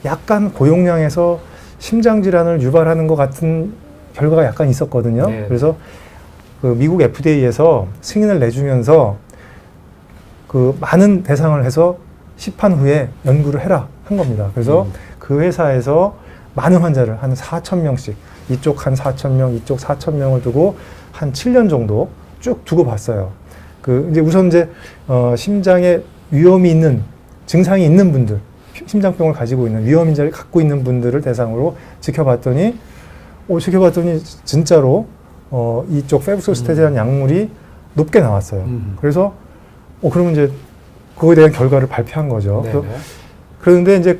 [SPEAKER 2] 약간 고용량에서 심장 질환을 유발하는 것 같은 결과가 약간 있었거든요.
[SPEAKER 1] 네.
[SPEAKER 2] 그래서 그 미국 FDA에서 승인을 내주면서 그 많은 대상을 해서 시판 후에 연구를 해라 한 겁니다. 그래서 그 회사에서 많은 환자를 한 4,000명씩 이쪽 한 4,000명, 이쪽 4,000명을 두고 한 7년 정도 쭉 두고 봤어요. 그 이제 우선 이제 심장에 위험이 있는 증상이 있는 분들, 심장병을 가지고 있는 위험 인자를 갖고 있는 분들을 대상으로 지켜봤더니 진짜로 이쪽 페북소스탯이라는 약물이 높게 나왔어요. 그래서 그러면 이제 그거에 대한 결과를 발표한 거죠. 그런데 이제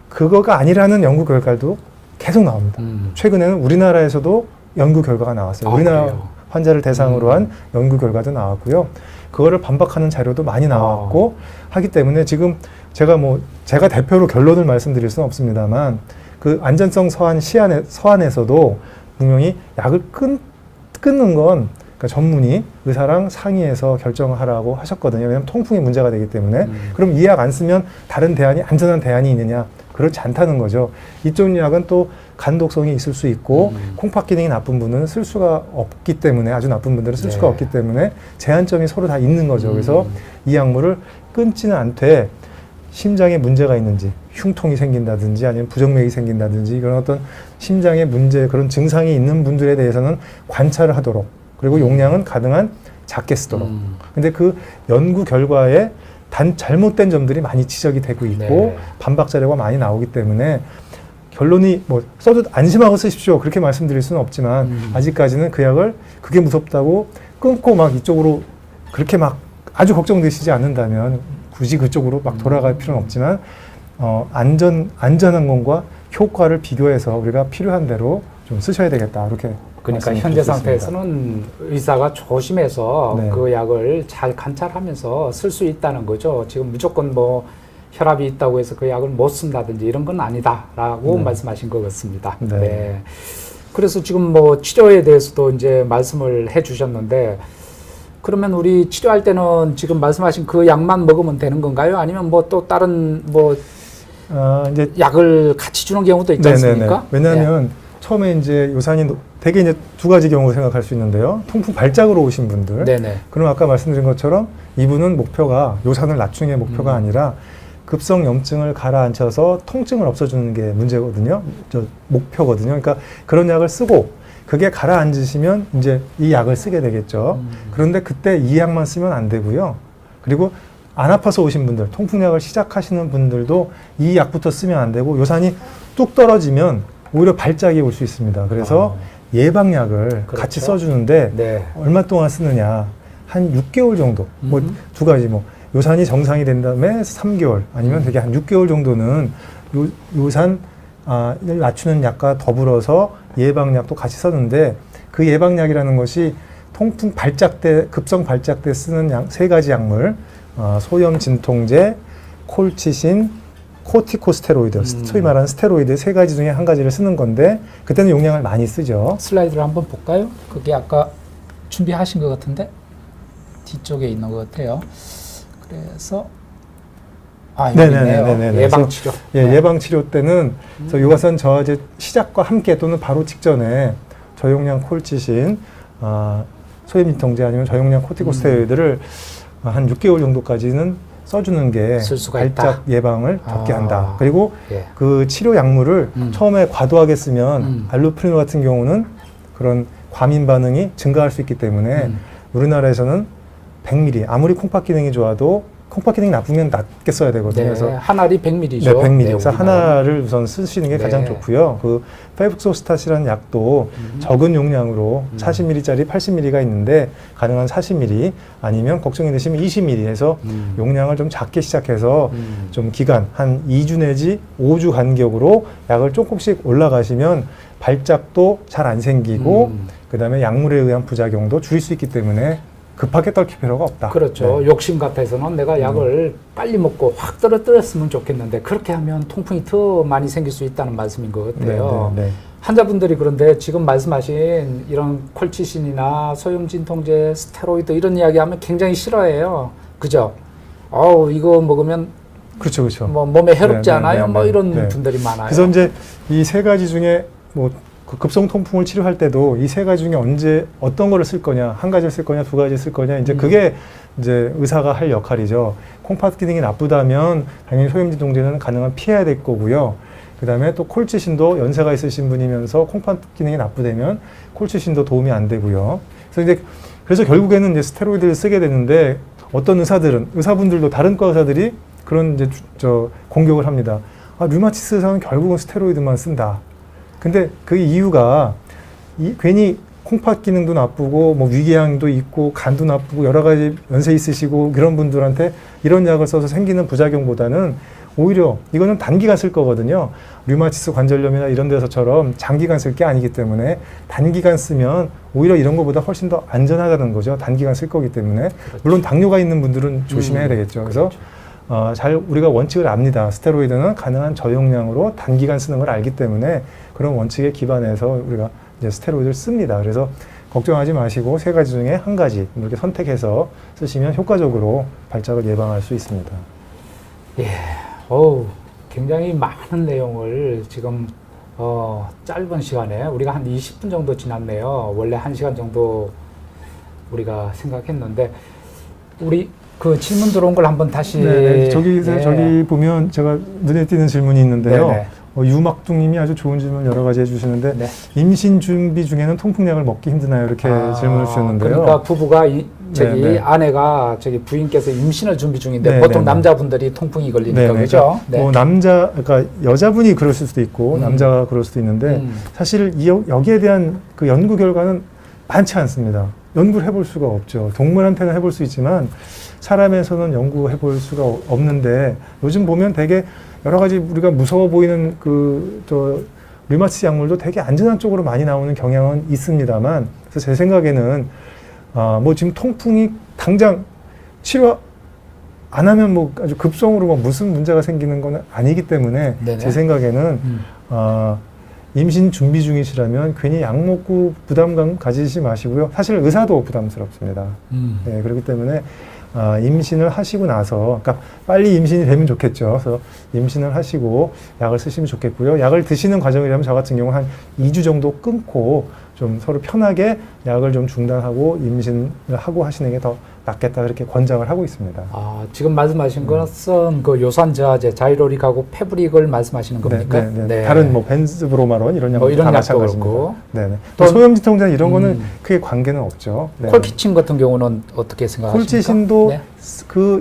[SPEAKER 2] 그거가 아니라는 연구 결과도 계속 나옵니다. 최근에는 우리나라에서도 연구 결과가 나왔어요. 우리나라
[SPEAKER 1] 그래요?
[SPEAKER 2] 환자를 대상으로 한 연구 결과도 나왔고요. 그거를 반박하는 자료도 많이 나왔고 하기 때문에 지금 제가 대표로 결론을 말씀드릴 수는 없습니다만 그 안전성 서한에서도 분명히 약을 끊는 건 그러니까 전문의 의사랑 상의해서 결정하라고 하셨거든요. 왜냐하면 통풍이 문제가 되기 때문에. 그럼 이 약 안 쓰면 다른 대안이 안전한 대안이 있느냐? 그렇지 않다는 거죠. 이쪽 약은 또 간독성이 있을 수 있고 콩팥 기능이 나쁜 분은 쓸 수가 없기 때문에 아주 나쁜 분들은 쓸 수가 없기 때문에 제한점이 서로 다 있는 거죠. 그래서 이 약물을 끊지는 않되 심장에 문제가 있는지 흉통이 생긴다든지 아니면 부정맥이 생긴다든지 그런 어떤 심장에 문제 그런 증상이 있는 분들에 대해서는 관찰을 하도록 그리고 용량은 가능한 작게 쓰도록. 근데 그 연구 결과에 잘못된 점들이 많이 지적이 되고 있고
[SPEAKER 1] 네.
[SPEAKER 2] 반박 자료가 많이 나오기 때문에 결론이 뭐 써도 안심하고 쓰십시오 그렇게 말씀드릴 수는 없지만 아직까지는 그 약을 그게 무섭다고 끊고 막 이쪽으로 그렇게 막 아주 걱정되시지 않는다면 굳이 그쪽으로 막 돌아갈 필요는 없지만 안전한 것과 효과를 비교해서 우리가 필요한 대로 좀 쓰셔야 되겠다 이렇게.
[SPEAKER 1] 그러니까 현재 상태에서는 의사가 조심해서
[SPEAKER 2] 네.
[SPEAKER 1] 그 약을 잘 관찰하면서 쓸 수 있다는 거죠. 지금 무조건 뭐 혈압이 있다고 해서 그 약을 못 쓴다든지 이런 건 아니다라고
[SPEAKER 2] 네.
[SPEAKER 1] 말씀하신 것 같습니다.
[SPEAKER 2] 네.
[SPEAKER 1] 네. 그래서 지금 뭐 치료에 대해서도 이제 말씀을 해주셨는데 그러면 우리 치료할 때는 지금 말씀하신 그 약만 먹으면 되는 건가요? 아니면 뭐 또 다른 뭐
[SPEAKER 2] 이제
[SPEAKER 1] 약을 같이 주는 경우도 있지 않습니까?
[SPEAKER 2] 왜냐하면 처음에 이제 요산이 되게 이제 두 가지 경우 생각할 수 있는데요. 통풍 발작으로 오신 분들.
[SPEAKER 1] 네네.
[SPEAKER 2] 그럼 아까 말씀드린 것처럼 이분은 목표가 요산을 낮추는 게 목표가 아니라 급성 염증을 가라앉혀서 통증을 없애주는 게 문제거든요. 목표거든요. 그러니까 그런 약을 쓰고 그게 가라앉으시면 이제 이 약을 쓰게 되겠죠. 그런데 그때 이 약만 쓰면 안 되고요. 그리고 안 아파서 오신 분들, 통풍약을 시작하시는 분들도 이 약부터 쓰면 안 되고 요산이 뚝 떨어지면 오히려 발작이 올 수 있습니다. 그래서 예방약을
[SPEAKER 1] 그렇죠.
[SPEAKER 2] 같이 써주는데
[SPEAKER 1] 네.
[SPEAKER 2] 얼마 동안 쓰느냐? 한 6개월 정도. 뭐 두 가지 뭐 요산이 정상이 된 다음에 3개월 아니면 되게 한 6개월 정도는 요산을 낮추는 약과 더불어서 예방약도 같이 썼는데 그 예방약이라는 것이 통풍 발작 때 급성 발작 때 쓰는 약 세 가지 약물 소염 진통제, 콜치신, 코티코스테로이드, 소위 말하는 스테로이드 세 가지 중에 한 가지를 쓰는 건데 그때는 용량을 많이 쓰죠.
[SPEAKER 1] 슬라이드를 한번 볼까요? 그게 아까 준비하신 것 같은데 뒤쪽에 있는 것 같아요. 그래서 여기 있네요. 예방치료.
[SPEAKER 2] 예, 예방치료 때는 요가선 저하제 시작과 함께 또는 바로 직전에 저용량 콜치신, 소염 진통제 아니면 저용량 코티코스테로이드를 한 6개월 정도까지는 써주는 게 발작 예방을 덮게 한다. 그리고 그 치료 약물을 처음에 과도하게 쓰면 알로프리놀 같은 경우는 그런 과민 반응이 증가할 수 있기 때문에 우리나라에서는 100ml 아무리 콩팥 기능이 좋아도 콩팥 기능이 나쁘면 낮게 써야 되거든요.
[SPEAKER 1] 네,
[SPEAKER 2] 그래서
[SPEAKER 1] 한 알이 100ml죠.
[SPEAKER 2] 네, 100ml. 그래서 하나를 우선 쓰시는 게 가장
[SPEAKER 1] 네.
[SPEAKER 2] 좋고요. 그 페북소스tat이라는 약도 적은 용량으로 40ml짜리 80ml가 있는데 가능한 40ml 아니면 걱정이 되시면 20ml 해서 용량을 좀 작게 시작해서 좀 기간 한 2주 내지 5주 간격으로 약을 조금씩 올라가시면 발작도 잘 안 생기고 그다음에 약물에 의한 부작용도 줄일 수 있기 때문에 급하게 떨킬 필요가 없다.
[SPEAKER 1] 그렇죠.
[SPEAKER 2] 네.
[SPEAKER 1] 욕심 같아서는 내가 약을 빨리 먹고 확 떨어뜨렸으면 좋겠는데 그렇게 하면 통풍이 더 많이 생길 수 있다는 말씀인 것 같아요.
[SPEAKER 2] 네.
[SPEAKER 1] 환자분들이 그런데 지금 말씀하신 이런 콜치신이나 소염 진통제, 스테로이드 이런 이야기하면 굉장히 싫어해요. 그죠? 이거 먹으면
[SPEAKER 2] 그렇죠.
[SPEAKER 1] 뭐 몸에 해롭지 않아요? 뭐 이런
[SPEAKER 2] 네.
[SPEAKER 1] 분들이 많아요.
[SPEAKER 2] 그래서 이제 이 세 가지 중에 뭐 그 급성 통풍을 치료할 때도 이 세 가지 중에 언제 어떤 거를 쓸 거냐, 한 가지를 쓸 거냐, 두 가지를 쓸 거냐, 이제 그게 이제 의사가 할 역할이죠. 콩팥 기능이 나쁘다면 당연히 소염 진통제는 가능한 피해야 될 거고요. 그다음에 또 콜치신도 연세가 있으신 분이면서 콩팥 기능이 나쁘다면 콜치신도 도움이 안 되고요. 그래서 결국에는 이제 스테로이드를 쓰게 되는데 어떤 의사분들도 다른 과 의사들이 그런 이제 공격을 합니다. 류마티스 의사는 결국은 스테로이드만 쓴다. 근데 그 이유가 괜히 콩팥 기능도 나쁘고 뭐 위궤양도 있고 간도 나쁘고 여러 가지 연세 있으시고 그런 분들한테 이런 약을 써서 생기는 부작용보다는 오히려 이거는 단기간 쓸 거거든요. 류마티스 관절염이나 이런 데서처럼 장기간 쓸 게 아니기 때문에 단기간 쓰면 오히려 이런 것보다 훨씬 더 안전하다는 거죠. 단기간 쓸 거기 때문에. 그렇죠. 물론 당뇨가 있는 분들은 조심해야 되겠죠. 그래서 우리가 원칙을 압니다. 스테로이드는 가능한 저용량으로 단기간 쓰는 걸 알기 때문에 그런 원칙에 기반해서 우리가 이제 스테로이드를 씁니다. 그래서 걱정하지 마시고 세 가지 중에 한 가지 이렇게 선택해서 쓰시면 효과적으로 발작을 예방할 수 있습니다.
[SPEAKER 1] 예, 굉장히 많은 내용을 지금 짧은 시간에 우리가 한 20분 정도 지났네요. 원래 1시간 정도 우리가 생각했는데 우리 그 질문 들어온 걸 한번 다시
[SPEAKER 2] 저기 보면 제가 눈에 띄는 질문이 있는데요. 유막둥님이 아주 좋은 질문 여러 가지 해주시는데
[SPEAKER 1] 네.
[SPEAKER 2] 임신 준비 중에는 통풍약을 먹기 힘드나요? 이렇게 질문을 주셨는데요.
[SPEAKER 1] 그러니까 부부가
[SPEAKER 2] 네네.
[SPEAKER 1] 아내가 부인께서 임신을 준비 중인데
[SPEAKER 2] 네네네.
[SPEAKER 1] 보통 남자분들이 통풍이 걸리니까
[SPEAKER 2] 네네.
[SPEAKER 1] 그죠? 네.
[SPEAKER 2] 그러니까 여자분이 그러실 수도 있고 남자가 그럴 수도 있는데 사실 여기에 대한 그 연구 결과는 많지 않습니다. 연구를 해볼 수가 없죠. 동물한테는 해볼 수 있지만 사람에서는 연구해 볼 수가 없는데 요즘 보면 되게 여러 가지 우리가 무서워 보이는 류마티스 약물도 되게 안전한 쪽으로 많이 나오는 경향은 있습니다만 그래서 제 생각에는 지금 통풍이 당장 치료 안 하면 아주 급성으로 무슨 문제가 생기는 건 아니기 때문에
[SPEAKER 1] 네네.
[SPEAKER 2] 제 생각에는 임신 준비 중이시라면 괜히 약 먹고 부담감 가지지 마시고요. 사실 의사도 부담스럽습니다. 네, 그렇기 때문에 임신을 하시고 나서, 그러니까 빨리 임신이 되면 좋겠죠. 그래서 임신을 하시고 약을 쓰시면 좋겠고요. 약을 드시는 과정이라면 저 같은 경우 한 2주 정도 끊고 좀 서로 편하게 약을 좀 중단하고 임신을 하고 하시는 게 더 낫겠다 그렇게 권장을 하고 있습니다.
[SPEAKER 1] 지금 말씀하신 것은 그 요산 저하제, 자이로릭하고 페브릭을 말씀하시는 겁니까?
[SPEAKER 2] 네. 다른 벤즈브로마론 이런 약도
[SPEAKER 1] 이런
[SPEAKER 2] 다
[SPEAKER 1] 약도
[SPEAKER 2] 마찬가지입니다.
[SPEAKER 1] 그렇고.
[SPEAKER 2] 네네. 또 소염지통제 이런 거는 크게 관계는 없죠. 네.
[SPEAKER 1] 콜키친 같은 경우는 어떻게 생각하십니까?
[SPEAKER 2] 콜치신도
[SPEAKER 1] 네.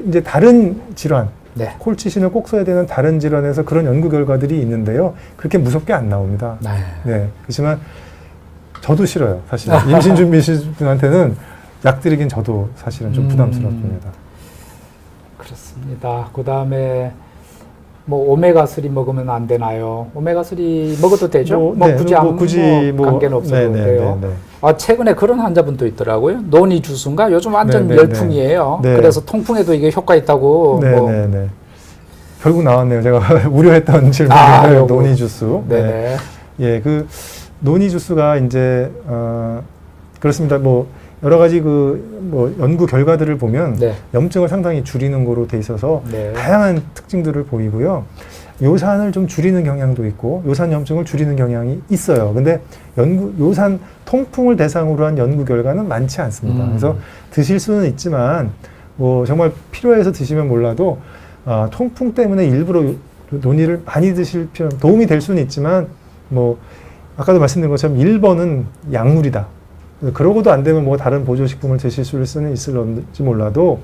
[SPEAKER 2] 이제 다른 질환,
[SPEAKER 1] 네.
[SPEAKER 2] 콜치신을 꼭 써야 되는 다른 질환에서 그런 연구 결과들이 있는데요. 그렇게 무섭게 안 나옵니다. 네. 그렇지만 저도 싫어요. 사실 임신 준비실 분한테는 약 드리긴 저도 사실은 좀 부담스럽습니다.
[SPEAKER 1] 그렇습니다. 그 다음에 오메가3 먹으면 안 되나요? 오메가3 먹어도 되죠? 굳이 관계는 없어도 돼요. 최근에 그런 환자분도 있더라고요. 노니 주스인가? 요즘 완전 열풍이에요. 그래서 통풍에도 이게 효과 있다고.
[SPEAKER 2] 결국 나왔네요. 제가 우려했던 질문인데요. 노니 주스.
[SPEAKER 1] 네네.
[SPEAKER 2] 예, 그 노니 주스가 이제 그렇습니다. 여러 가지 연구 결과들을 보면 염증을 상당히 줄이는 거로 돼 있어서 다양한 특징들을 보이고요. 요산을 좀 줄이는 경향도 있고 요산 염증을 줄이는 경향이 있어요. 근데 요산 통풍을 대상으로 한 연구 결과는 많지 않습니다. 그래서 드실 수는 있지만 정말 필요해서 드시면 몰라도 통풍 때문에 일부러 논의를 많이 드실 필요 도움이 될 수는 있지만 아까도 말씀드린 것처럼 1번은 약물이다. 그러고도 안 되면 다른 보조식품을 드실 수는 있을지 몰라도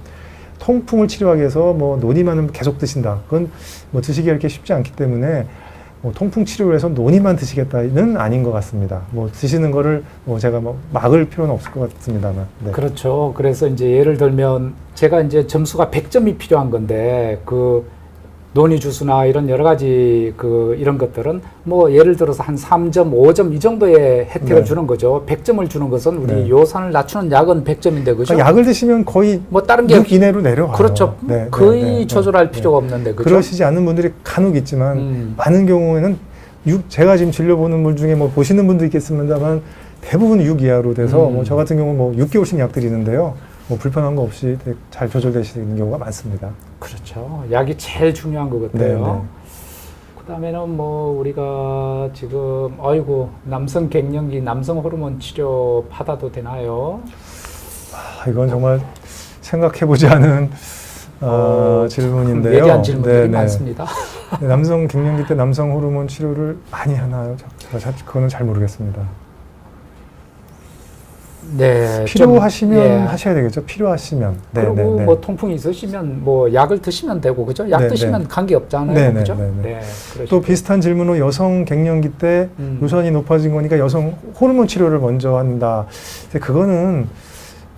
[SPEAKER 2] 통풍을 치료하기 위해서 논이만은 계속 드신다. 그건 드시기가 이렇게 쉽지 않기 때문에 통풍 치료를 해서 논이만 드시겠다는 아닌 것 같습니다. 드시는 거를 제가 막을 필요는 없을 것 같습니다만. 네.
[SPEAKER 1] 그렇죠. 그래서 이제 예를 들면 제가 이제 점수가 100점이 필요한 건데 노니 주스나 이런 여러 가지 이런 것들은 예를 들어서 한 3점, 5점 이 정도의 혜택을 주는 거죠. 100점을 주는 것은 우리 요산을 낮추는 약은 100점인데 그죠?
[SPEAKER 2] 그러니까 약을 드시면 거의
[SPEAKER 1] 다른 게
[SPEAKER 2] 6 이내로 내려와요.
[SPEAKER 1] 그렇죠. 거의 조절할 필요가 없는데 그죠?
[SPEAKER 2] 그러시지 않은 분들이 간혹 있지만 많은 경우에는 제가 지금 진료보는 분 중에 보시는 분도 있겠습니다만 대부분 6 이하로 돼서 저 같은 경우 6개월씩 약 드리는데요. 불편한 거 없이 되게 잘 조절되시는 경우가 많습니다.
[SPEAKER 1] 그렇죠. 약이 제일 중요한 것 같아요. 그 다음에는 우리가 지금 남성 갱년기, 남성 호르몬 치료 받아도 되나요?
[SPEAKER 2] 이건 정말 생각해보지 않은 질문인데요.
[SPEAKER 1] 예리한 질문들이 많습니다.
[SPEAKER 2] 남성 갱년기 때 남성 호르몬 치료를 많이 하나요? 그거는 잘 모르겠습니다.
[SPEAKER 1] 네,
[SPEAKER 2] 필요하시면 하셔야 되겠죠. 필요하시면.
[SPEAKER 1] 그리고 통풍이 있으시면 약을 드시면 되고 그죠? 약 드시면 관계 없잖아요, 그죠?
[SPEAKER 2] 또 비슷한 질문으로 여성 갱년기 때 요산이 높아진 거니까 여성 호르몬 치료를 먼저 한다. 그거는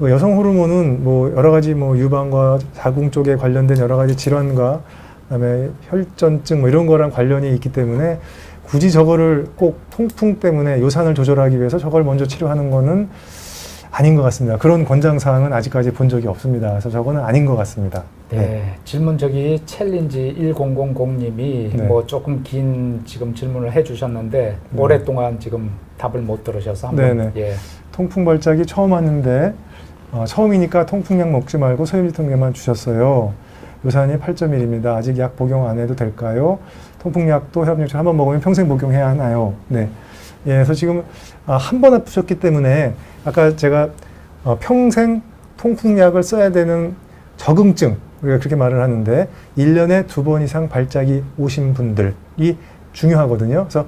[SPEAKER 2] 여성 호르몬은 여러 가지 유방과 자궁 쪽에 관련된 여러 가지 질환과 그다음에 혈전증 이런 거랑 관련이 있기 때문에 굳이 저거를 꼭 통풍 때문에 요산을 조절하기 위해서 저걸 먼저 치료하는 거는 아닌 것 같습니다. 그런 권장사항은 아직까지 본 적이 없습니다. 그래서 저거는 아닌 것 같습니다.
[SPEAKER 1] 질문 챌린지 1000님이 조금 긴 지금 질문을 해주셨는데 오랫동안 지금 답을 못 들으셔서 한번
[SPEAKER 2] 통풍 발작이 처음 왔는데 처음이니까 통풍약 먹지 말고 소염지통제만 주셨어요. 요산이 8.1입니다. 아직 약 복용 안 해도 될까요? 통풍약도 협력처럼 한번 먹으면 평생 복용해야 하나요? 그래서 지금 한 번 아프셨기 때문에 아까 제가 평생 통풍약을 써야 되는 적응증 우리가 그렇게 말을 하는데 1년에 2번 이상 발작이 오신 분들이 중요하거든요. 그래서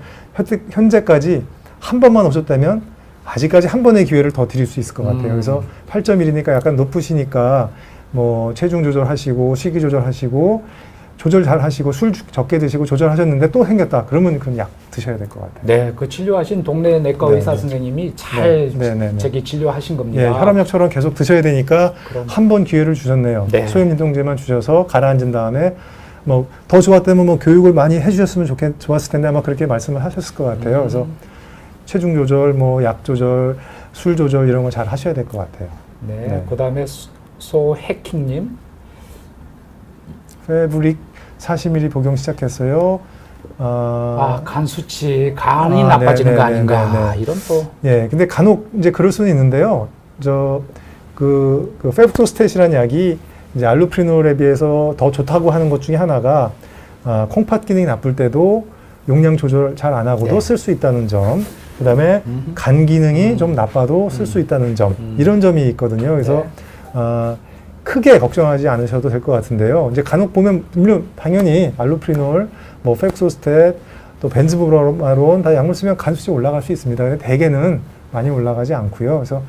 [SPEAKER 2] 현재까지 한 번만 오셨다면 아직까지 한 번의 기회를 더 드릴 수 있을 것 같아요. 그래서 8.1이니까 약간 높으시니까 뭐 체중 조절하시고 식이 조절하시고 조절 잘 하시고 술 적게 드시고 조절하셨는데 또 생겼다. 그러면 그건 약 드셔야 될 것 같아요.
[SPEAKER 1] 네, 그 진료하신 동네 내과
[SPEAKER 2] 네,
[SPEAKER 1] 의사
[SPEAKER 2] 네.
[SPEAKER 1] 선생님이 잘
[SPEAKER 2] 네.
[SPEAKER 1] 저기 진료하신 겁니다.
[SPEAKER 2] 예, 혈압약처럼 계속 드셔야 되니까
[SPEAKER 1] 그럼.
[SPEAKER 2] 한 번 기회를 주셨네요.
[SPEAKER 1] 네.
[SPEAKER 2] 소염진통제만 주셔서 가라앉은 다음에 뭐 더 좋았다면 뭐 교육을 많이 해주셨으면 좋았을 텐데 아마 그렇게 말씀을 하셨을 것 같아요. 그래서 체중 조절, 뭐 약 조절, 술 조절 이런 거 잘 하셔야 될 것 같아요.
[SPEAKER 1] 네,
[SPEAKER 2] 네.
[SPEAKER 1] 그다음에 소해킹님.
[SPEAKER 2] 페브릭 40ml 복용 시작했어요.
[SPEAKER 1] 간 수치, 간이 나빠지는 거 아닌가 이런 또.
[SPEAKER 2] 예, 근데 간혹 이제 그럴 수는 있는데요. 그 페프토스탯이라는 약이 이제 알로프리놀에 비해서 더 좋다고 하는 것 중에 하나가 콩팥 기능이 나쁠 때도 용량 조절 잘 안 하고도
[SPEAKER 1] 네.
[SPEAKER 2] 쓸 수 있다는 점. 그다음에 간 기능이 좀 나빠도 쓸 수 있다는 점. 이런 점이 있거든요. 그래서
[SPEAKER 1] 네.
[SPEAKER 2] 크게 걱정하지 않으셔도 될 것 같은데요. 이제 간혹 보면 물론 당연히 알로프리놀, 뭐 페프토스탯, 또 벤즈브로마론 다 약물 쓰면 간 수치 올라갈 수 있습니다. 근데 대개는 많이 올라가지 않고요. 그래서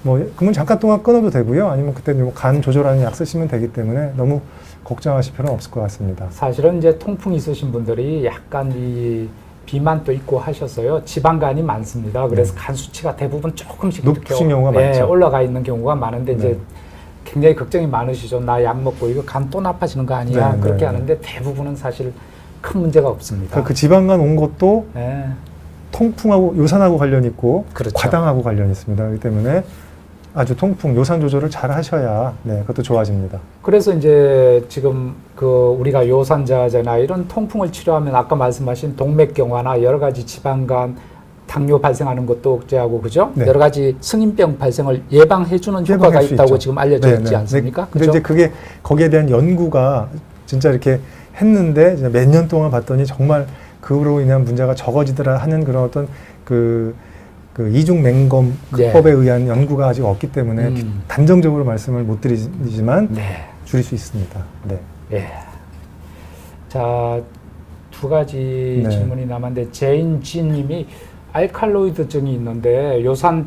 [SPEAKER 2] 뭐 그러면 잠깐 동안 끊어도 되고요. 아니면 그때 간 조절하는 약 쓰시면 되기 때문에 너무 걱정하실 필요는 없을 것 같습니다.
[SPEAKER 1] 사실은 이제 통풍 있으신 분들이 약간 이 비만도 있고 하셔서요. 지방간이 많습니다. 그래서 간 수치가 대부분 조금씩
[SPEAKER 2] 높으신 경우가 많죠.
[SPEAKER 1] 올라가 있는 경우가 많은데
[SPEAKER 2] 네.
[SPEAKER 1] 이제 굉장히 걱정이 많으시죠. 나 약 먹고 이거 간 또 나빠지는 거 아니야?
[SPEAKER 2] 네,
[SPEAKER 1] 그렇게
[SPEAKER 2] 네,
[SPEAKER 1] 하는데 대부분은 사실 큰 문제가 없습니다.
[SPEAKER 2] 그러니까 그 지방간 온 것도
[SPEAKER 1] 네.
[SPEAKER 2] 통풍하고 요산하고 관련 있고
[SPEAKER 1] 그렇죠.
[SPEAKER 2] 과당하고 관련 있습니다. 그렇기 때문에 아주 통풍, 요산 조절을 잘 하셔야 그것도 좋아집니다.
[SPEAKER 1] 그래서 이제 지금 그 우리가 요산자제나 이런 통풍을 치료하면 아까 말씀하신 동맥경화나 여러 가지 지방간, 당뇨 발생하는 것도 억제하고 그죠?
[SPEAKER 2] 네.
[SPEAKER 1] 여러 가지 승인병 발생을 예방해주는 효과가
[SPEAKER 2] 예방할 수
[SPEAKER 1] 있다고
[SPEAKER 2] 있죠.
[SPEAKER 1] 지금 알려져
[SPEAKER 2] 네,
[SPEAKER 1] 있지
[SPEAKER 2] 네.
[SPEAKER 1] 않습니까?
[SPEAKER 2] 근데 이제 그게 거기에 대한 연구가 진짜 이렇게 했는데 이제 몇 년 동안 봤더니 정말 그로 인한 문제가 적어지더라 하는 그런 어떤 그 이중 맹검법에 의한 연구가 아직 없기 때문에 단정적으로 말씀을 못 드리지만
[SPEAKER 1] 네.
[SPEAKER 2] 줄일 수 있습니다. 네.
[SPEAKER 1] 예. 자, 두 가지
[SPEAKER 2] 네.
[SPEAKER 1] 질문이 남았는데 제인지님이 알칼로이드증이 있는데 요산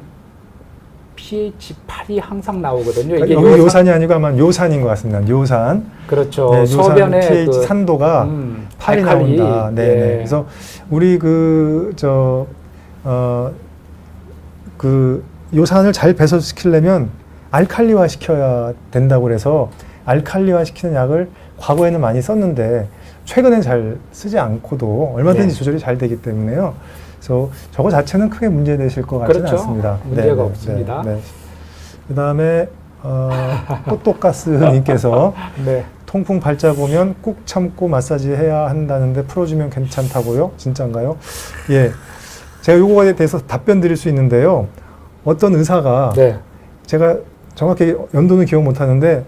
[SPEAKER 1] pH 8이 항상 나오거든요. 이게
[SPEAKER 2] 여기 요산이 아니고 아마 요산인 것 같습니다. 요산.
[SPEAKER 1] 그렇죠.
[SPEAKER 2] 네, 요산
[SPEAKER 1] 소변의
[SPEAKER 2] pH 산도가 8이
[SPEAKER 1] 알칼리.
[SPEAKER 2] 나온다. 네.
[SPEAKER 1] 예.
[SPEAKER 2] 그래서 우리 요산을 잘 배설시키려면 알칼리화 시켜야 된다고 그래서 알칼리화 시키는 약을 과거에는 많이 썼는데 최근엔 잘 쓰지 않고도 얼마든지
[SPEAKER 1] 네.
[SPEAKER 2] 조절이 잘 되기 때문에요. 그래서 저거 자체는 크게 문제되실 것 같지는
[SPEAKER 1] 그렇죠.
[SPEAKER 2] 않습니다.
[SPEAKER 1] 문제가 없습니다.
[SPEAKER 2] 그 다음에 또또가스님께서
[SPEAKER 1] 네.
[SPEAKER 2] 통풍 발작 오면 꾹 참고 마사지 해야 한다는데 풀어주면 괜찮다고요? 진짜인가요? 예, 제가 요거에 대해서 답변 드릴 수 있는데요. 어떤 의사가
[SPEAKER 1] 네.
[SPEAKER 2] 제가 정확히 연도는 기억 못 하는데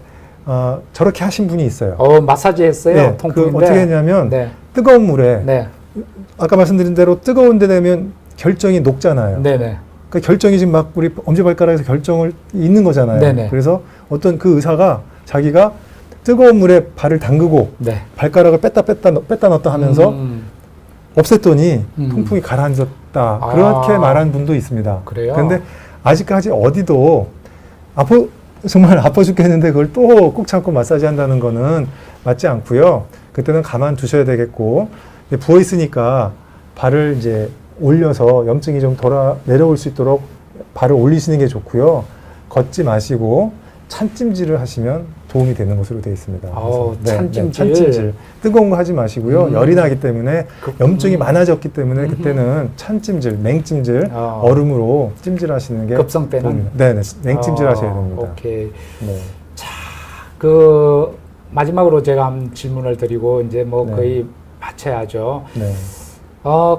[SPEAKER 2] 저렇게 하신 분이 있어요.
[SPEAKER 1] 마사지 했어요.
[SPEAKER 2] 네,
[SPEAKER 1] 통풍인데.
[SPEAKER 2] 어떻게 했냐면
[SPEAKER 1] 네.
[SPEAKER 2] 뜨거운 물에
[SPEAKER 1] 네.
[SPEAKER 2] 아까 말씀드린 대로 뜨거운 데 되면 결정이 녹잖아요.
[SPEAKER 1] 네네.
[SPEAKER 2] 그 결정이 지금 막 우리 엄지발가락에서 결정을 있는 거잖아요.
[SPEAKER 1] 네네.
[SPEAKER 2] 그래서 어떤 그 의사가 자기가 뜨거운 물에 발을 담그고
[SPEAKER 1] 네.
[SPEAKER 2] 발가락을 뺐다 넣었다 하면서 없앴더니 통풍이 가라앉았다. 그렇게 말한 분도 있습니다.
[SPEAKER 1] 그래요?
[SPEAKER 2] 그런데 아직까지 어디도 정말 아파 죽겠는데 그걸 또 꾹 참고 마사지 한다는 거는 맞지 않고요. 그때는 가만 두셔야 되겠고 부어 있으니까 발을 이제 올려서 염증이 좀 내려올 수 있도록 발을 올리시는 게 좋고요. 걷지 마시고 찬찜질을 하시면 도움이 되는 것으로 되어 있습니다.
[SPEAKER 1] 찬찜질.
[SPEAKER 2] 찬찜질. 뜨거운 거 하지 마시고요. 열이 나기 때문에 염증이 많아졌기 때문에 그때는 찬찜질, 맹찜질, 얼음으로 찜질하시는 게
[SPEAKER 1] 급성 때는
[SPEAKER 2] 네네, 맹찜질 하셔야 됩니다.
[SPEAKER 1] 오케이.
[SPEAKER 2] 네.
[SPEAKER 1] 자, 마지막으로 제가 한 질문을 드리고 이제 뭐
[SPEAKER 2] 네.
[SPEAKER 1] 거의 마쳐야죠.
[SPEAKER 2] 네.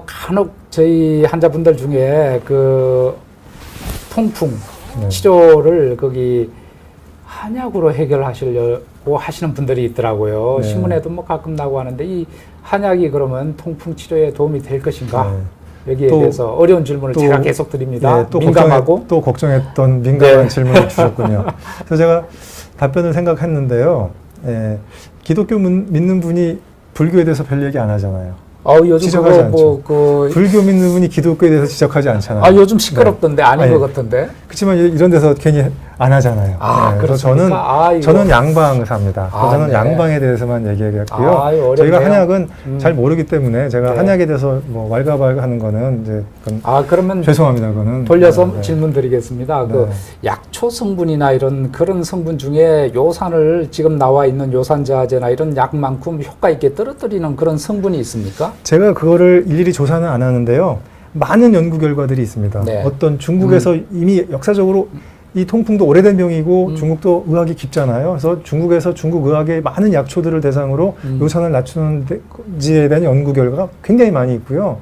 [SPEAKER 1] 간혹 저희 환자분들 중에 통풍
[SPEAKER 2] 네.
[SPEAKER 1] 치료를 거기 한약으로 해결하시려고 하시는 분들이 있더라고요.
[SPEAKER 2] 네.
[SPEAKER 1] 신문에도 뭐 가끔 나고 하는데 이 한약이 그러면 통풍 치료에 도움이 될 것인가?
[SPEAKER 2] 네.
[SPEAKER 1] 여기에 대해서 어려운 질문을 제가 계속 드립니다.
[SPEAKER 2] 또
[SPEAKER 1] 민감하고
[SPEAKER 2] 또 걱정했던 민감한
[SPEAKER 1] 네.
[SPEAKER 2] 질문을 주셨군요. 그래서 제가 답변을 생각했는데요. 예, 기독교 믿는 분이 불교에 대해서 별 얘기 안 하잖아요.
[SPEAKER 1] 요즘
[SPEAKER 2] 지적하지
[SPEAKER 1] 그거
[SPEAKER 2] 않죠.
[SPEAKER 1] 그
[SPEAKER 2] 불교 믿는 분이 기독교에 대해서 지적하지 않잖아요.
[SPEAKER 1] 요즘 시끄럽던데 아닌
[SPEAKER 2] 아니,
[SPEAKER 1] 것 같던데.
[SPEAKER 2] 그렇지만 이런 데서 괜히 안 하잖아요. 그래서
[SPEAKER 1] 그렇습니까?
[SPEAKER 2] 저는 양방 의사입니다. 저는
[SPEAKER 1] 네.
[SPEAKER 2] 양방에 대해서만 얘기하겠고요.
[SPEAKER 1] 어렵네요.
[SPEAKER 2] 저희가 한약은 잘 모르기 때문에 제가
[SPEAKER 1] 네.
[SPEAKER 2] 한약에 대해서 뭐 왈가왈가하는 거는 이제 그건
[SPEAKER 1] 그러면
[SPEAKER 2] 죄송합니다. 그거는
[SPEAKER 1] 돌려서 질문 드리겠습니다.
[SPEAKER 2] 네.
[SPEAKER 1] 그 약초 성분이나 이런 그런 성분 중에 요산을 지금 나와 있는 요산자제나 이런 약만큼 효과 있게 떨어뜨리는 그런 성분이 있습니까?
[SPEAKER 2] 제가 그거를 일일이 조사는 안 하는데요. 많은 연구 결과들이 있습니다.
[SPEAKER 1] 네.
[SPEAKER 2] 어떤 중국에서 이미 역사적으로 이 통풍도 오래된 병이고 중국도 의학이 깊잖아요. 그래서 중국에서 중국 의학의 많은 약초들을 대상으로 요산을 낮추는 지에 대한 연구 결과가 굉장히 많이 있고요.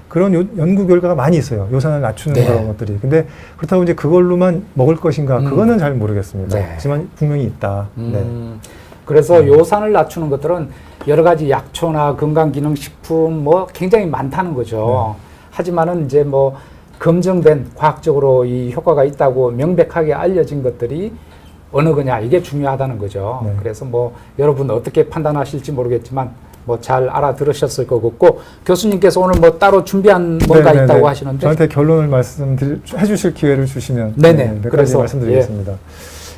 [SPEAKER 2] 그런 연구 결과가 많이 있어요. 요산을 낮추는
[SPEAKER 1] 네.
[SPEAKER 2] 그런 것들이. 근데 그렇다고 이제 그걸로만 먹을 것인가? 그거는 잘 모르겠습니다.
[SPEAKER 1] 네.
[SPEAKER 2] 하지만 분명히 있다. 네.
[SPEAKER 1] 그래서 요산을 낮추는 것들은 여러 가지 약초나 건강기능식품 뭐 굉장히 많다는 거죠. 하지만은 이제 뭐 검증된 과학적으로 이 효과가 있다고 명백하게 알려진 것들이 어느 거냐 이게 중요하다는 거죠.
[SPEAKER 2] 네.
[SPEAKER 1] 그래서 뭐 여러분 어떻게 판단하실지 모르겠지만 뭐 잘 알아들으셨을 것 같고 교수님께서 오늘 뭐 따로 준비한 뭔가
[SPEAKER 2] 네네네.
[SPEAKER 1] 있다고 하시는데
[SPEAKER 2] 저한테 결론을 해주실 기회를 주시면
[SPEAKER 1] 네네.
[SPEAKER 2] 몇 가지
[SPEAKER 1] 그래서,
[SPEAKER 2] 말씀드리겠습니다.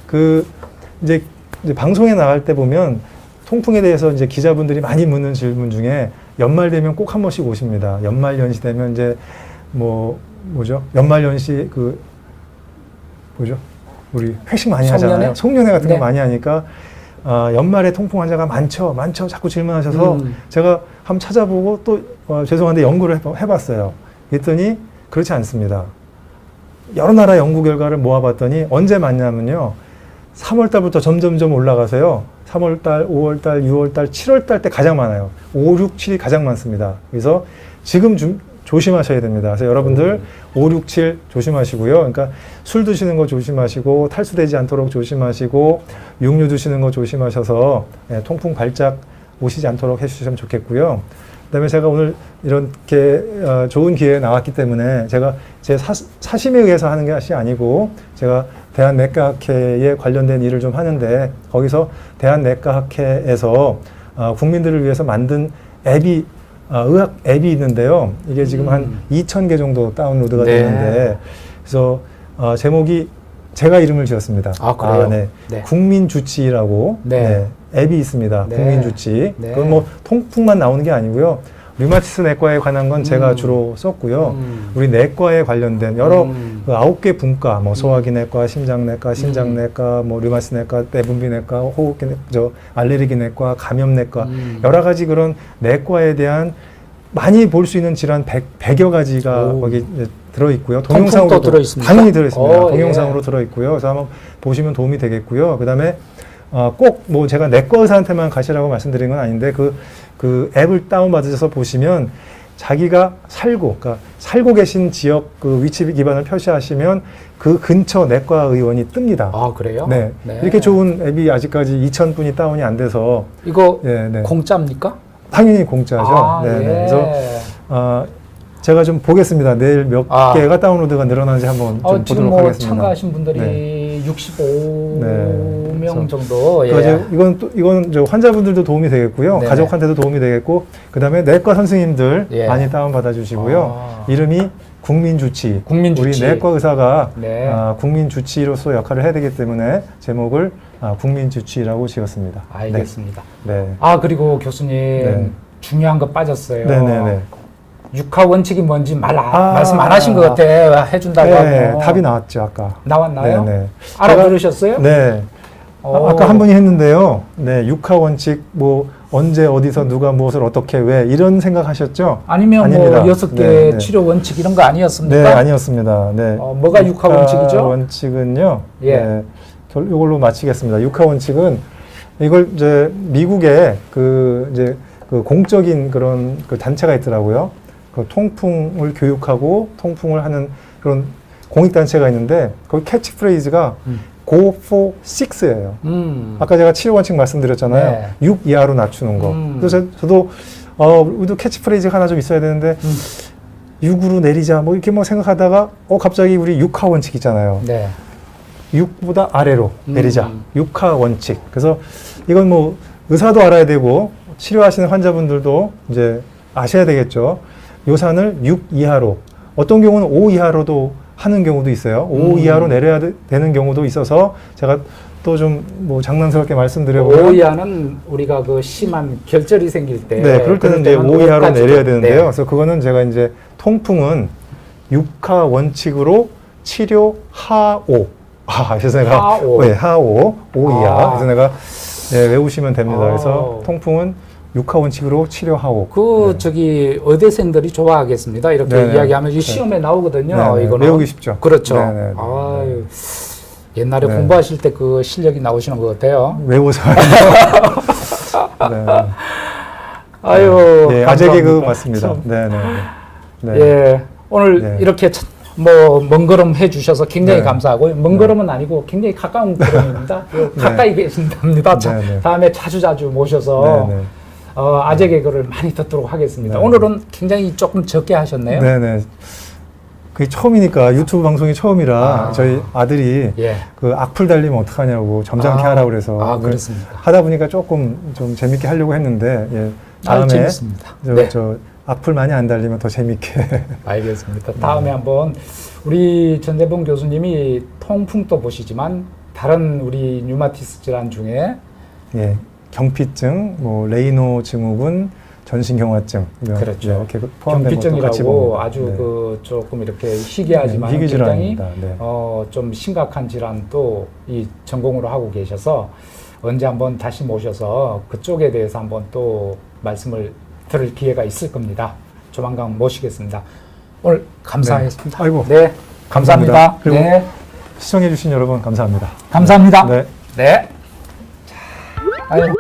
[SPEAKER 2] 그 이제 방송에 나갈 때 보면 통풍에 대해서 이제 기자분들이 많이 묻는 질문 중에 연말 되면 꼭 한 번씩 오십니다. 연말 연시 되면 이제 뭐죠? 연말 연시 뭐죠? 우리 회식 많이
[SPEAKER 1] 송년회?
[SPEAKER 2] 하잖아요. 송년회 같은
[SPEAKER 1] 네.
[SPEAKER 2] 거 많이 하니까 연말에 통풍 환자가 많죠. 자꾸 질문하셔서 제가 한번 찾아보고 또 죄송한데 연구를 해봤어요. 그랬더니 그렇지 않습니다. 여러 나라 연구 결과를 모아봤더니 언제 맞냐면요. 3월달부터 점점점 올라가서요. 3월달, 5월달, 6월달, 7월달 때 가장 많아요. 5, 6, 7이 가장 많습니다. 그래서 지금 조심하셔야 됩니다. 그래서 여러분들 5, 6, 7 조심하시고요. 그러니까 술 드시는 거 조심하시고 탈수되지 않도록 조심하시고 육류 드시는 거 조심하셔서 통풍 발작 오시지 않도록 해주시면 좋겠고요. 그다음에 제가 오늘 이렇게 좋은 기회에 나왔기 때문에 제가 제 사심에 의해서 하는 것이 아니고 제가 대한내과학회에 관련된 일을 좀 하는데 거기서 대한내과학회에서 국민들을 위해서 만든 앱이 의학 앱이 있는데요. 이게 지금 한 2,000개 정도 다운로드가
[SPEAKER 1] 네.
[SPEAKER 2] 됐는데 그래서 제목이 제가 이름을 지었습니다.
[SPEAKER 1] 그래요?
[SPEAKER 2] 네.
[SPEAKER 1] 네.
[SPEAKER 2] 국민주치라고
[SPEAKER 1] 네.
[SPEAKER 2] 앱이 있습니다.
[SPEAKER 1] 네.
[SPEAKER 2] 국민주치.
[SPEAKER 1] 네.
[SPEAKER 2] 그건 뭐 통풍만 나오는 게 아니고요. 류마티스 내과에 관한 건 제가 주로 썼고요. 우리 내과에 관련된 여러 9개 분과, 뭐 소화기내과, 심장내과, 신장내과, 뭐 류마티스 내과, 내분비내과, 알레르기내과, 감염내과 여러 가지 그런 내과에 대한 많이 볼 수 있는 질환 100여 가지가 거기 들어있고요. 동영상으로
[SPEAKER 1] 들어있습니까?
[SPEAKER 2] 당연히 들어있습니다. 동영상으로
[SPEAKER 1] 예.
[SPEAKER 2] 들어있고요. 그래서 한번 보시면 도움이 되겠고요. 그 다음에 꼭 뭐 제가 내과 의사한테만 가시라고 말씀드린 건 아닌데 그 앱을 다운받으셔서 보시면 자기가 그러니까 살고 계신 지역 그 위치 기반을 표시하시면 그 근처 내과 의원이 뜹니다.
[SPEAKER 1] 그래요?
[SPEAKER 2] 네. 이렇게 좋은 앱이 아직까지 2,000분이 다운이 안 돼서
[SPEAKER 1] 이거
[SPEAKER 2] 네.
[SPEAKER 1] 공짜입니까?
[SPEAKER 2] 당연히 공짜죠. 네.
[SPEAKER 1] 예.
[SPEAKER 2] 그래서 제가 좀 보겠습니다. 내일 몇 개가 다운로드가 늘어나는지 한번 좀
[SPEAKER 1] 지금
[SPEAKER 2] 보도록 하겠습니다.
[SPEAKER 1] 참가하신 분들이
[SPEAKER 2] 네.
[SPEAKER 1] 65명 정도.
[SPEAKER 2] 예. 이건 저 환자분들도 도움이 되겠고요.
[SPEAKER 1] 네네.
[SPEAKER 2] 가족한테도 도움이 되겠고, 그 다음에 내과 선생님들
[SPEAKER 1] 예.
[SPEAKER 2] 많이 다운 받아주시고요. 이름이 국민주치.
[SPEAKER 1] 국민주치.
[SPEAKER 2] 우리 내과 의사가
[SPEAKER 1] 네.
[SPEAKER 2] 국민주치로서 역할을 해야 되기 때문에 제목을 국민주치라고 지었습니다.
[SPEAKER 1] 알겠습니다.
[SPEAKER 2] 네.
[SPEAKER 1] 그리고 교수님
[SPEAKER 2] 네.
[SPEAKER 1] 중요한 거 빠졌어요.
[SPEAKER 2] 네네네.
[SPEAKER 1] 육하 원칙이 뭔지 말씀 안 하신 것 같아. 해준다고
[SPEAKER 2] 네,
[SPEAKER 1] 하고.
[SPEAKER 2] 답이 나왔죠, 아까.
[SPEAKER 1] 나왔나요?
[SPEAKER 2] 네네.
[SPEAKER 1] 알아들으셨어요?
[SPEAKER 2] 네. 아까 한 분이 했는데요. 네, 육하 원칙, 뭐, 언제, 어디서, 누가, 무엇을, 어떻게, 왜, 이런 생각 하셨죠?
[SPEAKER 1] 아니면
[SPEAKER 2] 아닙니다.
[SPEAKER 1] 뭐 6개
[SPEAKER 2] 네.
[SPEAKER 1] 치료 원칙 이런 거 아니었습니까?
[SPEAKER 2] 네, 아니었습니다. 네.
[SPEAKER 1] 뭐가 육하 원칙이죠?
[SPEAKER 2] 원칙은요.
[SPEAKER 1] 예.
[SPEAKER 2] 네, 이걸로 마치겠습니다. 육하 원칙은 이걸 이제 미국에 이제 그 공적인 그런 그 단체가 있더라고요. 그 통풍을 교육하고 통풍을 하는 그런 공익단체가 있는데 거기 캐치프레이즈가 Go for 6예요. 아까 제가 치료 원칙 말씀드렸잖아요.
[SPEAKER 1] 네.
[SPEAKER 2] 6 이하로 낮추는 거. 그래서 저도 우리도 캐치프레이즈가 하나 좀 있어야 되는데 6으로 내리자 뭐 이렇게 뭐 생각하다가 갑자기 우리 6하 원칙 있잖아요.
[SPEAKER 1] 네.
[SPEAKER 2] 6보다 아래로 내리자. 6하 원칙. 그래서 이건 뭐 의사도 알아야 되고 치료하시는 환자분들도 이제 아셔야 되겠죠. 요산을 6 이하로, 어떤 경우는 5 이하로도 하는 경우도 있어요. 5 이하로 내려야 되는 경우도 있어서 제가 또 좀 뭐 장난스럽게 말씀드려보면
[SPEAKER 1] 5 이하는 우리가 그 심한 결절이 생길 때
[SPEAKER 2] 네, 그럴 때는 이제 5 이하로
[SPEAKER 1] 5까지도.
[SPEAKER 2] 내려야 되는데요.
[SPEAKER 1] 네.
[SPEAKER 2] 그래서 그거는 제가 이제 통풍은 6하 원칙으로 치료 하오. 그래서 내가
[SPEAKER 1] 하오.
[SPEAKER 2] 네, 하오 5 이하.
[SPEAKER 1] 아.
[SPEAKER 2] 그래서 내가 네, 외우시면 됩니다. 그래서
[SPEAKER 1] 아.
[SPEAKER 2] 통풍은 6하 원칙으로 치료하오.
[SPEAKER 1] 그 저기 의대생들이 좋아하겠습니다. 이렇게
[SPEAKER 2] 네네.
[SPEAKER 1] 이야기하면 이 시험에 나오거든요.
[SPEAKER 2] 네네.
[SPEAKER 1] 이거는
[SPEAKER 2] 외우기 쉽죠.
[SPEAKER 1] 그렇죠.
[SPEAKER 2] 네네.
[SPEAKER 1] 아유, 옛날에
[SPEAKER 2] 네.
[SPEAKER 1] 공부하실 때 그 실력이 나오시는 것 같아요.
[SPEAKER 2] 외워서. 네.
[SPEAKER 1] 아유,
[SPEAKER 2] 네, 아재 개그
[SPEAKER 1] 감사합니다.
[SPEAKER 2] 맞습니다.
[SPEAKER 1] 참.
[SPEAKER 2] 네네. 네.
[SPEAKER 1] 예, 오늘
[SPEAKER 2] 네.
[SPEAKER 1] 이렇게 먼 걸음 해주셔서 굉장히
[SPEAKER 2] 네.
[SPEAKER 1] 감사하고요. 먼 걸음은 아니고 굉장히 가까운 걸음입니다. 가까이 계신답니다.
[SPEAKER 2] 네.
[SPEAKER 1] 다음에 자주 모셔서
[SPEAKER 2] 네네.
[SPEAKER 1] 아재 개그를 많이 듣도록 하겠습니다.
[SPEAKER 2] 네.
[SPEAKER 1] 오늘은 굉장히 조금 적게 하셨네요.
[SPEAKER 2] 네네. 그게 처음이니까 유튜브 방송이 처음이라 저희 아들이
[SPEAKER 1] 예.
[SPEAKER 2] 그 악플 달리면 어떡하냐고 점잖게 하라고 그래서
[SPEAKER 1] 그렇습니다.
[SPEAKER 2] 하다 보니까 조금 좀 재밌게 하려고 했는데 예, 다음에
[SPEAKER 1] 재밌습니다.
[SPEAKER 2] 저,
[SPEAKER 1] 네.
[SPEAKER 2] 저 악플 많이 안 달리면 더 재밌게
[SPEAKER 1] 알겠습니다. 다음에 한번 우리 전대봉 교수님이 통풍도 보시지만 다른 우리 류마티스 질환 중에
[SPEAKER 2] 예, 경피증, 뭐 레이노 증후군, 전신경화증
[SPEAKER 1] 그렇죠.
[SPEAKER 2] 이렇게 포함된 것도 같이
[SPEAKER 1] 경피증이라고
[SPEAKER 2] 봅니다.
[SPEAKER 1] 아주
[SPEAKER 2] 네.
[SPEAKER 1] 그 조금 이렇게 희귀하지만
[SPEAKER 2] 네, 희귀
[SPEAKER 1] 굉장히
[SPEAKER 2] 질환입니다. 네.
[SPEAKER 1] 좀 심각한 질환도 이 전공으로 하고 계셔서 언제 한번 다시 모셔서 그쪽에 대해서 한번 또 말씀을 들을 기회가 있을 겁니다. 조만간 모시겠습니다. 오늘 감사했습니다.
[SPEAKER 2] 네. 아이고,
[SPEAKER 1] 네, 감사합니다.
[SPEAKER 2] 그리고
[SPEAKER 1] 네,
[SPEAKER 2] 시청해주신 여러분 감사합니다.
[SPEAKER 1] 감사합니다.
[SPEAKER 2] 네.
[SPEAKER 1] 네. 자, 아유.